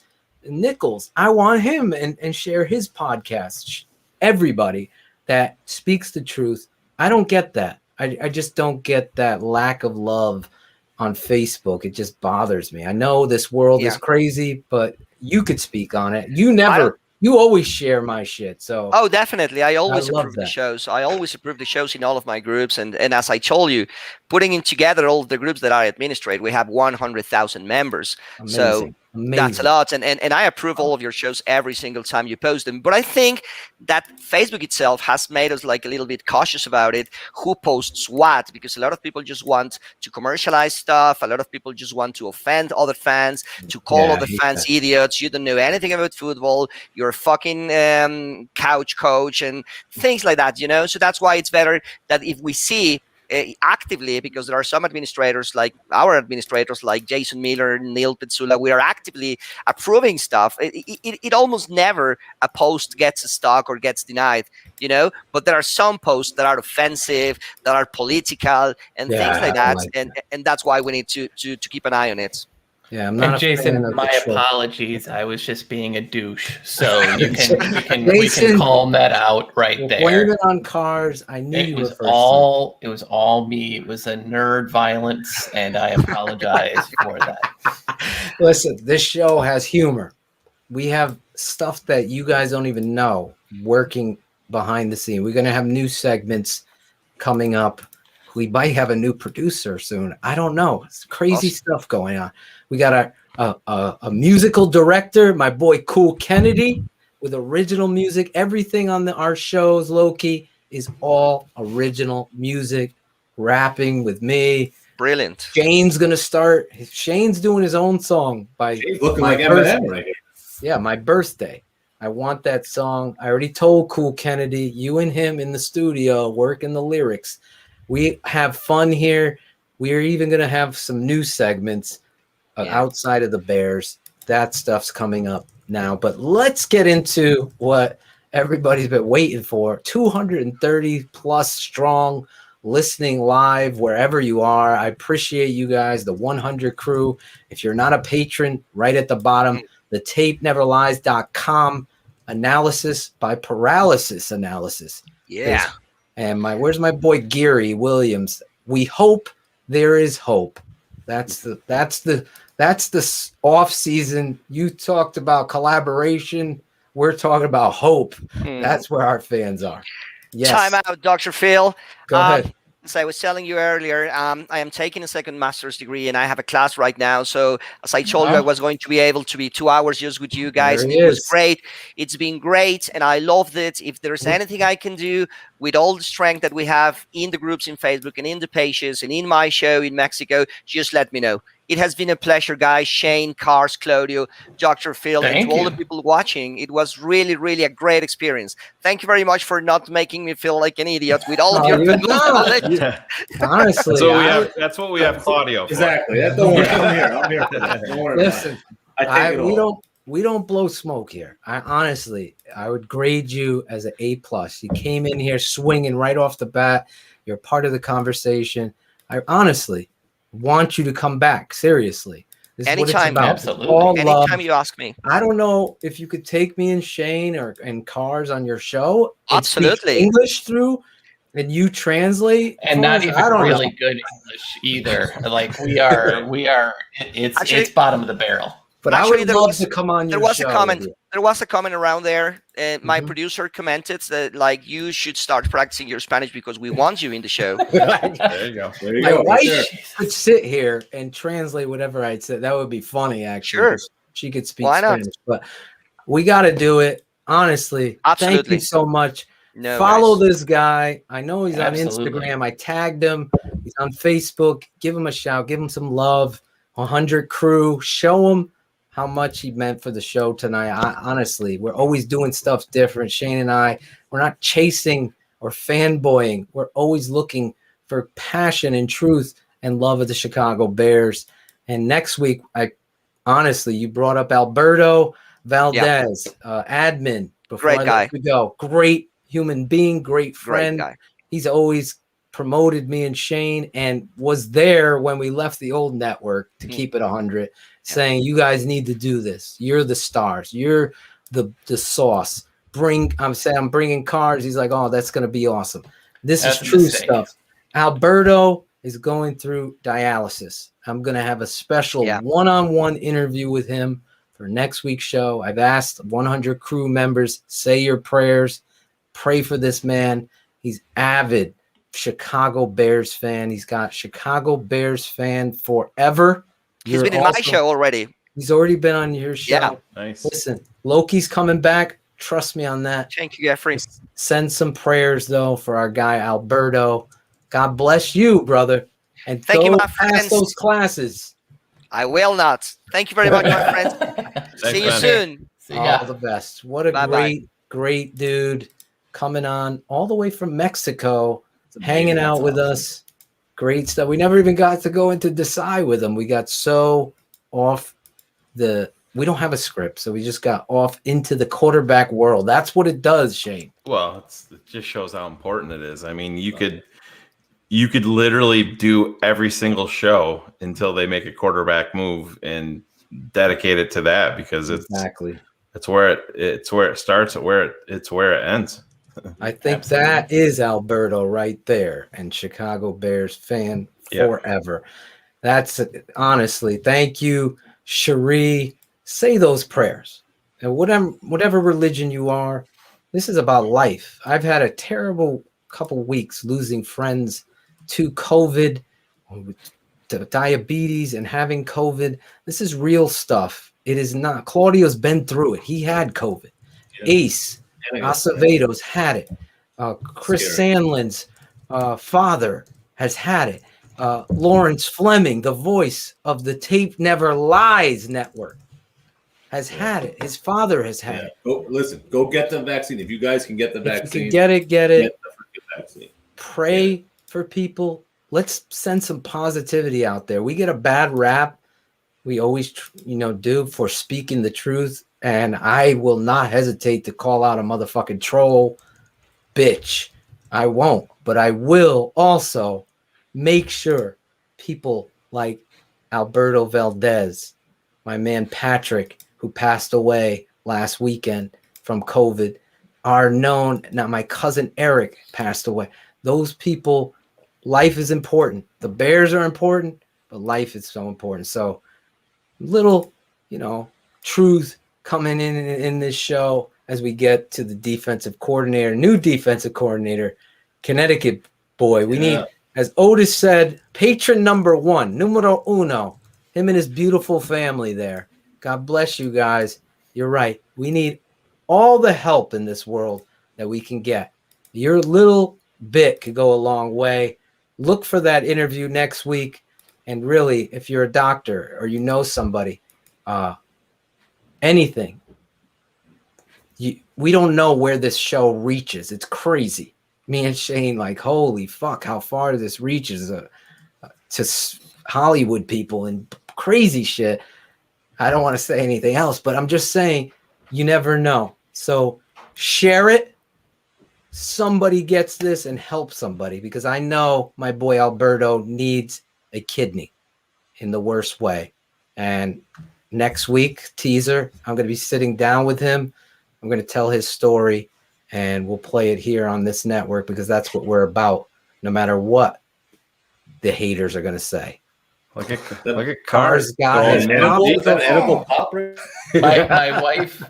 Nichols. I want him and share his podcast. Everybody that speaks the truth. I don't get that. I just don't get that lack of love on Facebook. It just bothers me. I know this world is crazy, but you could speak on it. You always share my shit. So definitely. I always approve the shows. I always approve the shows in all of my groups. And as I told you, putting in together all of the groups that I administrate, we have 100,000 members. Amazing. So that's a lot. And I approve all of your shows every single time you post them. But I think that Facebook itself has made us like a little bit cautious about it. Who posts what? Because a lot of people just want to commercialize stuff. A lot of people just want to offend other fans, to call other fans idiots. You don't know anything about football. You're a fucking couch coach and things like that, So that's why it's better that if we see actively, because there are some administrators like our administrators like Jason Miller, Neil Pizzula, we are actively approving stuff. It almost never a post gets stuck or gets denied, but there are some posts that are offensive, that are political and things like that. And that's why we need to keep an eye on it. Yeah, I'm not. And Jason, my apologies. I was just being a douche. So we can calm that out right there. Blame it on cars. I knew it was all me. It was a nerd violence, and I apologize for that. Listen, this show has humor. We have stuff that you guys don't even know working behind the scene. We're gonna have new segments coming up. We might have a new producer soon. I don't know. It's crazy stuff going on. We got a musical director, my boy Cool Kennedy, with original music. Everything on our shows, Loki, is all original music, rapping with me. Brilliant. Shayne's gonna start. Shayne's doing his own song by looking like Eminem right here. Yeah, my birthday. I want that song. I already told Cool Kennedy, you and him in the studio working the lyrics. We have fun here. We're even going to have some new segments outside of the Bears. That stuff's coming up now. But let's get into what everybody's been waiting for. 230 plus strong listening live wherever you are. I appreciate you guys, the 100 crew. If you're not a patron, right at the bottom, the tapeneverlies.com analysis by paralysis analysis. Yeah. And where's my boy Geary Williams? We hope there is hope. That's the off season. You talked about collaboration. We're talking about hope. That's where our fans are. Yes. Time out, Dr. Phil. Go ahead. As I was telling you earlier, I am taking a second master's degree and I have a class right now. So as I told you, I was going to be able to be 2 hours just with you guys. And it was great. It's been great. And I loved it. If there's anything I can do with all the strength that we have in the groups in Facebook and in the pages and in my show in Mexico, just let me know. It has been a pleasure, guys. Shayne, Cars, Claudio, Dr. Phil, and to all the people watching. It was really, really a great experience. Thank you very much for not making me feel like an idiot with all of your knowledge. Honestly, that's what we have Claudio for. Exactly. Don't worry. I'm here for that. Don't worry. Listen, we don't blow smoke here. I would grade you as an A+. You came in here swinging right off the bat. You're part of the conversation. I honestly want you to come back. Seriously, This is what it's Anytime, about. absolutely. It's all love. anytime you ask me. I don't know if you could take me and Shayne and Cars on your show. And speak Absolutely. English through, and you translate. And for not us. even I don't really know. good English either. Like we are. Actually- It's bottom of the barrel. But Actually, I would there love was- to come on There your was show. a comment. with you. There was a comment around there. My Mhm. producer commented that like you should start practicing your Spanish because we want you in the show. There you go. There you My go. wife Right there. could sit here and translate whatever I'd say. That would be funny, actually. Sure. 'Cause she could speak Why not? Spanish. But we got to do it. Honestly, thank Absolutely. you so much. No, Follow guys. this guy. I know he's on Absolutely. Instagram. I tagged him. He's on Facebook. Give him a shout. Give him some love. 100 Crew. Show him how much he meant for the show tonight. Honestly, we're always doing stuff different. Shayne and I, we're not chasing or fanboying. We're always looking for passion and truth and love of the Chicago Bears. And next week, honestly, you brought up Alberto Valdez, admin. Before Great I guy. let you go, great human being, great friend. Great guy. He's always promoted me and Shayne, and was there when we left the old network to keep it 100, saying you guys need to do this. You're the stars. You're the sauce. I'm bringing cars. He's like, oh, that's gonna be awesome. This That's is a true mistake. stuff. Alberto is going through dialysis. I'm gonna have a special one-on-one interview with him for next week's show. I've asked 100 Crew members, say your prayers, pray for this man. He's avid Chicago Bears fan. He's got Chicago Bears fan forever. He's been in my show already. He's already been on your show. Yeah. Nice. Listen, Loki's coming back. Trust me on that. Thank you, Jeffrey. Send some prayers though for our guy Alberto. God bless you, brother. And Thank you, go my pass friends. those classes. I will not. Thank you very much, my friends. See you man. soon. See ya. All the best. What a Bye-bye. great dude coming on all the way from Mexico, hanging out with us. Great stuff. We never even got to go into Desai with him. We got so off we don't have a script, so we just got off into the quarterback world. That's what it does, Shayne. Well, it just shows how important it is. I mean, you could literally do every single show until they make a quarterback move and dedicate it to that, because it's where it starts, it's where it ends. I think that is Alberto right there, and Chicago Bears fan forever. That's honestly, thank you, Cherie. Say those prayers, and whatever religion you are, this is about life. I've had a terrible couple weeks losing friends to COVID, to diabetes, and having COVID. This is real stuff. It is not. Claudio's been through it. He had COVID. Ace Acevedo's had it. Chris Sandlin's father has had it. Lawrence Fleming, the voice of the Tape Never Lies network, has had it. His father has had it. Go get the vaccine. If you guys can get the vaccine, If you can get it. the vaccine. Pray for people. Let's send some positivity out there. We get a bad rap. We always, do for speaking the truth. And I will not hesitate to call out a motherfucking troll bitch. I won't, but I will also make sure people like Alberto Valdez, my man Patrick, who passed away last weekend from COVID, are known. Now, my cousin Eric passed away. Those people, life is important. The Bears are important, but life is so important. So little, truth coming in this show as we get to the new defensive coordinator, Connecticut boy. We need, as Otis said, patron number one, numero uno, him and his beautiful family there. God bless you guys. You're right. We need all the help in this world that we can get. Your little bit could go a long way. Look for that interview next week. And really, if you're a doctor or you know somebody, anything, we don't know where this show reaches. It's crazy. Me and Shayne, like, holy fuck, how far this reaches to Hollywood people and crazy shit. I don't want to say anything else, but I'm just saying, you never know. So share it. Somebody gets this and help somebody, because I know my boy Alberto needs a kidney in the worst way. And next week, teaser, I'm going to be sitting down with him. I'm going to tell his story, and we'll play it here on this network because that's what we're about, no matter what the haters are going to say. Look at Cars got his edible pop.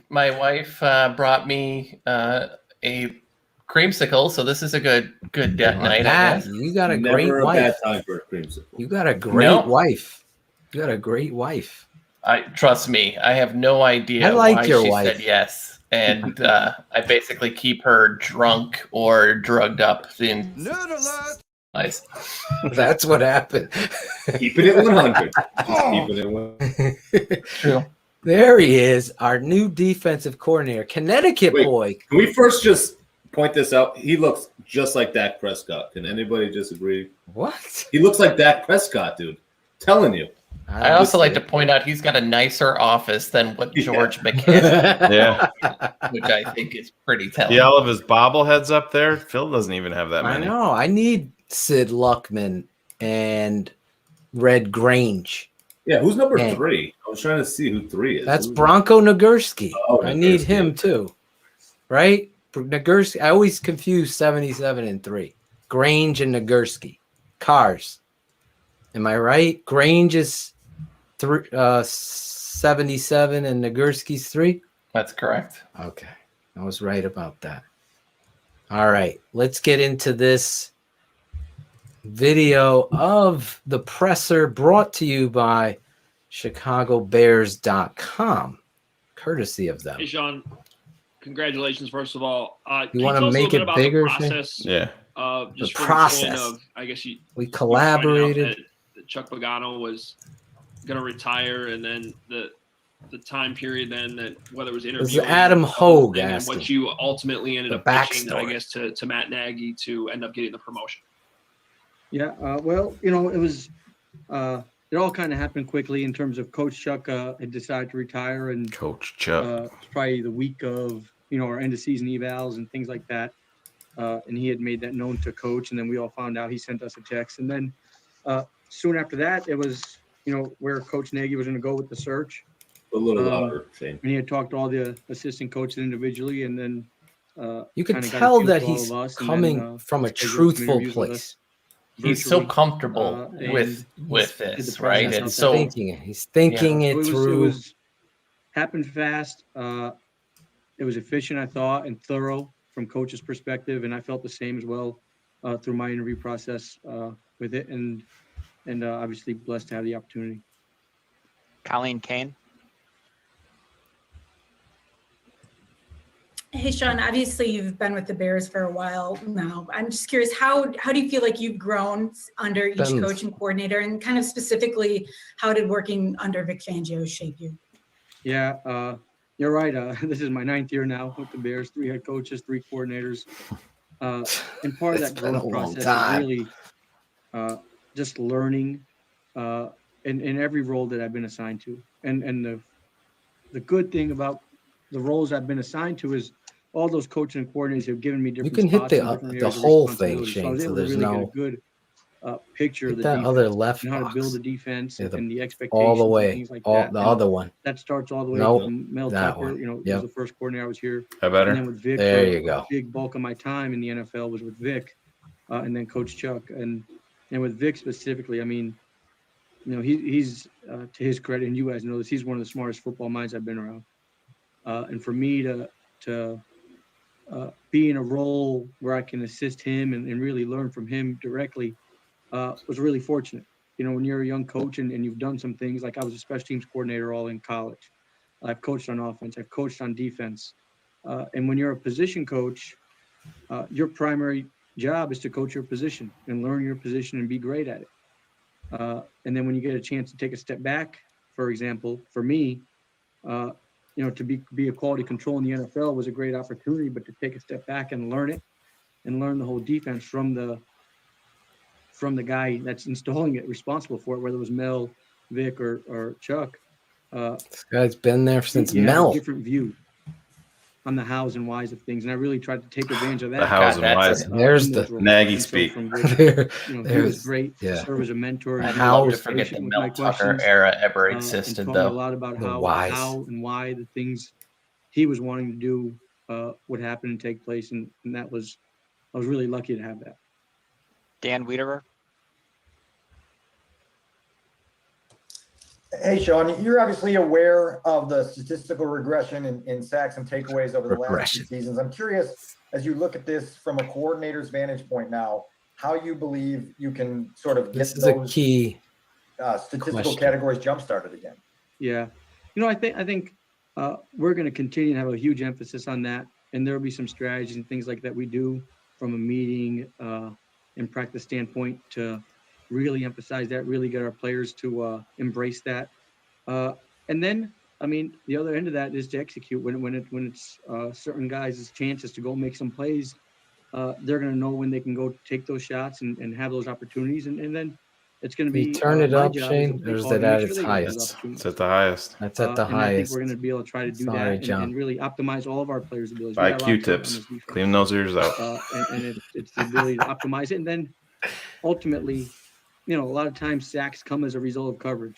My wife brought me a creamsicle, so this is a good date night. I guess. You got a Never great a wife. bad time for a creamsicle. You got a great wife. You got a great wife. Trust me, I have no idea I like why your she wife. said yes, and I basically keep her drunk or drugged up. Nice. That's what happened. Keeping it 100. Keeping it 100. True. There he is, our new defensive coordinator, Connecticut boy. Can we first just point this out? He looks just like Dak Prescott. Can anybody disagree? What? He looks like Dak Prescott, dude. Telling you. I also like to point out he's got a nicer office than what George McCann. Yeah. Which I think is pretty telling. Yeah, all of his bobbleheads up there. Phil doesn't even have that I many. know. I need Sid Luckman and Red Grange. Yeah, who's number And 3? I was trying to see who 3 is. That's Bronco Nagurski. Oh, I need Nagurski. him too. Right? Nagurski. I always confuse 77 and 3. Grange and Nagurski. Cars. Am I right? Grange is 77 and Nagurski's 3? That's correct. Okay. I was right about that. All right. Let's get into this video of the presser brought to you by ChicagoBears.com, courtesy of them. Hey, Sean. Congratulations, first of all. You want to make it bigger? Process, yeah. Just the from process. Of, I guess we collaborated. That Chuck Pagano was going to retire, and then the time period then that whether it was interviewing. It was Adam Hogue and asking. what you ultimately ended up pitching, I guess, to Matt Nagy to end up getting the promotion. Yeah, well, it was it all kind of happened quickly in terms of Coach Chuck had decided to retire, and Coach Chuck it's probably the week of our end of season evals and things like that, and he had made that known to Coach, and then we all found out. He sent us a text, and then soon after that, it was where Coach Nagy was going to go with the search. A little louder, Shane. And he had talked to all the assistant coaches individually, and then you could kinda got a tell feel that for all he's of us, and coming then, from a scheduled some truthful interviews with us place. He's so virtually, comfortable and with did the this, right? process It's out so there. He's thinking it So through. It was happened fast. It was efficient, I thought, and thorough from Coach's perspective, and I felt the same as well through my interview process with it, and obviously blessed to have the opportunity. Colleen Kane. Hey, Sean, obviously you've been with the Bears for a while now. I'm just curious, how do you feel like you've grown under each coach and coordinator, and kind of specifically, how did working under Vic Fangio shape you? Yeah, you're right. This is my 9th year now with the Bears, 3 head coaches, 3 coordinators. And part of that growth process is really just learning in every role that I've been assigned to. And the good thing about the roles I've been assigned to is all those coaches and coordinators have given me different You can hit spots and different the areas of whole thing, responsibility. Shane, I was so able there's to really no get a good picture of hit the that defense other left and how to box. build the defense Yeah, and the expectations all the and way, things like all that. the And other one. That starts all the way Nope, from Mel that Tucker. one. He Yep. was the first coordinator I was here. That better? And then with Vic, There for you go. a big bulk of my time in the NFL was with Vic, and then Coach Chuck, and with Vic specifically. I mean, he's to his credit, and you guys know this, he's one of the smartest football minds I've been around. And for me to be in a role where I can assist him and really learn from him directly was really fortunate. When you're a young coach and you've done some things, like I was a special teams coordinator all in college. I've coached on offense. I've coached on defense. And when you're a position coach, your primary job is to coach your position and learn your position and be great at it. And then when you get a chance to take a step back, for example, for me, to be a quality control in the NFL was a great opportunity, but to take a step back and learn it and learn the whole defense from the guy that's installing it, responsible for it, whether it was Mel, Vic, or Chuck. This guy's been there since you have Mel. a different view on the hows and whys of things, and I really tried to take advantage of that. The hows and whys. There's the Nagy speak. He was great to yeah. serve as a mentor. I'd And love he to was forget the patient with Mel my Tucker questions, era ever and existed, taught me a though. lot about The how whys. and why the things he was wanting to do would happen and take place, and I was really lucky to have that. Dan Wiederer. Hey, Sean, you're obviously aware of the statistical regression in sacks and takeaways over the last few seasons. I'm curious, as you look at this from a coordinator's vantage point now, how you believe you can sort of get those a key statistical categories jump-started again. Yeah. I think we're going to continue to have a huge emphasis on that, and there will be some strategies and things like that we do from a meeting and practice standpoint to really emphasize that, really get our players to embrace that. And then, the other end of that is to execute when it's certain guys' chances to go make some plays. They're going to know when they can go take those shots and have those opportunities. And then it's going to be turn it my up, job Shayne, or is that at its highest? It's at the highest. That's at the and I think highest. we're going to be able to try to do Sorry, that John. and really optimize all of our players' abilities. Buy Q-tips. Clean those ears out. And it's the ability to optimize it. And then ultimately, a lot of times sacks come as a result of coverage,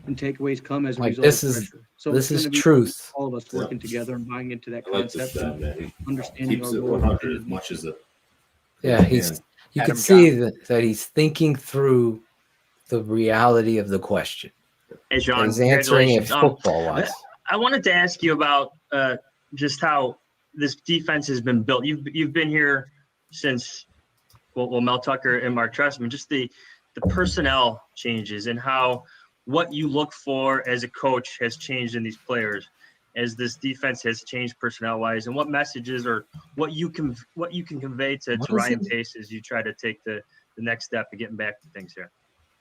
and takeaways come as a result of pressure. So this it's is gonna be truth. all of us working together and buying into that I like this concept guy, and man. understanding Keeps our it goal. 100 as much as it. Yeah, you Adam can see that he's thinking through the reality of the question. Hey, Sean, He's answering it congratulations. football-wise. I wanted to ask you about just how this defense has been built. You've been here since Mel Tucker and Mark Trestman. Just the personnel changes and how what you look for as a coach has changed in these players as this defense has changed personnel-wise, and what messages or what you can convey to Ryan Pace as you try to take the next step of getting back to things here.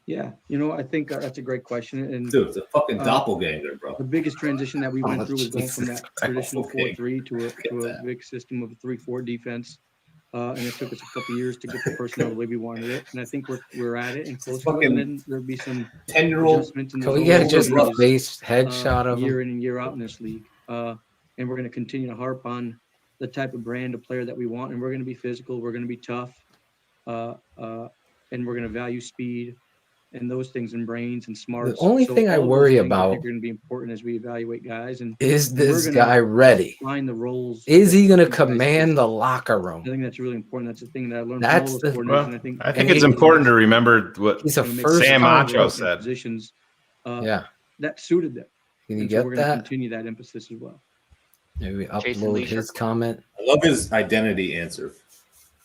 Yeah, I think that's a great question. And Dude, it's a fucking doppelganger, bro. The biggest transition that we went through was going from Jesus that traditional Christ. 4-3 to a big system of a 3-4 defense. And it took us a couple years to get the personnel the way we wanted it. And I think we're at it and close to it. And then there'll be some 10-year-old. adjustments. Can we get just a base headshot of year him? in and year out in this league? And we're going to continue to harp on the type of brand of player that we want. And we're going to be physical. We're going to be tough. And we're going to value speed and those things and brains and smarts. The only thing I all those worry things about I think are going to be important as we evaluate guys. And is and we're this gonna guy ready? Find the roles. Is he going to that these guys command fit. the locker room? I think that's really important. That's the thing that I learned That's from all those the- coordinators. Well, And I think it's important to remember what He's a gonna make first Sam time Acho coach. said. Positions, Yeah. that suited them. Can you And get we're going to that? continue that emphasis as well. Maybe Jason upload Leisure. his comment. I love his identity answer.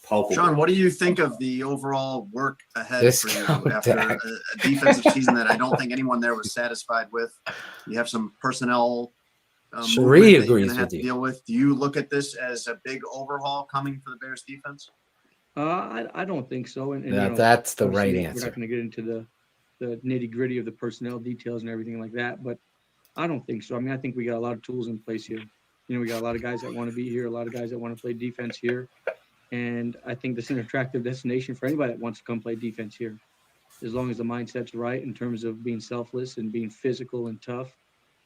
Palpable. Sean, what do you think of the overall work ahead for Discount you after tag. a defensive season that I don't think anyone there was satisfied with? You have some personnel Sheree movement that you're agrees gonna have with to you. deal with. Do you look at this as a big overhaul coming for the Bears defense? I don't think so. And That's the obviously, right We're answer. not going to get into the nitty gritty of the personnel details and everything like that, but I don't think so. I think we got a lot of tools in place here. We got a lot of guys that want to be here, a lot of guys that want to play defense here. And I think this is an attractive destination for anybody that wants to come play defense here. As long as the mindset's right in terms of being selfless and being physical and tough.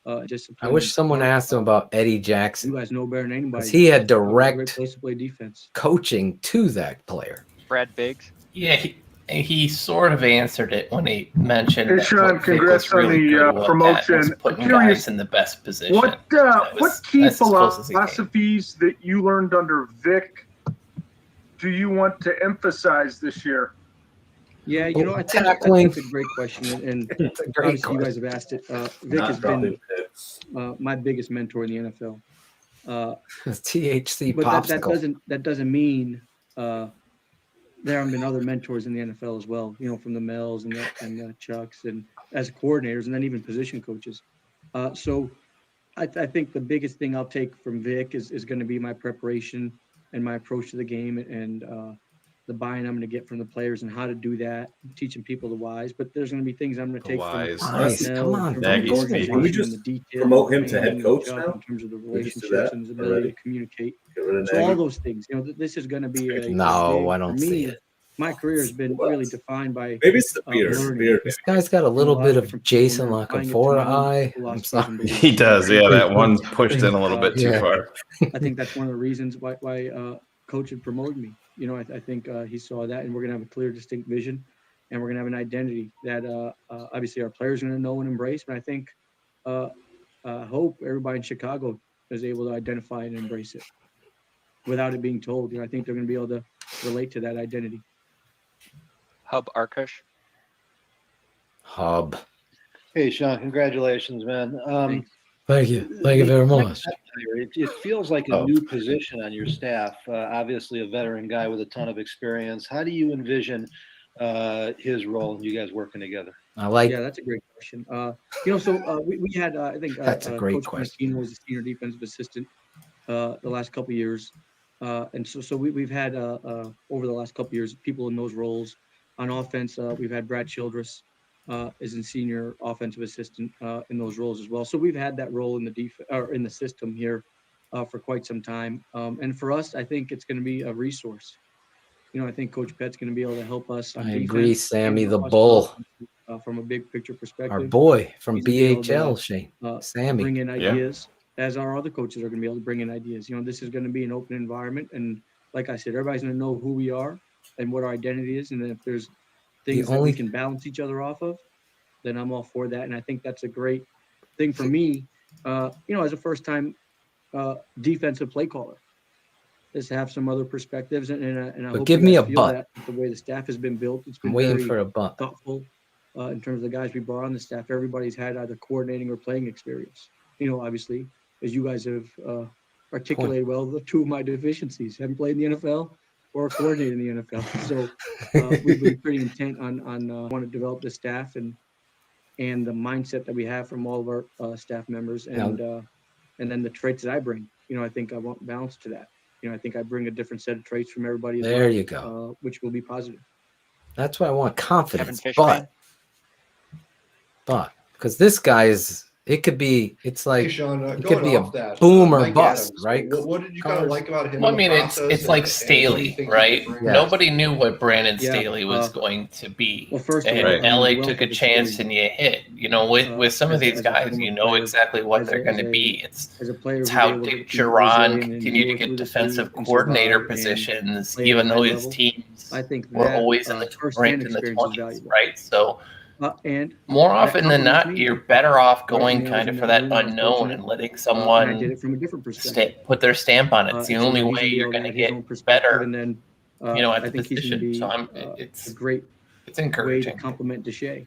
I Disciplined wish and someone smart. asked him about Eddie Jackson. You guys know better than anybody. Because he had It's a great direct place to play defense. coaching to that player. Brad Biggs. Yeah, he sort of answered it when he mentioned Hey, that Sean, what Vic congrats was really on the, good at was promotion. putting I'm curious, guys in the best position. What was- key that's as close as he came. philosophies that you learned under Vic do you want to emphasize this year? Yeah, I think Tackling. that's a great question, and It's a great obviously you guys have asked it. Vic Not has been dropping picks. my biggest mentor in the NFL. THC But that popsicle. doesn't mean there haven't been other mentors in the NFL as well. From the Mel's and the Chucks and as coordinators, and then even position coaches. So I think the biggest thing I'll take from Vic is going to be my preparation and my approach to the game and the buy-in I'm going to get from the players and how to do that, teaching people the whys. But there's going to be things I'm going to take whys. from Nice. Snell Come on, in terms of Nagy the speak. organization Can we and just the detail, promote him to head training, coach Chuck, now? in terms of the We just do relationships that and his ability already? to communicate. Get rid of So all Nagy. those things, this is going to be a No, day I for don't me see it. my career has been really defined by Maybe it's the beer. learning. This guy's got a little bit of Jason and La applying it to Canfora my own eye. I'm philosophies sorry. and beliefs. He does. Yeah, that one's pushed in a little bit too Yeah. far. I think that's one of the reasons why Coach had promoted me. You know, I think he saw that, and we're gonna have a clear, distinct vision, and we're gonna have an identity that obviously our players are gonna know and embrace. But I think hope everybody in Chicago is able to identify and embrace it without it being told. You know, I think they're gonna be able to relate to that identity. Hub Arkush. Hub. Hey, Sean, congratulations, man. Thank you. Thank you very much. It feels like a new position on your staff. Obviously, a veteran guy with a ton of experience. How do you envision his role and you guys working together? Yeah, that's a great question. You know, so we had I think That's a great Coach question. Martino was a senior defensive assistant the last couple of years, and so we've had over the last couple of years people in those roles. On offense, we've had Brad Childress as a senior offensive assistant in those roles as well. So we've had that role in the in the system here for quite some time. And for us, I think it's going to be a resource. You know, I think Coach Pett's going to be able to help us on I defense agree, Sammy and the us Bull. from a big picture perspective. Our boy from He's gonna be able to, BHL, Shane. Sammy. bring in Yeah. ideas, as our other coaches are going to be able to bring in ideas. You know, this is going to be an open environment, and like I said, everybody's going to know who we are and what our identity is, and then if there's things that we only- can balance each other off of, then I'm all for that. And I think that's a great thing for me, you know, as a first-time defensive play caller, is to have some other perspectives. And I But hope give you me guys a feel butt. that the way the staff has been built. It's been I'm waiting very for a butt. thoughtful in terms of the guys we brought on the staff. Everybody's had either coordinating or playing experience. You know, obviously, as you guys have articulated well, the two of my deficiencies: haven't played in the NFL or coordinated in the NFL. So we've been pretty intent on want to develop the staff and the mindset that we have from all of our staff members, and then the traits that I bring. You know, I think I want balance to that. You know, I think I bring a different set of traits from everybody. As There well, you go. which will be positive. That's why I want confidence. Kevin But because this guy is, it could be, it's like, Hey, Sean, it going could be a off that, boom or Mike bust, Adams, right? what did you kind of like about him? Well, I in the mean, it's process, like and what do you Staley, think he right? could bring? Yeah. Nobody knew what Brandon Yeah, Staley was going to be. Well, first of And all, LA I'm well took a for chance experience. and you hit. You know, with some of these guys, you know exactly what they're going to be. As a player, It's who's how able to Dick keep Duran resilient and continued to endure get through the defensive heat and coordinator survive and positions, play at even a high though his level. teams I think were that always in the first-hand ranked in the experience is 20s, valuable. right? So And more that often than complements not, me. you're better off Right, going when I was kind in of for that that room, I was unknown fortunate, and letting and I someone did it from a different perspective. put their stamp on it. It's the And so only he's way gonna be you're able going to add his own get perspective, better, and then you know, at I the think he's going to position. be So it's a great it's way to encouraging. complement Desai,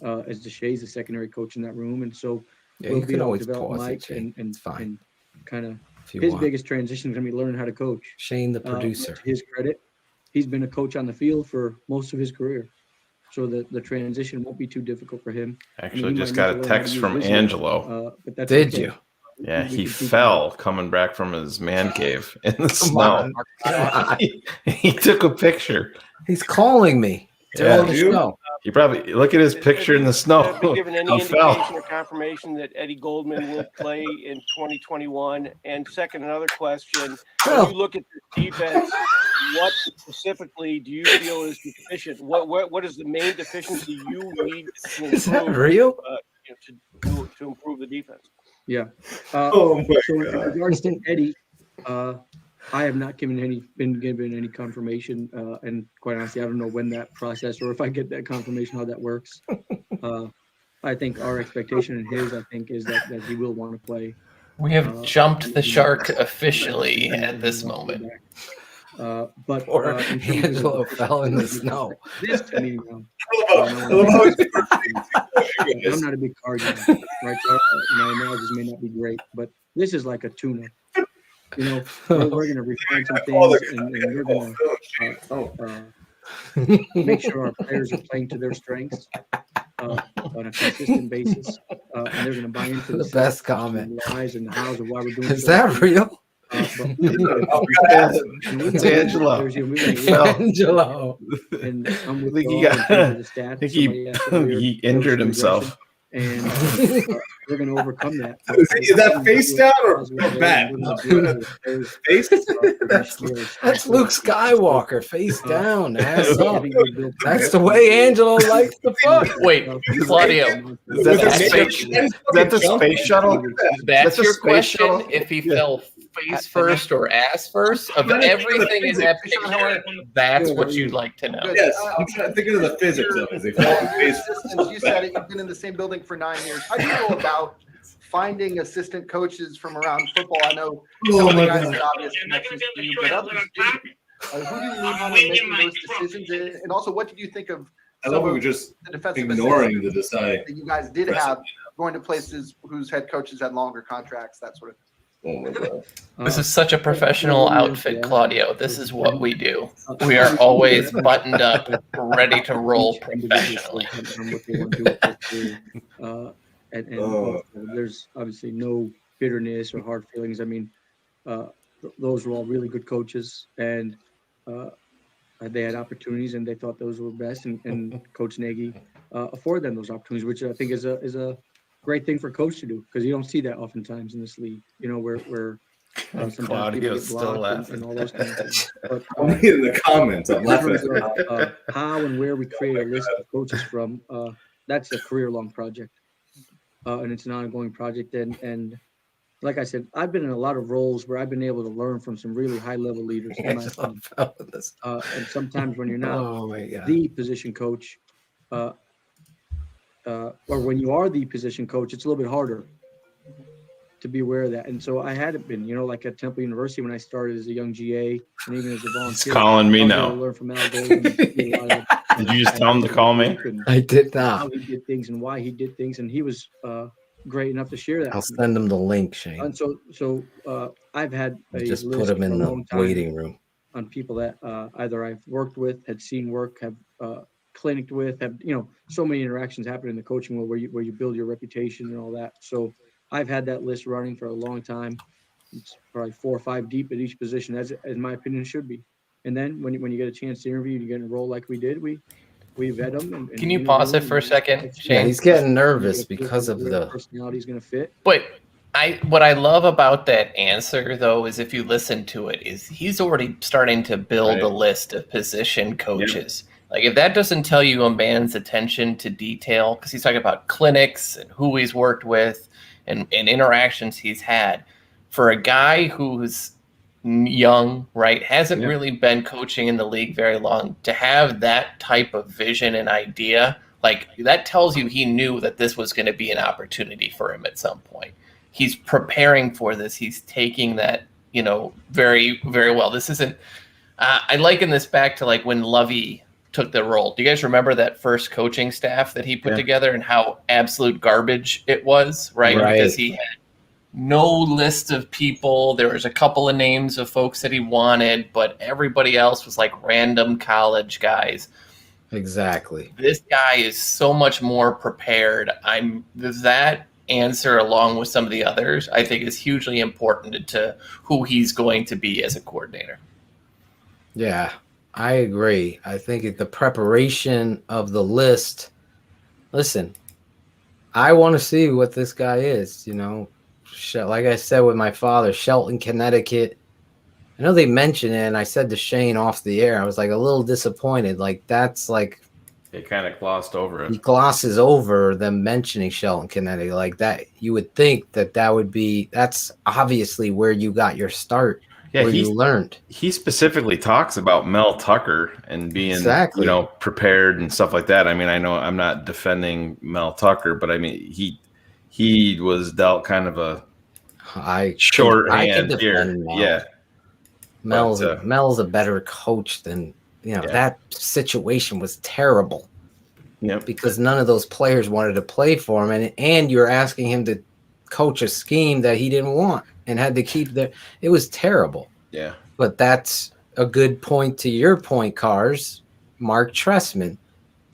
as Desai's the secondary coach in that room, and so Yeah, we'll you be can able to always develop pause Mike it, Shane. and It's fine. and kind of If you his want. biggest transition is going to be learning how to coach. Shane, the But producer. to his credit, he's been a coach on the field for most of his career, so the transition won't be too difficult for him. Actually, he just might got need a to learn how to text use from wisdom, Angelo. but that's Did okay. you? Yeah, We he can teach fell coming back from his man cave in the Come snow. on. He took a picture. He's calling me. Yeah. On the show. He probably look at his picture in the snow. Have you given any He fell. indication or confirmation that Eddie Goldman will play in 2021? And second, another question: when you look at the defense, what specifically do you feel is deficient? What is the main deficiency you need to improve? Is that real? To improve the defense? Yeah. Oh my so in God. regards to Eddie, I have not been given any confirmation, and quite honestly, I don't know when that process or if I get that confirmation how that works. I think our expectation and his, I think, is that he will want to play. We have jumped the shark officially at this moment. But Or in terms Angelo of- fell in the snow. This to me, I'm not a big card guy, right? So my analogies may not be great, but this is like a tuna. You know, we're going to refine some things, and we're going to make sure our players are playing to their strengths on a consistent basis, and they're going to buy into The best comment. and the whys and the hows of why we're doing. Is that real? It's Angelo. He fell. Angelo. And I'm with I think he Paul in got. terms of the stats. I think Somebody asked earlier, he injured regression. himself. And we're going to overcome that. Is that face down or back? Face. That's Luke Skywalker, face down, ass up. That's the way Angelo likes to fuck. Wait, Claudio, Is that the space shuttle? That's the your space question. shuttle? If he fell face first or ass first of everything in that picture, that's what you'd like to know. Yes, I'm trying to think of the physics of it. Is he falling face Assistants, you said it. You've been in the same building for 9 years. How do you go about finding assistant coaches from around football? I know some of the guys have obvious connections to you, but others didn't. Who do you lean on in making those decisions? And also, what did you think of I love we were just the defensive ignoring the assistants Desai. that you guys did have going to places whose head coaches had longer contracts, that sort of thing? Oh my God. This is such a professional outfit, Claudio. This is what we do. We are always buttoned up, ready to roll professionally. There's obviously no bitterness or hard feelings. I mean, those were all really good coaches, and they had opportunities, and they thought those were best. And Coach Nagy afforded them those opportunities, which I think is a great thing for a coach to do, because you don't see that oftentimes in this league. You know, where sometimes people get blocked and all those kind of things. But Only in the comments, I'm laughing. How and where we create a list of coaches from, that's a career-long project, and it's an ongoing project. And like I said, I've been in a lot of roles where I've been able to learn from some really high-level leaders. And sometimes when you're not the position coach, or when you are the position coach, it's a little bit harder to be aware of that. And so I hadn't been, like at Temple University when I started as a young GA and even as a volunteer. He's calling me now. Learn from Al Golden. Did you just tell him to call me? I did not. How he did things and why he did things, and he was great enough to share that. I'll send him the link, Shayne. And so I've had a Just list put him in for a the long time waiting room. on people that either I've worked with, had seen work, have clinicked with, have so many interactions happen in the coaching world where you build your reputation and all that. So I've had that list running for a long time. It's probably 4 or 5 deep at each position, as my opinion should be. And then when you get a chance to interview, you get in a role like we did, we vet them. And Can you pause it for a second, Shayne? Yeah, he's getting nervous because of the personality is going to fit. But what I love about that answer, though, is if you listen to it, is he's already starting to build a list of position coaches. Like, if that doesn't tell you a man's attention to detail, because he's talking about clinics and who he's worked with and interactions he's had, for a guy who's young, right, hasn't really been coaching in the league very long, to have that type of vision and idea, like, that tells you he knew that this was going to be an opportunity for him at some point. He's preparing for this. He's taking that, very, very well. This isn't, I liken this back to like when Lovey took the role. Do you guys remember that first coaching staff that he put together and how absolute garbage it was, right? Because he had no list of people. There was a couple of names of folks that he wanted, but everybody else was like random college guys. Exactly. This guy is so much more prepared. That answer, along with some of the others, I think is hugely important to who he's going to be as a coordinator. Yeah, I agree. I think the preparation of the list. Listen, I want to see what this guy is. Like I said with my father, Shelton, Connecticut. I know they mentioned it, and I said to Shayne off the air, I was like a little disappointed. Like, that's like It kind of glossed over it. he glosses over them mentioning Shelton, Connecticut. Like that, you would think that would be. That's obviously where you got your start. Yeah, where you learned. He specifically talks about Mel Tucker and being, prepared and stuff like that. I mean, I know I'm not defending Mel Tucker, but I mean, he was dealt kind of a shorthand here. Yeah, Mel's a better coach than that situation was terrible. Yeah, because none of those players wanted to play for him, and you're asking him to coach a scheme that he didn't want and had to keep there. It was terrible. Yeah. But that's a good point to your point, Cars. Mark Trestman.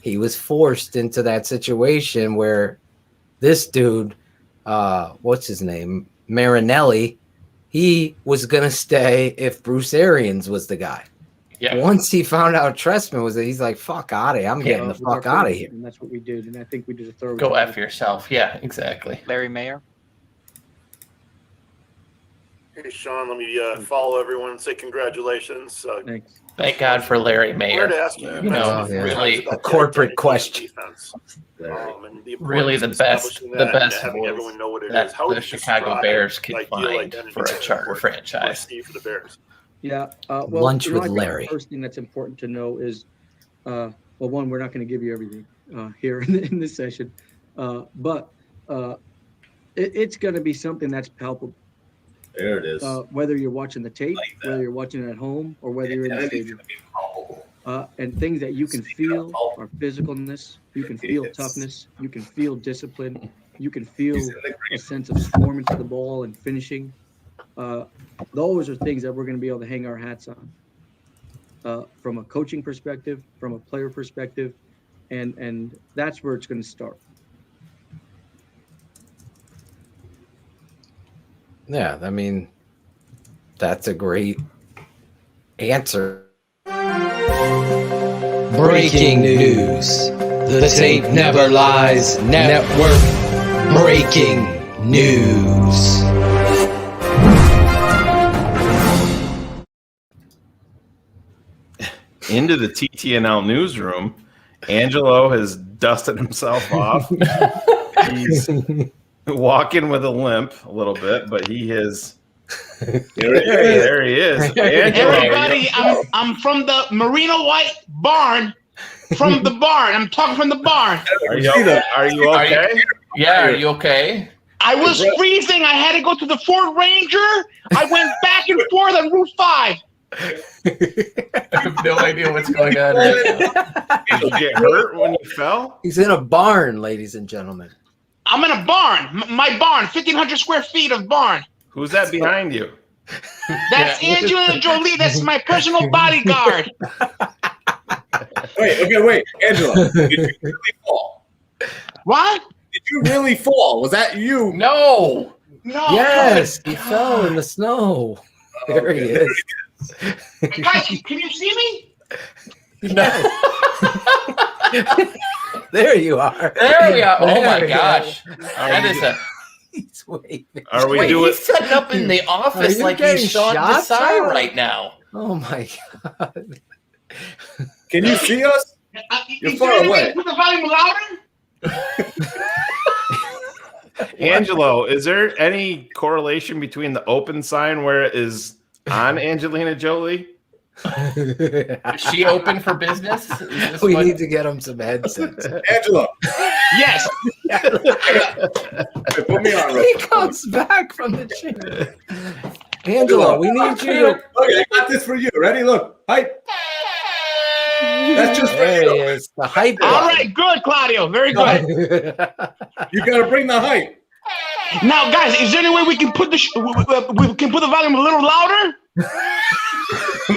He was forced into that situation where this dude, what's his name? Marinelli, he was going to stay if Bruce Arians was the guy. Yeah. Once he found out Trestman was he's like, fuck out of here. I'm getting the fuck out of here. And that's what we did. And I think we did a thorough Go job. F yourself. Yeah, exactly. Larry Mayer. Hey, Sean, let me follow everyone and say congratulations. Thanks. Thank God for Larry I Mayer. wanted to ask you, You know, yeah. really, A corporate question. and the really importance the of best, establishing the that and best having voice everyone know what it that is. How would the you Chicago describe Bears the could ideal find identity for a charter for franchise. Steve for the Bears? Yeah. Well, Lunch with I think Larry. The first thing that's important to know is, well, one, we're not going to give you everything here in this session, but it's going to be something that's palpable. There it is. Whether you're watching the tape, whether you're watching it at home, or whether you're in the stadium. And things that you can feel are physicalness, you can feel toughness, you can feel discipline, you can feel a sense of swarming to the ball and finishing. Those are things that we're going to be able to hang our hats on from a coaching perspective, from a player perspective, and that's where it's going to start. Yeah, I mean, that's a great answer. Breaking news. The tape never lies. Network breaking news. Into the TTNL newsroom, Angelo has dusted himself off. He's walking with a limp a little bit, but he has. There he is. Angelo, Everybody, I'm from the Merino White barn. From the barn. I'm talking from the barn. Are you okay? Yeah, are you okay? I was freezing. I had to go to the Ford Ranger. I went back and forth on Route 5. I have no idea what's going on right now. Did you get hurt when you fell? He's in a barn, ladies and gentlemen. I'm in a barn. My barn. 1,500 square feet of barn. Who's that behind you? That's Angelina Jolie. That's my personal bodyguard. Wait, Angela, did you really fall? What? Did you really fall? Was that you? No. Yes, he fell in the snow. There he is. Guys, can you see me? No. There you are. There we are. Oh There my you gosh. are. That is a. He's waving. Are we Wait, doing? he's setting up in the office you like getting he's Sean shots Desai out? right now. Oh my god. Can you see us? You're Is far there any way away. to put the volume louder? Angelo, is there any correlation between the open sign where it is on Angelina Jolie? Is she open for business? Is this We what- need to get him some headsets. Angela, Yes. put me on. He comes back from the chair. Angelo, we need you to. Okay, I got this for you. Ready? Look. Hype. That's just for There he you. is. The hype. All right, good, Claudio. Very good. You got to bring the hype. Now, guys, is there any way we can put we can put the volume a little louder?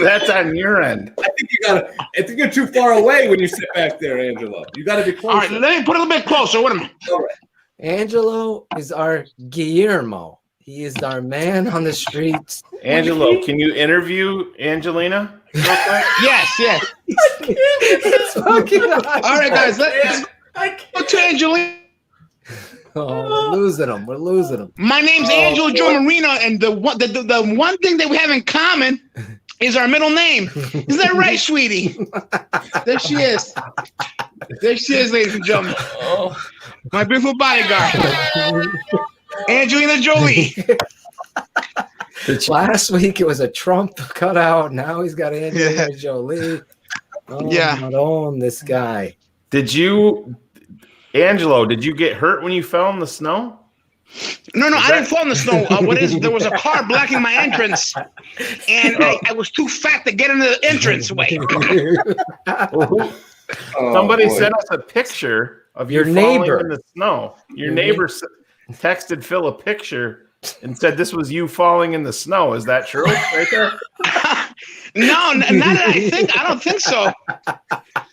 That's on your end. I think you're too far away when you sit back there, Angelo. You got to be closer. All right, let me put it a little bit closer. Wait a minute. All right. Angelo is our Guillermo. He is our man on the streets. Angelo, can you interview Angelina real quick? Yes. It's fucking awesome. All right, guys, let's go to Angelina. Oh, we're losing him. My name's Angelo Joe Marino, and the one thing that we have in common is our middle name. Is that right, sweetie? There she is. There she is, ladies and gentlemen. My beautiful bodyguard, Angelina Jolie. Last week it was a Trump cutout. Now he's got Angelina Jolie. Oh, Yeah. not on this guy. Angelo, did you get hurt when you fell in the snow? No, I didn't fall in the snow. There was a car blocking my entrance, and I was too fat to get into the entrance way. Somebody sent us a picture of Your you falling neighbor. in the snow. Your neighbor texted Phil a picture and said this was you falling in the snow. Is that true? Right there? No, not that I think. I don't think so.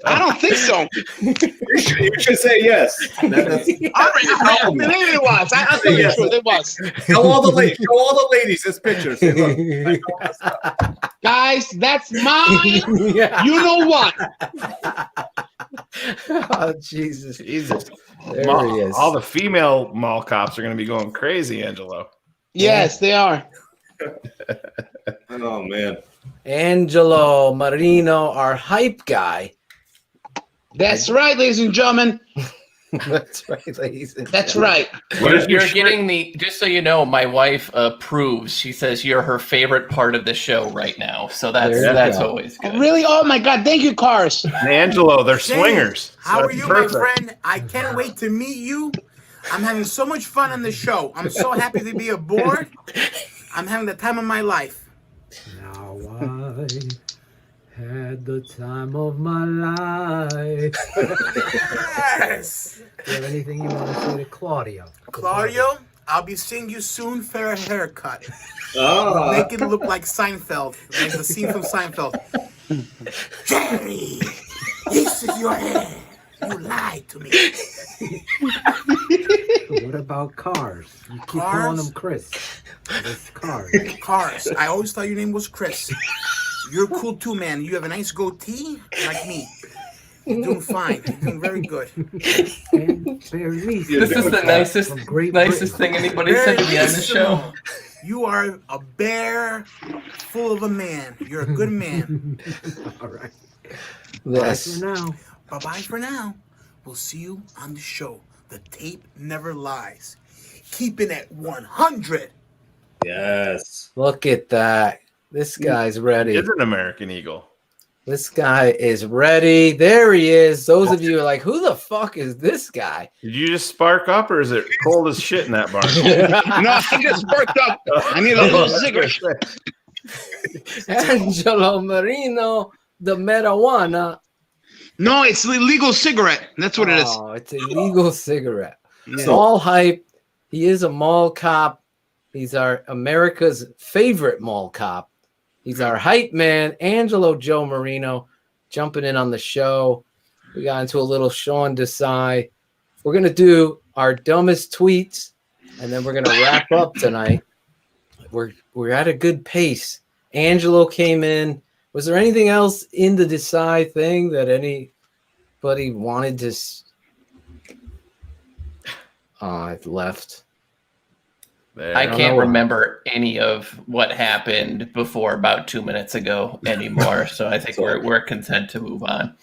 I don't think so. You should say yes. All right, maybe it was. I think it was. Show all the ladies this picture. Say, look. Guys, that's mine. Yeah. You know what? Oh, Jesus. Jesus. There he is. All the female mall cops are going to be going crazy, Angelo. Yes, they are. Oh man. Angelo Marino, our hype guy. That's right, ladies and gentlemen. That's right, ladies and That's gentlemen. right. You're getting the. Just so you know, my wife approves. She says you're her favorite part of the show right now. So that's always good. Really? Oh my God! Thank you, Cars. And Angelo, they're Shayne, swingers. How So are that's you, perfect. my friend? I can't wait to meet you. I'm having so much fun on the show. I'm so happy to be aboard. I'm having the time of my life. Now I had the time of my life. Yes. Do you have anything you want to say to Claudio? Claudio, I'll be seeing you soon for a haircut. Oh. Make it look like Seinfeld, like the scene from Seinfeld. Jerry, this is your hair. You lied to me. What about Cars? You keep Cars? calling him Chris. It's Cars. Cars, I always thought your name was Chris. You're cool too, man. You have a nice goatee, like me. You're doing fine. You're doing very good. This is the nicest thing anybody said to me on the show. You are a bear full of a man. You're a good man. All right. Yes. Bye for now. Bye-bye for now. We'll see you on the show. The tape never lies. Keeping it 100. Yes. Look at that. This guy's ready. He's an American Eagle. This guy is ready. There he is. Those of you are like, who the fuck is this guy? Did you just spark up, or is it cold as shit in that bar? No, I just sparked up. I need a little cigarette. Angelo Marino, the marijuana. No, it's a legal cigarette. That's what it is. Oh, it's a legal cigarette. Yeah. Mall hype. He is a mall cop. He's our America's favorite mall cop. He's our hype man, Angelo Joe Marino, jumping in on the show. We got into a little Sean Desai. We're going to do our dumbest tweets, and then we're going to wrap up tonight. We're at a good pace. Angelo came in. Was there anything else in the Desai thing that anybody wanted to? It left. I can't remember any of what happened before about 2 minutes ago anymore. So I think we're content to move on.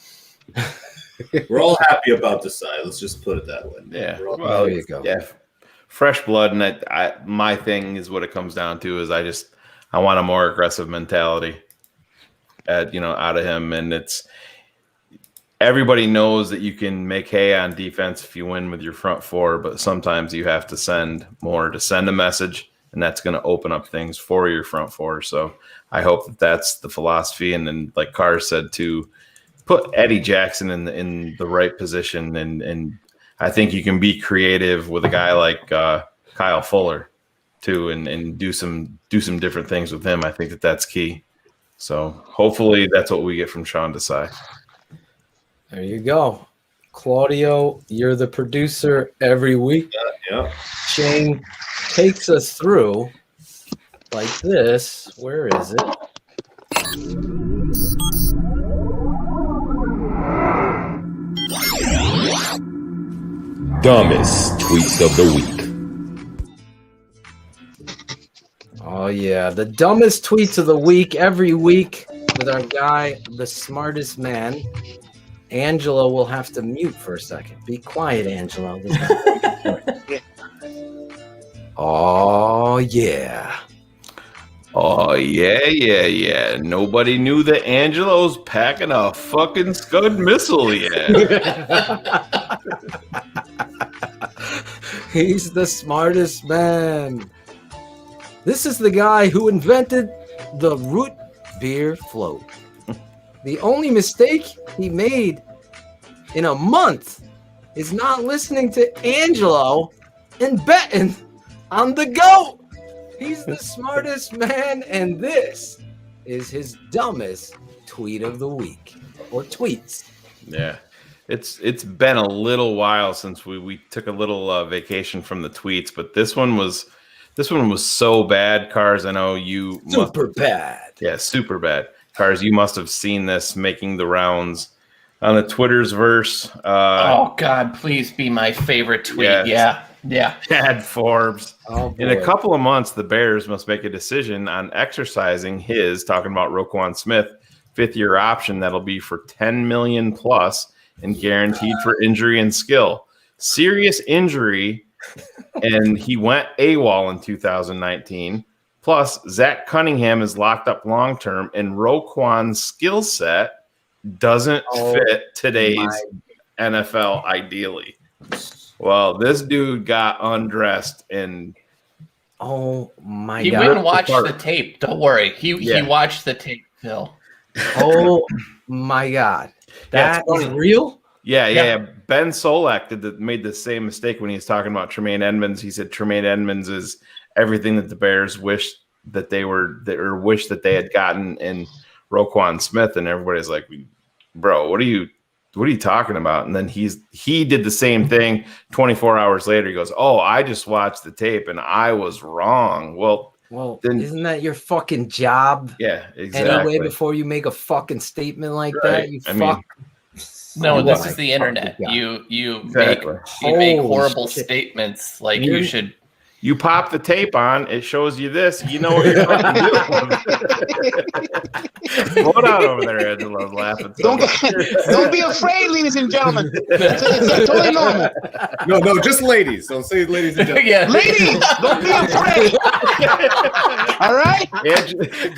We're all happy about Desai. Let's just put it that way. Yeah. We're all- Well, there you go. Yeah. Fresh blood, and my thing is what it comes down to is I want a more aggressive mentality, out of him, and it's. Everybody knows that you can make hay on defense if you win with your front four, but sometimes you have to send a message, and that's going to open up things for your front four. So I hope that that's the philosophy. And then, like Carr said, to put Eddie Jackson in the right position, and I think you can be creative with a guy like Kyle Fuller too, and do some different things with him. I think that's key. So hopefully that's what we get from Sean Desai. There you go. Claudio, you're the producer every week. Yeah. Shayne takes us through like this. Where is it? Dumbest tweets of the week. Oh, yeah. The dumbest tweets of the week every week with our guy, the smartest man. Angelo will have to mute for a second. Be quiet, Angelo. Oh, yeah. Oh, yeah. Nobody knew that Angelo's packing a fucking Scud missile yet. He's the smartest man. This is the guy who invented the root beer float. The only mistake he made in a month is not listening to Angelo and betting on the GOAT. He's the smartest man, and this is his dumbest tweet of the week, or tweets. Yeah. It's been a little while since we took a little vacation from the tweets, but this one was This one was so bad, Cars. I know you Super bad. Yeah, super bad. Cars, you must have seen this making the rounds on the Twitter's verse. Oh God, please be my favorite tweet. Yeah. Chad Forbes. Oh, in a boy. couple of months, the Bears must make a decision on exercising his, talking about Roquan Smith, 5th-year option that'll be for $10 million plus and guaranteed for injury and skill. Serious injury, and he went AWOL in 2019. Plus, Zach Cunningham is locked up long term, and Roquan's skill set doesn't fit today's NFL ideally. Well, this dude got undressed and oh my He god! went and watched the tape. Don't worry. He watched the tape, Phil. Oh my god, that is real. Yeah. Ben Solak made the same mistake when he was talking about Tremaine Edmonds. He said Tremaine Edmonds is everything that the Bears wish that they had gotten in Roquan Smith, and everybody's like, bro, what are you talking about? And then he did the same thing 24 hours later. He goes, oh, I just watched the tape and I was wrong. Well, then isn't that your fucking job? Yeah, exactly. Anyway, before you make a fucking statement like that, you fuck. No, this is the internet. You make horrible statements like you should. You pop the tape on, it shows you this. You know what you're fucking doing. Hold on over there, Angelo, laughing. Don't be afraid, ladies and gentlemen. It's totally normal. No, just ladies. Don't say ladies and gentlemen. Yeah. Ladies, don't be afraid. All right?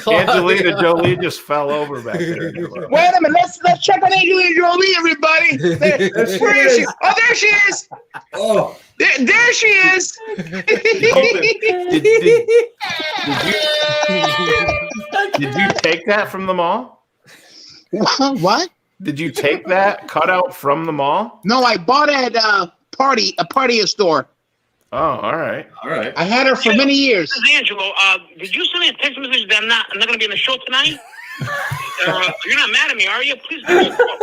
Angelina Jolie just fell over back there. Wait a minute. Let's check on Angelina Jolie, everybody. Where is she? Oh, there she is. Oh. There she is. Did you take that from the mall? What? Did you take that cutout from the mall? No, I bought it at a party store. Oh, all right. I had her for many years. This is Angelo. Did you send me a text message that I'm not going to be in the show tonight? You're not mad at me, are you? Please give me a call.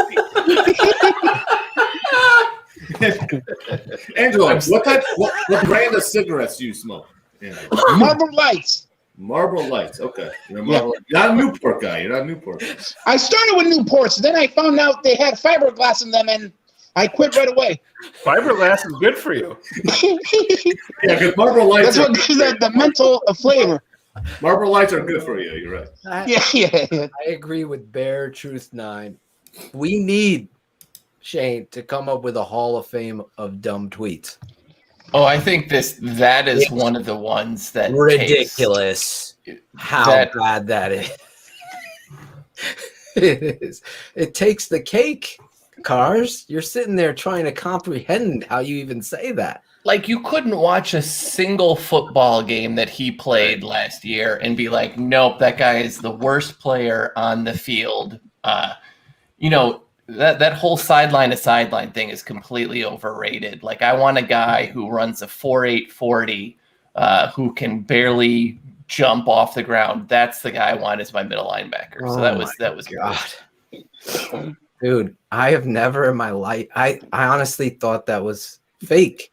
Angelo, what brand of cigarettes do you smoke? Marlboro Lights. Marlboro Lights. Okay. You're not a Newport guy. You're not a Newport. I started with Newports. Then I found out they had fiberglass in them, and I quit right away. Fiberglass is good for you. Yeah, because Marlboro Lights. That's what gives that the mental flavor. Marlboro Lights are good for you. You're right. I agree with Bear Truth 9. We need Shayne to come up with a Hall of Fame of dumb tweets. Oh, I think that is one of the ones that ridiculous. How bad that is. It is. It takes the cake, Cars. You're sitting there trying to comprehend how you even say that. Like, you couldn't watch a single football game that he played last year and be like, nope, that guy is the worst player on the field. That whole sideline to sideline thing is completely overrated. Like, I want a guy who runs a 4.8 40, who can barely jump off the ground. That's the guy I want as my middle linebacker. So that was God. Dude, I have never in my life, I honestly thought that was fake.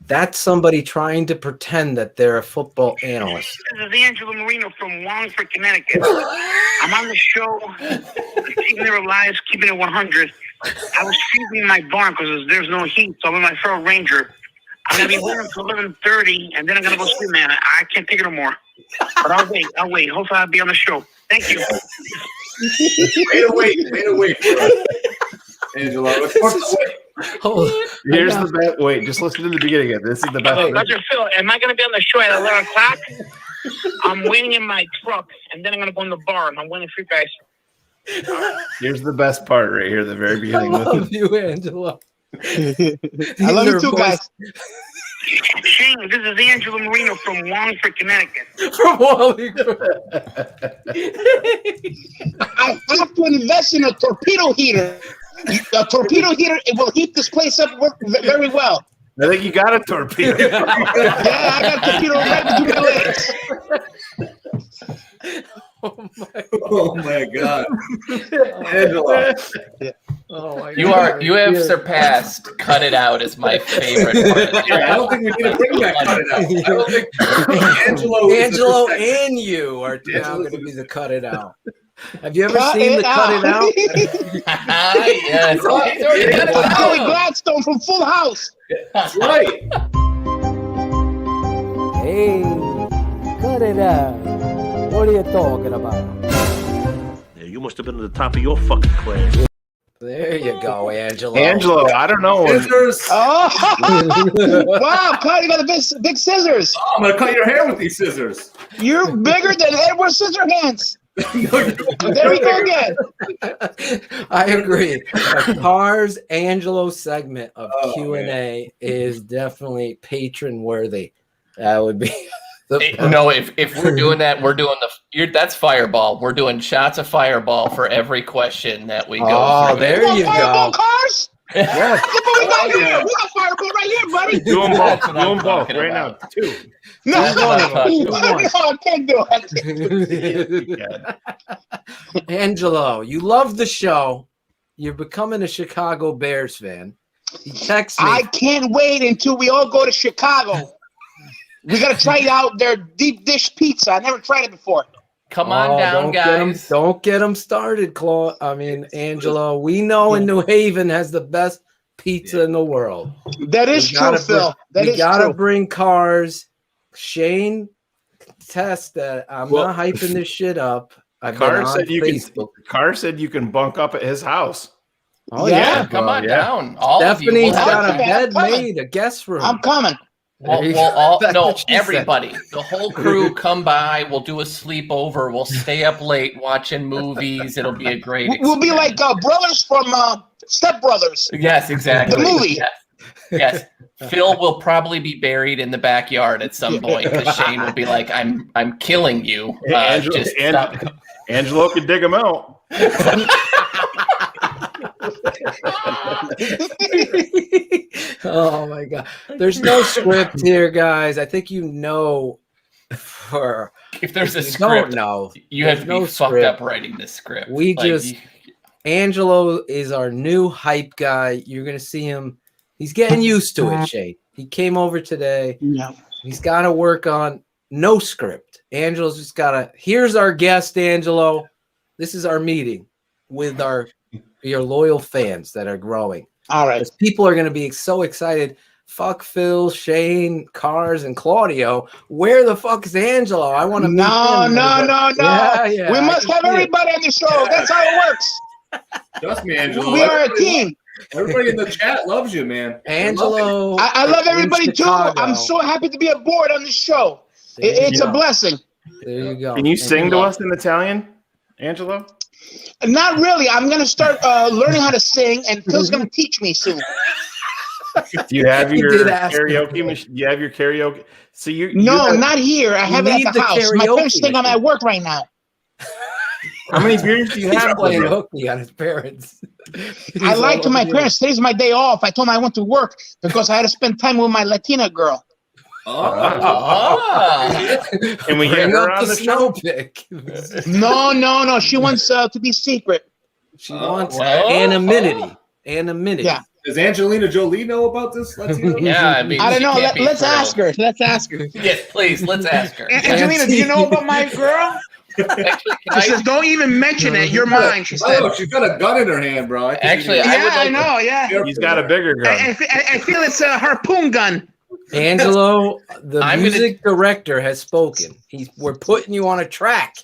That's somebody trying to pretend that they're a football analyst. This is Angelo Marino from Wallingford, Connecticut. I'm on the show, Keeping It Alive, Keeping It 100. I was freezing in my barn because there's no heat, so I'm in my Federal Ranger. I'm going to be waiting until 11:30, and then I'm going to go sleep, man. I can't take it no more. But I'll wait. Hopefully I'll be on the show. Thank you. Wait for us. Angelo, Here's the best. Wait, just listen to the beginning of this. This is the best. Dr. Phil, am I going to be on the show at 11 o'clock? I'm waiting in my truck, and then I'm going to go in the bar, and I'm waiting for you guys. Here's the best part right here, the very beginning. I love you, Angelo. I love you too, guys. Shayne, this is Angelo Marino from Wallingford, Connecticut. From Wallingford. I have to invest in a torpedo heater. A torpedo heater, it will heat this place up very well. I think you got a torpedo. Yeah, I got a torpedo right between my legs. Oh my God. Angelo. Yeah. Oh my You have surpassed Cut It Out as my favorite part. Yeah, I don't think we need to bring back Cut It Out. I don't think Angelo and you are now going to be the Cut It Out. Have you ever seen the Cut It Out? Yes. He's already cut it out. Howie Gladstone from Full House. That's right. Hey, cut it out. What are you talking about? Yeah, you must have been at the top of your fucking class. There you go, Angelo. Angelo, I don't know. Scissors. Oh, wow, Cut, you got the big scissors. Oh, I'm gonna cut your hair with these scissors. You're bigger than Edward Scissorhands. There we go again. I agree. A Cars Angelo segment of Q&A is definitely patron worthy. That would be No, if we're doing that, we're doing that's Fireball. We're doing shots of Fireball for every question that we go through. There you Fireball go. Cars? Yeah. Look what we got here. We got Fireball right here, buddy. Do them both. That's what Do I'm them both talking right about. now. Two. No, That's what I'm talking no, I can't do it. Angelo, you love the show. You're becoming a Chicago Bears fan. He texts me. I can't wait until we all go to Chicago. We got to try out their deep dish pizza. I never tried it before. Come on down, don't guys. Don't get them started, Claude. I mean, Angelo, we know in New Haven has the best pizza in the world. That is true, Phil. We gotta bring Cars. Shayne, test that. I'm not hyping this shit up. Carr said you can bunk up at his house. Oh Yeah, come on down. All Stephanie's of you. got a bed made, a guest room. I'm coming. Everybody, the whole crew come by. We'll do a sleepover. We'll stay up late watching movies. It'll be a great We'll be like brothers from Step Brothers. Yes, exactly. The movie. Yes. Phil will probably be buried in the backyard at some point because Shayne will be like, I'm killing you. Angelo can dig him out. Oh my god. There's no script here, guys. I think you know for if there's a you script, don't know. You have to be There's fucked script. up writing this script. We Angelo is our new hype guy. You're gonna see him. He's getting used to it, Shayne. He came over today. Yeah. He's got to work on no script. Angelo's just got to. Here's our guest, Angelo. This is our meeting with your loyal fans that are growing. All right. People are going to be so excited. Fuck Phil, Shayne, Cars, and Claudio. Where the fuck is Angelo? I want to meet him. No. Yeah, We must have everybody on the show. That's how it works. Trust me, Angelo. We are a team. Everybody in the chat loves you, man. Angelo. I love everybody too. Chicago. I'm so happy to be aboard on this show. It's a blessing. There you go. Can you sing to us in Italian, Angelo? Not really. I'm going to start learning how to sing, and Phil's going to teach me soon. Do you have He your did ask karaoke machine? Do you have your karaoke? So No, not here. I have it at the house. My parents think I'm at work right now. How many beers do you He's have? playing hooky on his parents. I lied to my parents. Today's my day off. I told them I went to work because I had to spend time with my Latina girl. Can we get her on the show? Pick. No. She wants to be secret. She wants anonymity. Anonymity. Yeah. Does Angelina Jolie know about this? Latino? Yeah, I mean, I don't know. she can't be Let's thrilled. ask her. Let's ask her. Yes, please. Let's ask her. Angelina, do you know about my girl? She says, don't even mention it. You're mine, she said. Oh, she's got a gun in her hand, bro. Actually, I know. Yeah. He's got a bigger gun. I feel it's a harpoon gun. Angelo, the music director, has spoken. We're putting you on a track.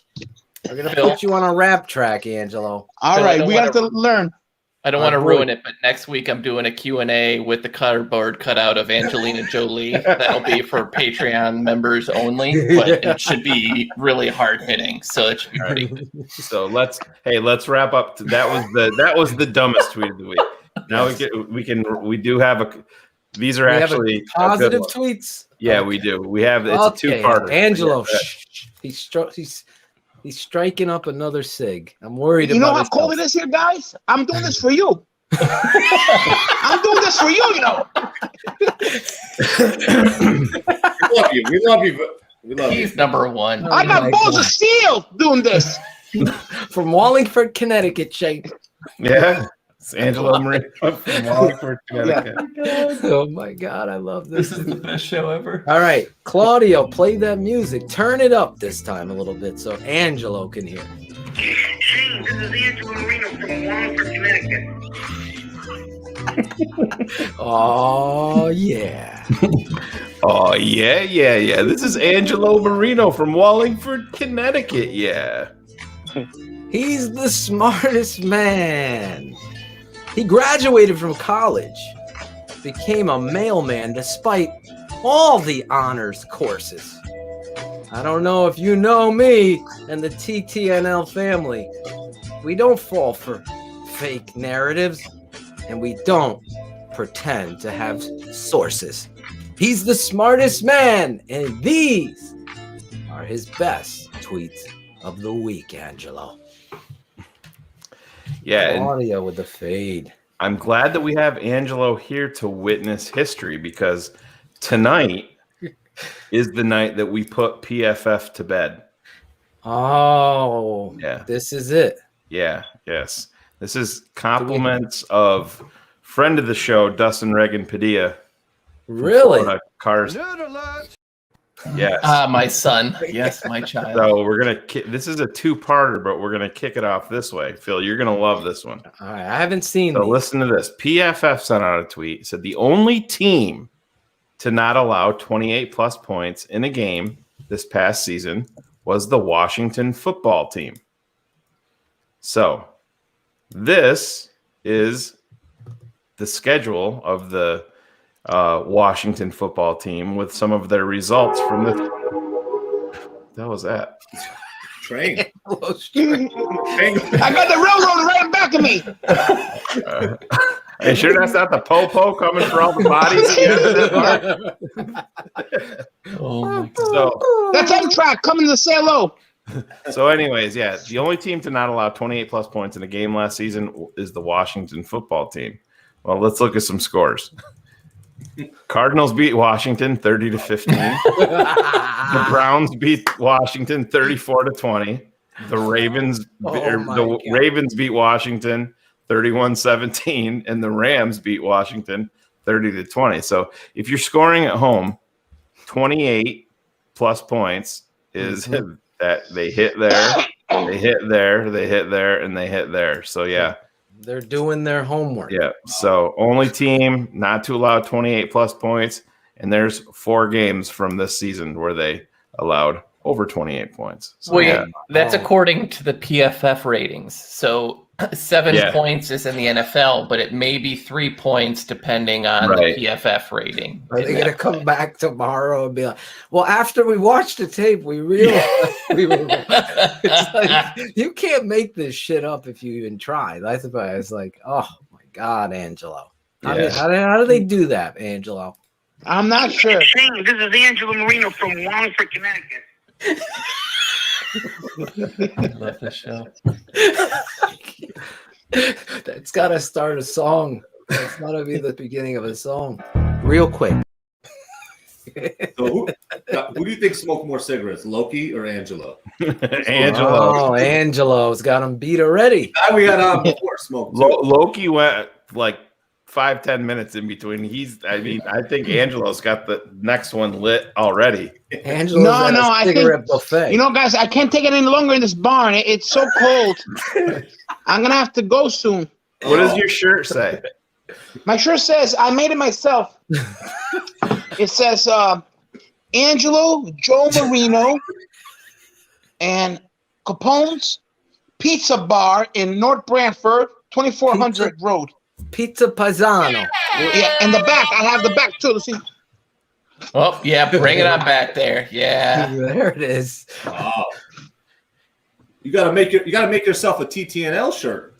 We're gonna put you on a rap track, Angelo. All right, we have to learn. I don't want to ruin it, but next week I'm doing a Q&A with the cardboard cutout of Angelina Jolie. That'll be for Patreon members only, but it should be really hard hitting, so it should be pretty good. So let's wrap up. That was the dumbest tweet of the week. Now we do have these are actually positive tweets. Yeah, we do. We have it's a two-parter. Angelo, he's striking up another sig. I'm worried about. You know how cold it is here, guys? I'm doing this for you. I'm doing this for you, you know. We love you. He's number one. I got balls of steel doing this. From Wallingford, Connecticut, Shayne. Yeah. It's Angelo Marino from Wallingford, Connecticut. Oh my God, I love this. This is the best show ever. All right, Claudio, play that music. Turn it up this time a little bit so Angelo can hear. Shayne, this is Angelo Marino from Wallingford, Connecticut. Oh yeah. Oh yeah. This is Angelo Marino from Wallingford, Connecticut. Yeah. He's the smartest man. He graduated from college, became a mailman despite all the honors courses. I don't know if you know me and the TTNL family. We don't fall for fake narratives, and we don't pretend to have sources. He's the smartest man, and these are his best tweets of the week, Angelo. Yeah. Audio with the fade. I'm glad that we have Angelo here to witness history, because tonight is the night that we put PFF to bed. Oh, yeah. This is it. Yeah. Yes. This is compliments of friend of the show, Dustin Regan Padilla. Really? Cars. Yes. My son. Yes, my child. So we're gonna. This is a two-parter, but we're gonna kick it off this way. Phil, you're gonna love this one. All right, I haven't seen. So listen to this. PFF sent out a tweet. It said the only team to not allow 28 plus points in a game this past season was the Washington football team. So this is the schedule of the Washington football team with some of their results from the. That was that train. I got the railroad right back of me. Are you sure that's not the po-po coming for all the bodies? Oh my God. So that's Amtrak coming to say hello. So, anyways, yeah, the only team to not allow 28 plus points in a game last season is the Washington football team. Well, let's look at some scores. Cardinals beat Washington 30-15. The Browns beat Washington 34-20. The Ravens Ravens beat Washington 31-17, and the Rams beat Washington 30-20. So if you're scoring at home, 28 plus points is that they hit there, they hit there, they hit there, and they hit there. So yeah. They're doing their homework. Yeah. So only team not to allow 28 plus points. And there's 4 games from this season where they allowed over 28 points. So, Wait, that's according to the PFF ratings. So 7 points is in the NFL, but it may be 3 points depending on the PFF rating. Are they going to come back tomorrow and be like, well, after we watched the tape, we realized we were wrong. It's like, you can't make this shit up if you even try. That's why I was like, oh my God, Angelo. How do they do that, Angelo? I'm not sure. Shayne, this is Angelo Marino from Wallingford, Connecticut. I love the show. That's got to start a song. That's got to be the beginning of a song. Real quick. So who do you think smoked more cigarettes, Loki or Angelo? Angelo. Oh, Angelo's got him beat already. We got on before smoke. Loki went like 5-10 minutes in between. I think Angelo's got the next one lit already. Angelo's I think buffet. You know, guys, I can't take it any longer in this barn. It's so cold. I'm gonna have to go soon. What does your shirt say? My shirt says I made it myself. It says Angelo, Joe Marino, and Capone's Pizza Bar in North Brantford, 2400 Road. Pizza Paisano. Yeah, and the back. I have the back too. See. Oh yeah, bring it on back there. Yeah, there it is. Oh. You gotta make yourself a TTNL shirt.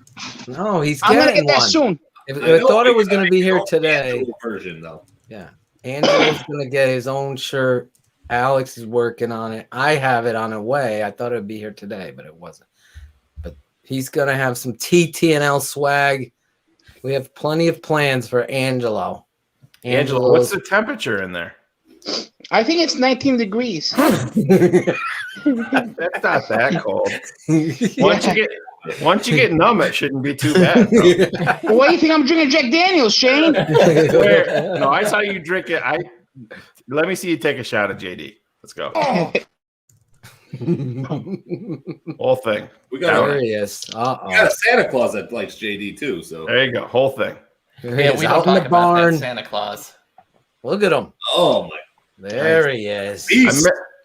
No, I'm gonna get that soon. I thought it was gonna be here today. Version though. Yeah, Angelo's gonna get his own shirt. Alex is working on it. I have it on the way. I thought it would be here today, but it wasn't. But he's gonna have some TTNL swag. We have plenty of plans for Angelo. Angelo, what's the temperature in there? I think it's 19 degrees. That's not that cold. Once you get numb, it shouldn't be too bad. Bro. Why do you think I'm drinking Jack Daniels, Shane? No, I saw you drink it. Let me see you take a shot of JD. Let's go. Whole thing. We got There he is. we got a Santa Claus that likes JD too. So there you go. Whole thing. Yeah, we out don't in the talk about barn. that Santa Claus. Look at him. Oh my! There he is.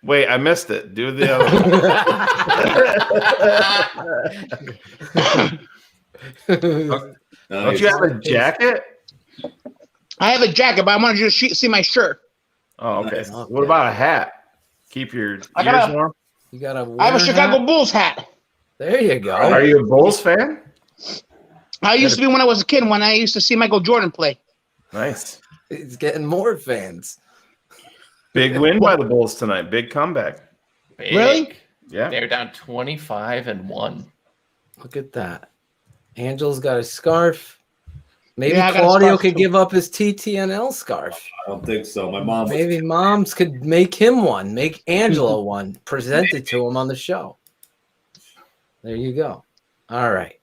Wait, I missed it. Do the other one. Don't you have a jacket? I have a jacket, but I wanted you to see my shirt. Oh, okay. What about a hat? Keep your ears warm. You got a. I have a Chicago Bulls hat. There you go. Are you a Bulls fan? I used to be when I was a kid. When I used to see Michael Jordan play. Nice. He's getting more fans. Big win by the Bulls tonight. Big comeback. Big. Really? Yeah. They're down 25-1. Look at that. Angel's got a scarf. Maybe Yeah, I got a Claudio scarf could too. give up his TTNL scarf. I don't think so. My mom. Maybe moms could make him one, make Angelo one, present it to him on the show. There you go. All right.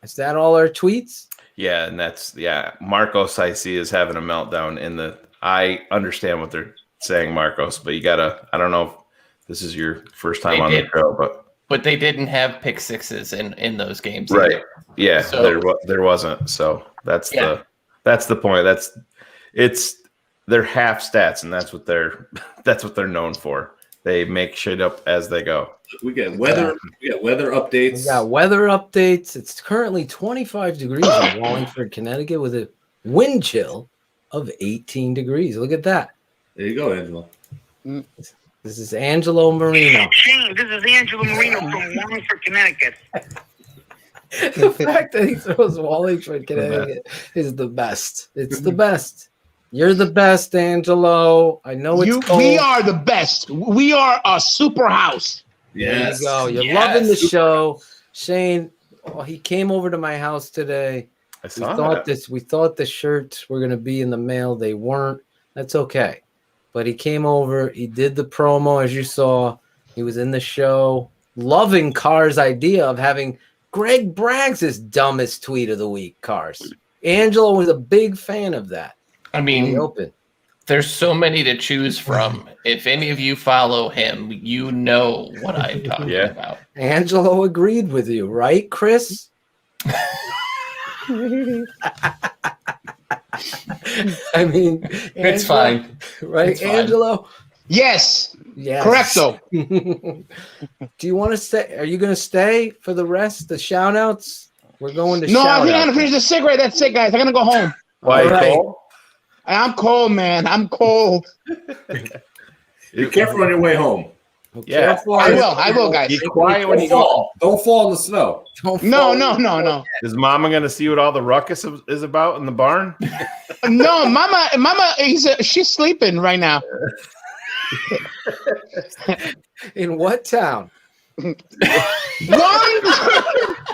Is that all our tweets? Yeah, and that's Marcos I see is having a meltdown in the. I understand what they're saying, Marcos, but you gotta. I don't know if this is your first time on the show, but they didn't have pick sixes in those games, right? either. Yeah, So- there wasn't. So that's the point. They're half stats, and that's what they're known for. They make shit up as they go. We get weather. We got weather updates. We got weather updates. It's currently 25 degrees in Wallingford, Connecticut, with a wind chill of 18 degrees. Look at that. There you go, Angelo. This is Angelo Marino. Shane, this is Angelo Marino from Wallingford, Connecticut. The fact that he throws Wallingford, Connecticut is the best. It's the best. You're the best, Angelo. I know it's cold. We are the best. We are a super house. There you go. You're loving the show. Shane, he came over to my house today. I saw We thought the shirts were going to be in the mail. They weren't. That's okay. But he came over. He did the promo, as you saw. He was in the show. Loving Carr's idea of having Greg Braggs' dumbest tweet of the week, Cars. Angelo was a big fan of that. I mean, open. There's so many to choose from. If any of you follow him, you know what I'm talking about. Angelo agreed with you, right, Chris? I mean, It's fine. Right, It's fine. Angelo? Yes. Yes. Correcto. Do you want to stay? Are you going to stay for the rest? The shout outs? We're going to No, I shout think I'm out. gonna finish the cigarette. That's it, guys. I'm gonna go home. Why? All right. Cole? I'm cold, man. I'm cold. Be careful on your way home. Yeah. I will, guys. Be quiet when you go. Don't fall in the snow. No. Is Mama going to see what all the ruckus is about in the barn? No, Mama, she's sleeping right now. In what town? Wallingford,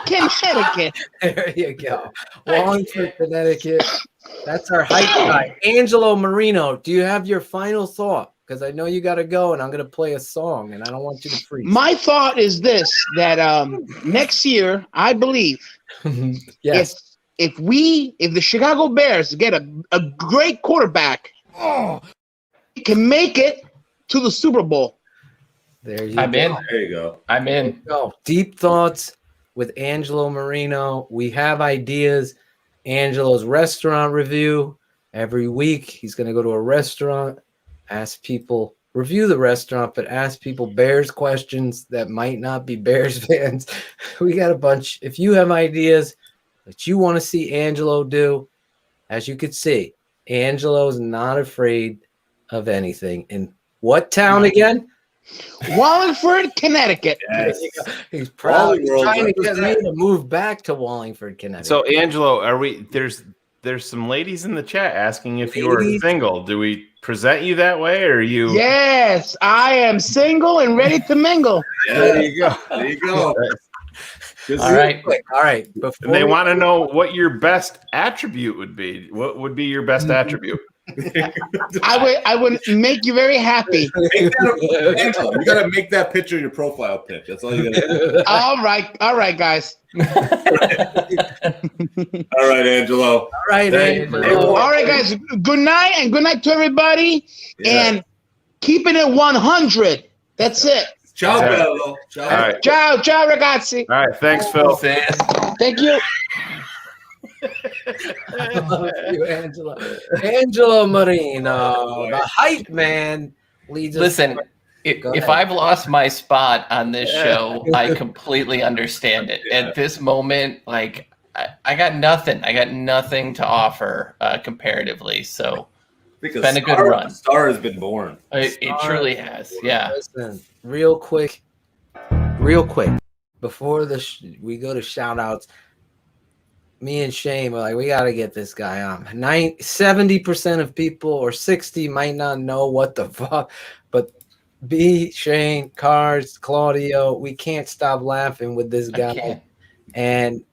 Connecticut. There you go. Wallingford, Connecticut. That's our hype guy. Angelo Marino, do you have your final thought? Because I know you got to go, and I'm going to play a song, and I don't want you to freeze. My thought is this: that next year, I believe, yes, if the Chicago Bears get a great quarterback, we can make it to the Super Bowl. There you I'm go. in. There you go. I'm in. Go. Deep thoughts with Angelo Marino. We have ideas. Angelo's restaurant review every week. He's going to go to a restaurant, ask people, review the restaurant, but ask people Bears questions that might not be Bears fans. We got a bunch. If you have ideas that you want to see Angelo do, as you could see, Angelo's not afraid of anything. In what town again? Wallingford, Connecticut. Yes. He's proud. He's Wally World trying to get me represent. to move back to Wallingford, Connecticut. So, Angelo, are we? There's some ladies in the chat asking if you are Ladies? single. Do we present you that way, or are you? Yes, I am single and ready to mingle. There you go. There you go. All right. All right. And they want to know what your best attribute would be. What would be your best attribute? I would make you very happy. Angelo, you gotta make that picture your profile pic. That's all you gotta do. All right, guys. All right, Angelo. All right, Angelo. All right, guys. Good night, and good night to everybody. Yeah. And keeping it 100. That's it. Ciao, bello. Ciao. All right. Ciao, ragazzi. All right. Thanks, Phil. Thank you. I love you, Angelo. Angelo Marino, the hype man, leads us. Listen, if I've lost my spot on this show, I completely understand it. At this moment, like I got nothing. I got nothing to offer comparatively. So it's been a good run. Star has been born. It truly has. Yeah. Listen, real quick, before we go to shout outs, me and Shayne were like, we got to get this guy on. 70% of people or 60 might not know what the fuck, but Shayne, Cars, Claudio, we can't stop laughing with this guy. And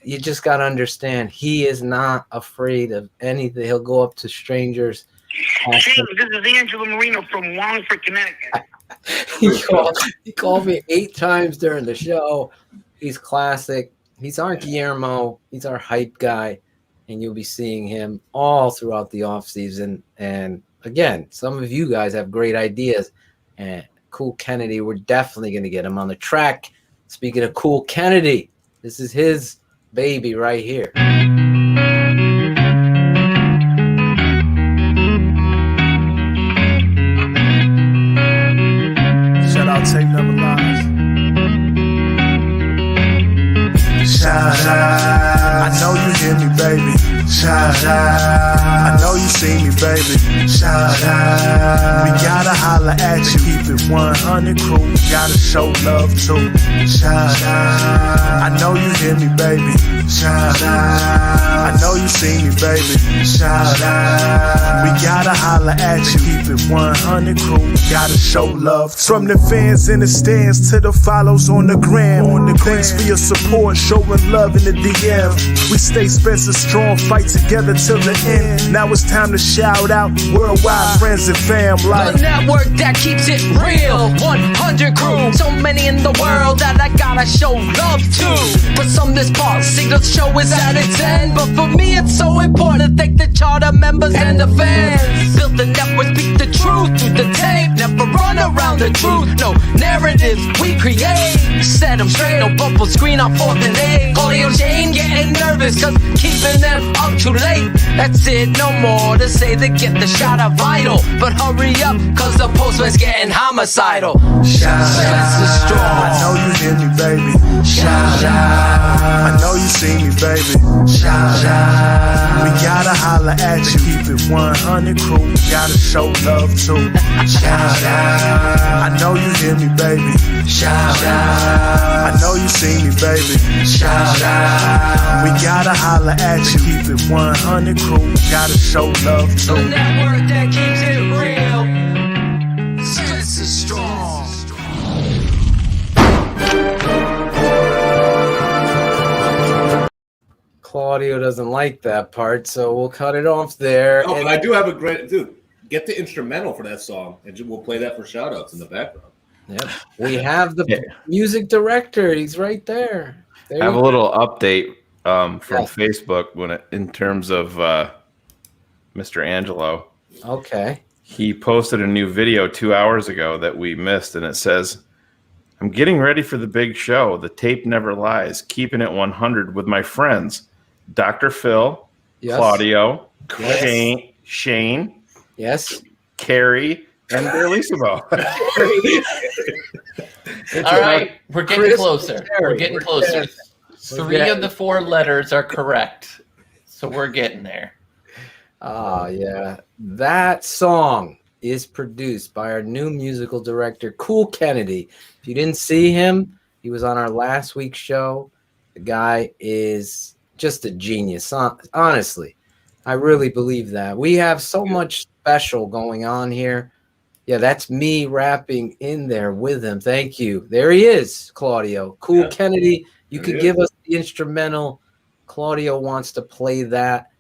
you just got to understand, he is not afraid of anything. He'll go up to strangers. Shayne, this is Angelo Marino from Wallingford, Connecticut. He called me 8 times during the show. He's classic. He's our Guillermo. He's our hype guy. And you'll be seeing him all throughout the offseason. And again, some of you guys have great ideas. And Cool Kennedy, we're definitely going to get him on the track. Speaking of Cool Kennedy, this is his baby right here. Shout out Tape Never Lies. Shout out, I know you hear me, baby. Shout out, I know you see me, baby. Shout out, we gotta holla at you. Keep it 100 crew, gotta show love too. Shout out, I know you hear me, baby. Shout out, I know you see me, baby. Shout out, we gotta holla at you. Keep it 100 crew, gotta show love too. From the fans in the stands to the follows on the gram. Thanks for your support, showing love in the DM. We stay Spencer strong, fight together till the end. Now it's time to shout out worldwide friends and fam. Like the network that keeps it real, 100 crew. So many in the world that I gotta show love to. For some this policy the show is at its end, but for me it's so important to thank the charter members and the fans. Built the network, speak the truth through the tape. Never run around the truth, no narratives we create. Set them straight, no bubble screen on 4th and 8. Claudio Shayne getting nervous cause keeping them up too late. That's it, no more to say that get the shot of vital. But hurry up cause the postman's getting homicidal. Shout out, I know you hear me, baby. Shout out, I know you see me, baby. Shout out, we gotta holla at you. Keep it 100 crew, gotta show love too. Shout out, I know you hear me, baby. Shout out, I know you see me, baby. Shout out, we gotta holla at you. Keep it 100 crew, gotta show love too. The network that keeps it real. Sense is strong. Claudio doesn't like that part, so we'll cut it off there. Oh, but I do have a great dude. Get the instrumental for that song, and we'll play that for shout outs in the background. Yep. We have the music director. He's right there. I have a little update from Facebook in terms of Mr. Angelo. Okay. He posted a new video 2 hours ago that we missed, and it says, "I'm getting ready for the big show. The tape never lies. Keeping it 100 with my friends, Dr. Phil, Yes. Claudio, Yes. Shayne, yes, Carrie, and Bellissimo." All right, we're getting Chris closer. and We're Terry. getting We're closer. getting- 3 of the 4 letters are correct, so we're getting there. Ah, yeah. That song is produced by our new musical director, Cool Kennedy. If you didn't see him, he was on our last week's show. The guy is just a genius. Honestly, I really believe that. We have so much special going on here. Yeah, that's me rapping in there with him. Thank you. There he is, Claudio. Cool Kennedy. You could give us the instrumental. Claudio wants to play that.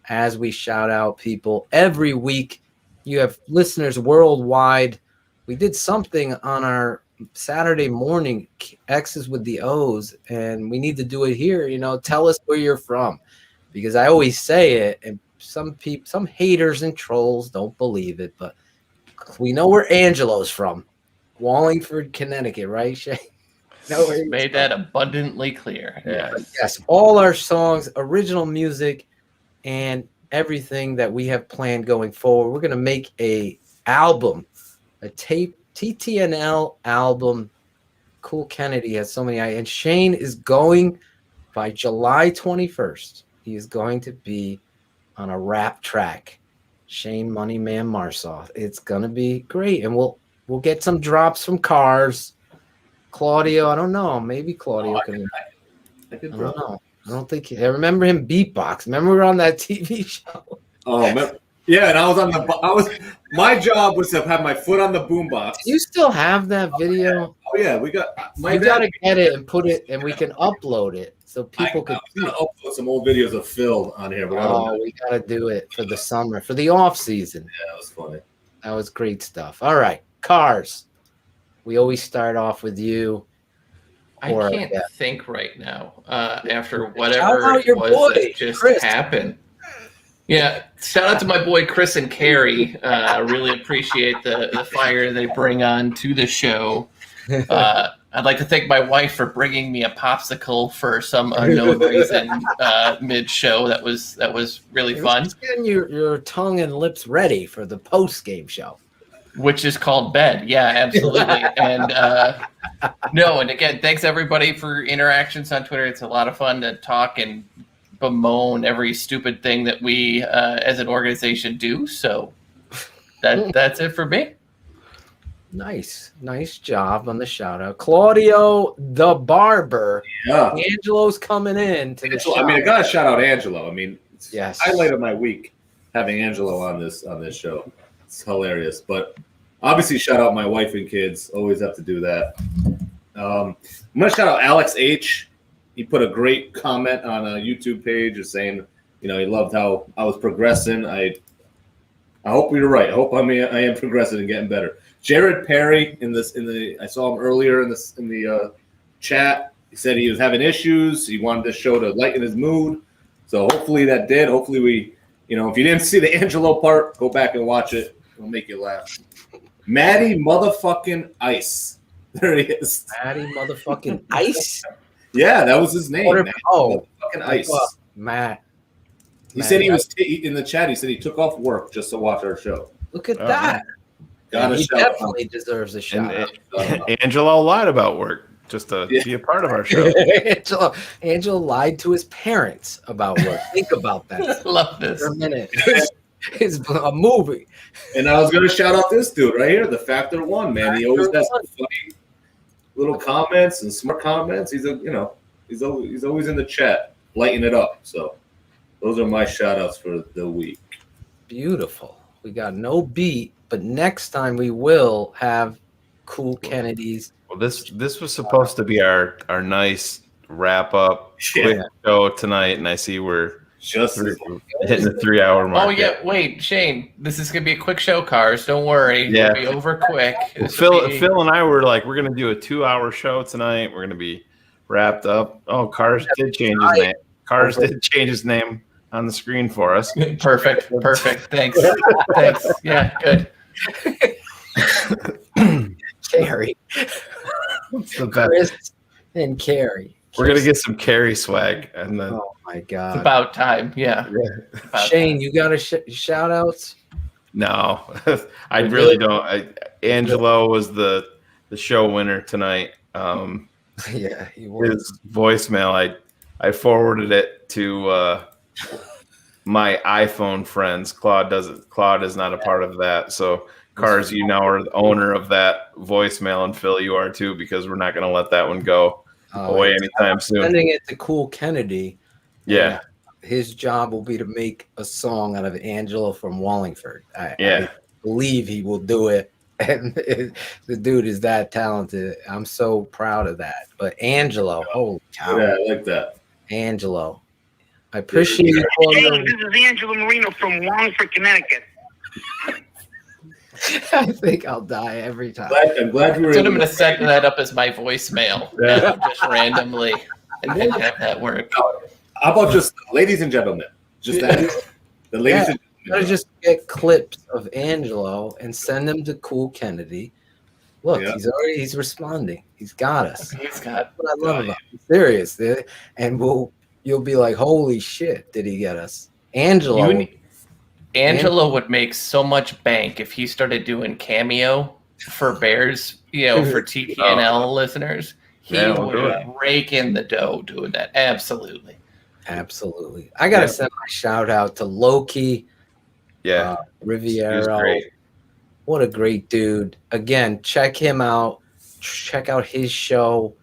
as we shout out people every week. You have listeners worldwide. We did something on our Saturday morning X's with the O's, and we need to do it here. Tell us where you're from, because I always say it, and some haters and trolls don't believe it, but we know where Angelo's from. Wallingford, Connecticut, right, Shayne? No, Made that abundantly clear. Yes, all our songs, original music, and everything that we have planned going forward. We're going to make a album, a tape, TTNL album. Cool Kennedy has so many, and Shayne is going by July 21st. He is going to be on a rap track. Shayne Moneyman Marsaw. It's gonna be great, and we'll get some drops from Cars. Claudio, I don't know. Maybe Claudio can. I don't know. I don't think. I remember him beatbox. Remember we were on that TV show. Oh man. Yeah, and I was my job was to have my foot on the boombox. Do you still have that video? Oh yeah, we got. We gotta get it and put it, and we can upload it so people can see it. Upload some old videos of Phil on here. But we gotta do it for the summer, for the off season. Yeah, that was funny. That was great stuff. All right, Cars. We always start off with you. I can't think right now after Shout whatever out it your was boy, that just Chris. happened. Yeah, shout out to my boy Chris and Carrie. Really appreciate the fire they bring on to the show. I'd like to thank my wife for bringing me a popsicle for some unknown reason mid-show. That was really fun. Just getting your tongue and lips ready for the post-game show. Which is called bed. Yeah, absolutely. And and again, thanks everybody for interactions on Twitter. It's a lot of fun to talk and bemoan every stupid thing that we as an organization do. So that's it for me. Nice job on the shout out. Claudio the barber. Yeah. Angelo's coming in to the show. I gotta shout out Angelo. It's yes. Highlight of my week having Angelo on this show. It's hilarious. But obviously shout out my wife and kids. Always have to do that. I'm gonna shout out Alex H. He put a great comment on a YouTube page just saying, he loved how I was progressing. I hope you're right. I hope I am progressing and getting better. Jared Perry I saw him earlier in the chat. He said he was having issues. He wanted this show to lighten his mood. So hopefully that did. Hopefully we, if you didn't see the Angelo part, go back and watch it. It'll make you laugh. Maddie motherfucking Ice. There he is. Maddie motherfucking Ice? Yeah, that was his name. Motherfucking Ice. Matt. He said he was in the chat. He said he took off work just to watch our show. Look at that. He definitely deserves a shout out. Angelo lied about work just to be a part of our show. Angelo lied to his parents about work. Think about that. Love this. For a minute. It's a movie. And I was going to shout out this dude right here, the Factor One, man. He always has some funny little comments and smart comments. He's always in the chat, lighting it up. So those are my shout outs for the week. Beautiful. We got no beat, but next time we will have Cool Kennedys. Well, this was supposed to be our nice wrap up quick show tonight, and I see we're just hitting the 3 hour mark. Oh yeah, wait, Shayne, this is gonna be a quick show, Cars. Don't worry, it'll be over quick. Phil and I were like, we're gonna do a 2 hour show tonight. We're gonna be wrapped up. Oh, Cars did change his name. Cars did change his name on the screen for us. Perfect. Thanks. Yeah, good. Carrie. What's the best? Chris and Carrie. We're gonna get some Carrie swag, and then oh my god, it's about time. Yeah. Shayne, you got a shout outs? No, I really don't. Angelo was the show winner tonight. Yeah, he was. His voicemail, I forwarded it to my iPhone friends. Claude is not a part of that. So Cars, you now are the owner of that voicemail, and Phil, you are too, because we're not going to let that one go away anytime soon. Sending it to Cool Kennedy. Yeah. His job will be to make a song out of Angelo from Wallingford. I believe he will do it. And the dude is that talented. I'm so proud of that. But Angelo, holy cow. Yeah, I like that. Angelo. I appreciate you. Hey, this is Angelo Marino from Wallingford, Connecticut. I think I'll die every time. I'm glad you were So I'm able going to set that up as my voicemail now, just randomly, and then have that work. How about just, ladies and gentlemen, just that. The ladies and Gotta just get clips of Angelo and send them to Cool Kennedy. Look, he's responding. He's got us. He's got. That's what I love about him. Serious, dude. And you'll be like, holy shit, did he get us? Angelo would make so much bank if he started doing cameo for Bears, for TTNL listeners. He would rake in the dough doing that. Absolutely. Absolutely. I got to send my shout out to Loki Rivero. What a great dude. Again, check him out. Check out his show,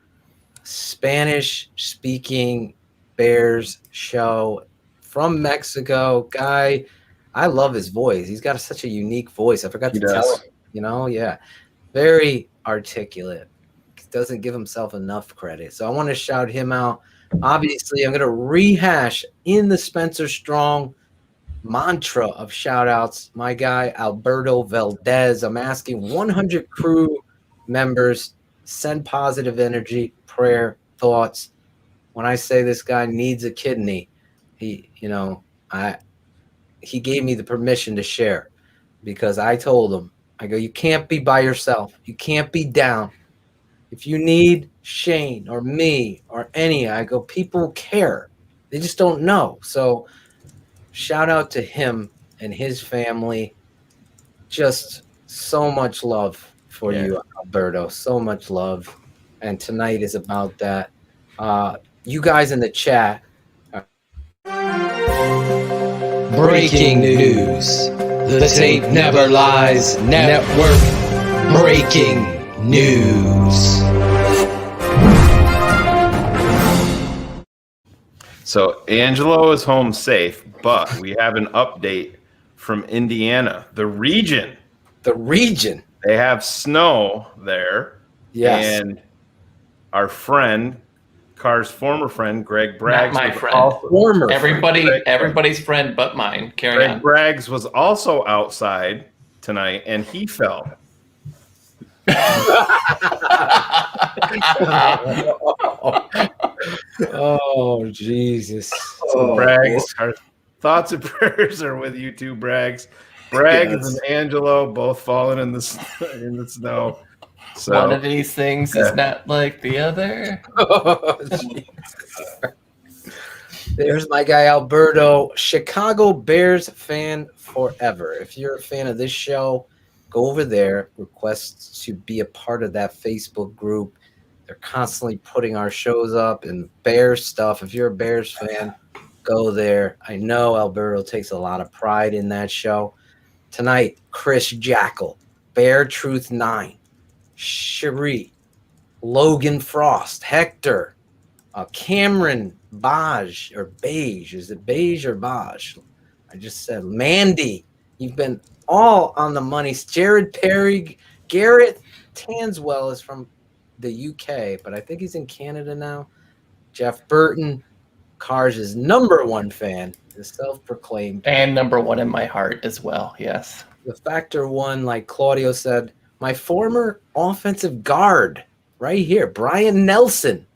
Spanish speaking Bears show from Mexico. Guy, I love his voice. He's got such a unique voice. I forgot to tell him, very articulate. Doesn't give himself enough credit. So I want to shout him out. Obviously, I'm going to rehash in the Spencer Strong mantra of shout outs. My guy, Alberto Valdez. I'm asking 100 crew members, send positive energy, prayer, thoughts. When I say this guy needs a kidney, he gave me the permission to share because I told him, I go, you can't be by yourself. You can't be down. If you need Shayne or me or any, I go, people care. They just don't know. So shout out to him and his family. Just so much love for you, Alberto. So much love. And tonight is about that. You guys in the chat. Breaking news. The tape never lies. Network breaking news. So Angelo is home safe, but we have an update from Indiana, the region. The region. They have snow there. Yes. And our friend, Carr's former friend, Greg Braggs. Not my friend. Everybody's friend but mine. Carry on. Greg Braggs was also outside tonight, and he fell. Oh, Jesus. So Braggs, our thoughts and prayers are with you too, Braggs. Braggs and Angelo both falling in the snow. So one of these things is not like the other. There's my guy Alberto, Chicago Bears fan forever. If you're a fan of this show, go over there, request to be a part of that Facebook group. They're constantly putting our shows up and Bears stuff. If you're a Bears fan, go there. I know Alberto takes a lot of pride in that show. Tonight, Chris Jackal, Bear Truth 9, Cherie, Logan Frost, Hector, Cameron Baj or Beige. Is it Beige or Baj? I just said Mandy. You've been all on the money. Jared Perry, Garrett Tanswell is from the UK, but I think he's in Canada now. Jeff Burton, Cars' #1 fan, is self-proclaimed. And #1 in my heart as well, yes. The Factor One, like Claudio said, my former offensive guard right here, Brian Nelson.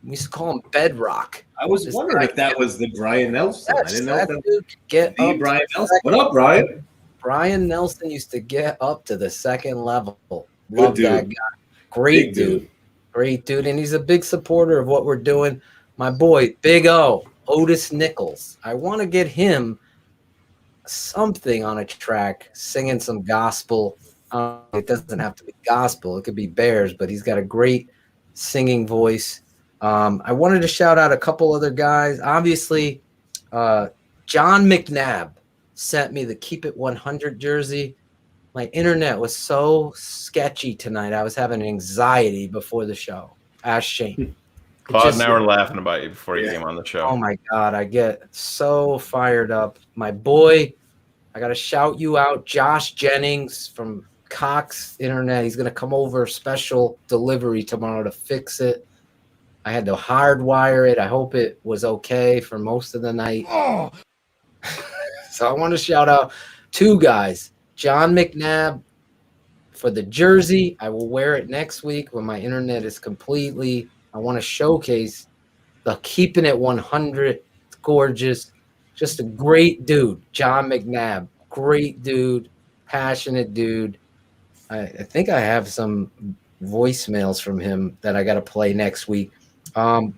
We used to call him Bedrock. I was wondering if that was the Brian Nelson. Yes, I didn't know that that dude get the up Brian to the Nelson. What up, Brian? Brian Nelson used to get up to the second level. Love dude. that guy. Great Big dude. Great dude. And he's a big supporter of what we're doing. My boy, Big O, Otis Nichols. I want to get him something on a track, singing some gospel. It doesn't have to be gospel. It could be Bears, but he's got a great singing voice. I wanted to shout out a couple other guys. Obviously, John McNabb sent me the Keep It 100 jersey. My internet was so sketchy tonight. I was having anxiety before the show. Ask Shayne. Claude and I were laughing about you before you came on the show. Oh my God, I get so fired up. My boy, I got to shout you out. Josh Jennings from Cox Internet. He's going to come over, special delivery tomorrow to fix it. I had to hardwire it. I hope it was okay for most of the night. So I want to shout out 2 guys. John McNabb for the jersey. I will wear it next week when my internet is completely. I want to showcase the Keepin It 100. It's gorgeous. Just a great dude. John McNabb. Great dude. Passionate dude. I think I have some voicemails from him that I got to play next week.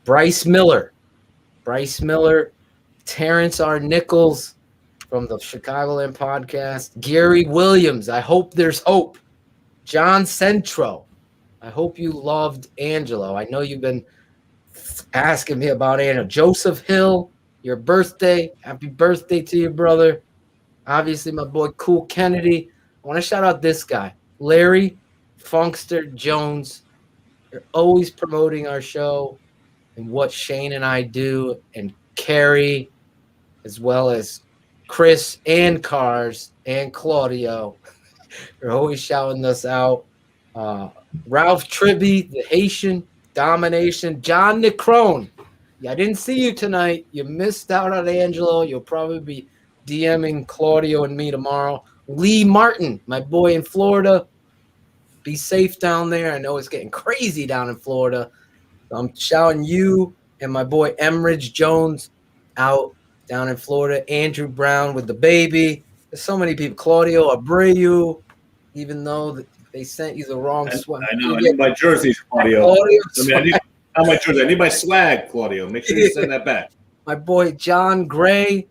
Bryce Miller, Terrence R. Nichols from the Chicagoland podcast, Gary Williams, I hope there's hope, John Centro, I hope you loved Angelo. I know you've been asking me about Angelo. Joseph Hill, your birthday, happy birthday to you, brother. Obviously, my boy Cool Kennedy. I want to shout out this guy, Larry Funkster Jones. You're always promoting our show and what Shayne and I do, and Carrie, as well as Chris and Cars and Claudio. You're always shouting us out. Ralph Tribby, the Haitian Domination, John Nicrone. Yeah, I didn't see you tonight. You missed out on Angelo. You'll probably be DMing Claudio and me tomorrow. Lee Martin, my boy in Florida. Be safe down there. I know it's getting crazy down in Florida. I'm shouting you and my boy Emridge Jones out down in Florida. Andrew Brown with the baby. There's so many people. Claudio Abreu, even though they sent you the wrong swag. I know. I need my jerseys, Claudio. I need my swag, Claudio. Make sure you send that back. My boy John Gray,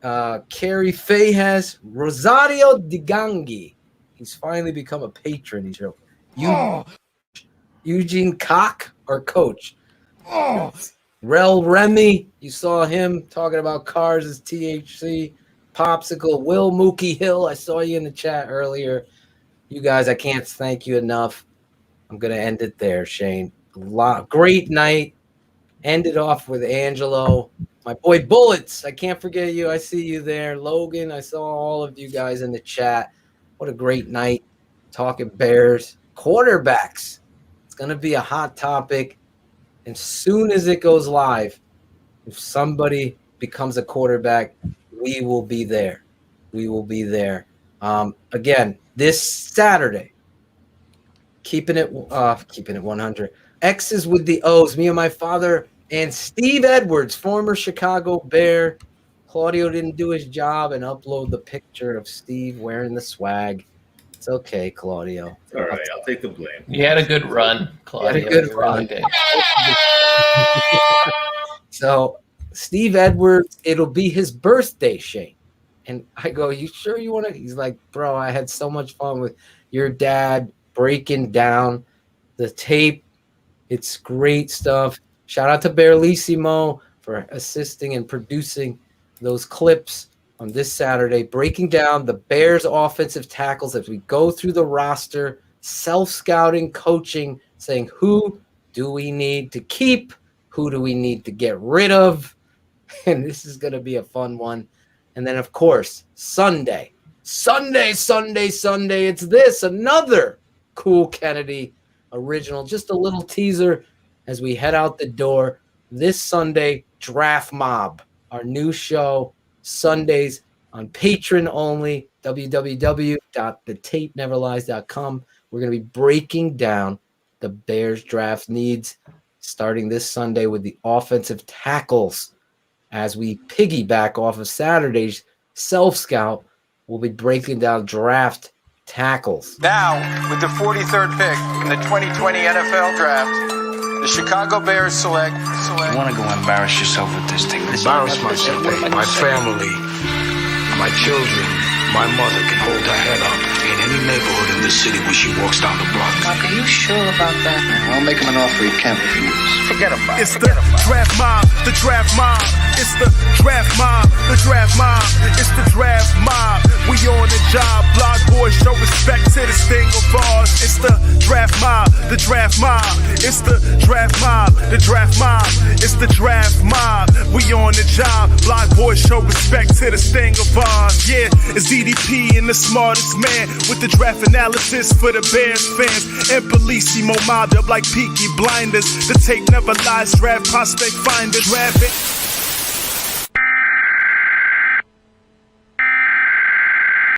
Kerry Fajas, Rosario Digangi. He's finally become a patron. He's real. Eugene Koch, our coach. Rel Remy, you saw him talking about cars as THC. Popsicle, Will Mookie Hill, I saw you in the chat earlier. You guys, I can't thank you enough. I'm going to end it there, Shayne. Great night. Ended off with Angelo. My boy Bullets, I can't forget you. I see you there. Logan, I saw all of you guys in the chat. What a great night. Talking Bears. Quarterbacks. It's going to be a hot topic. And soon as it goes live, if somebody becomes a quarterback, we will be there. We will be there. Again, this Saturday, keeping it 100. X's with the O's. Me and my father and Steve Edwards, former Chicago Bear. Claudio didn't do his job and upload the picture of Steve wearing the swag. It's okay, Claudio. All right, I'll take the blame. You had a good run, Claudio. You had a good run. So, Steve Edwards, it'll be his birthday, Shayne. And I go, you sure you want to? He's like, bro, I had so much fun with your dad breaking down the tape. It's great stuff. Shout out to Berlissimo for assisting and producing those clips on this Saturday, breaking down the Bears offensive tackles as we go through the roster, self-scouting, coaching, saying who do we need to keep, who do we need to get rid of, and this is going to be a fun one. And then, of course, Sunday, it's this, another Cool Kennedy original, just a little teaser as we head out the door this Sunday, Draft Mob, our new show, Sundays on Patreon only, www.thetapeneverlies.com. We're going to be breaking down the Bears draft needs starting this Sunday with the offensive tackles. As we piggyback off of Saturday's self-scout, we'll be breaking down draft tackles. Now, with the 43rd pick in the 2020 NFL Draft, the Chicago Bears select. You want to go embarrass yourself with this thing? Embarrass myself, my family, my children, my mother can hold her head up in any neighborhood in this city when she walks down the block. Are you sure about that? I'll make him an offer he can't refuse. Forget about it. It's the draft mob, the draft mob. It's the draft mob, the draft mob. It's the draft mob. We on the job, blog boys show us respect to this thing of ours. It's the draft mob, the draft mob. It's the draft mob, the draft mob. It's the draft mob. We on the job. Block boys show respect to this thing of ours. Yeah, it's DDP and the smartest man with the draft analysis for the Bears fans. And Bellissimo mobbed up like Peaky Blinders. The tape never lies. Draft prospect finders. Draft it.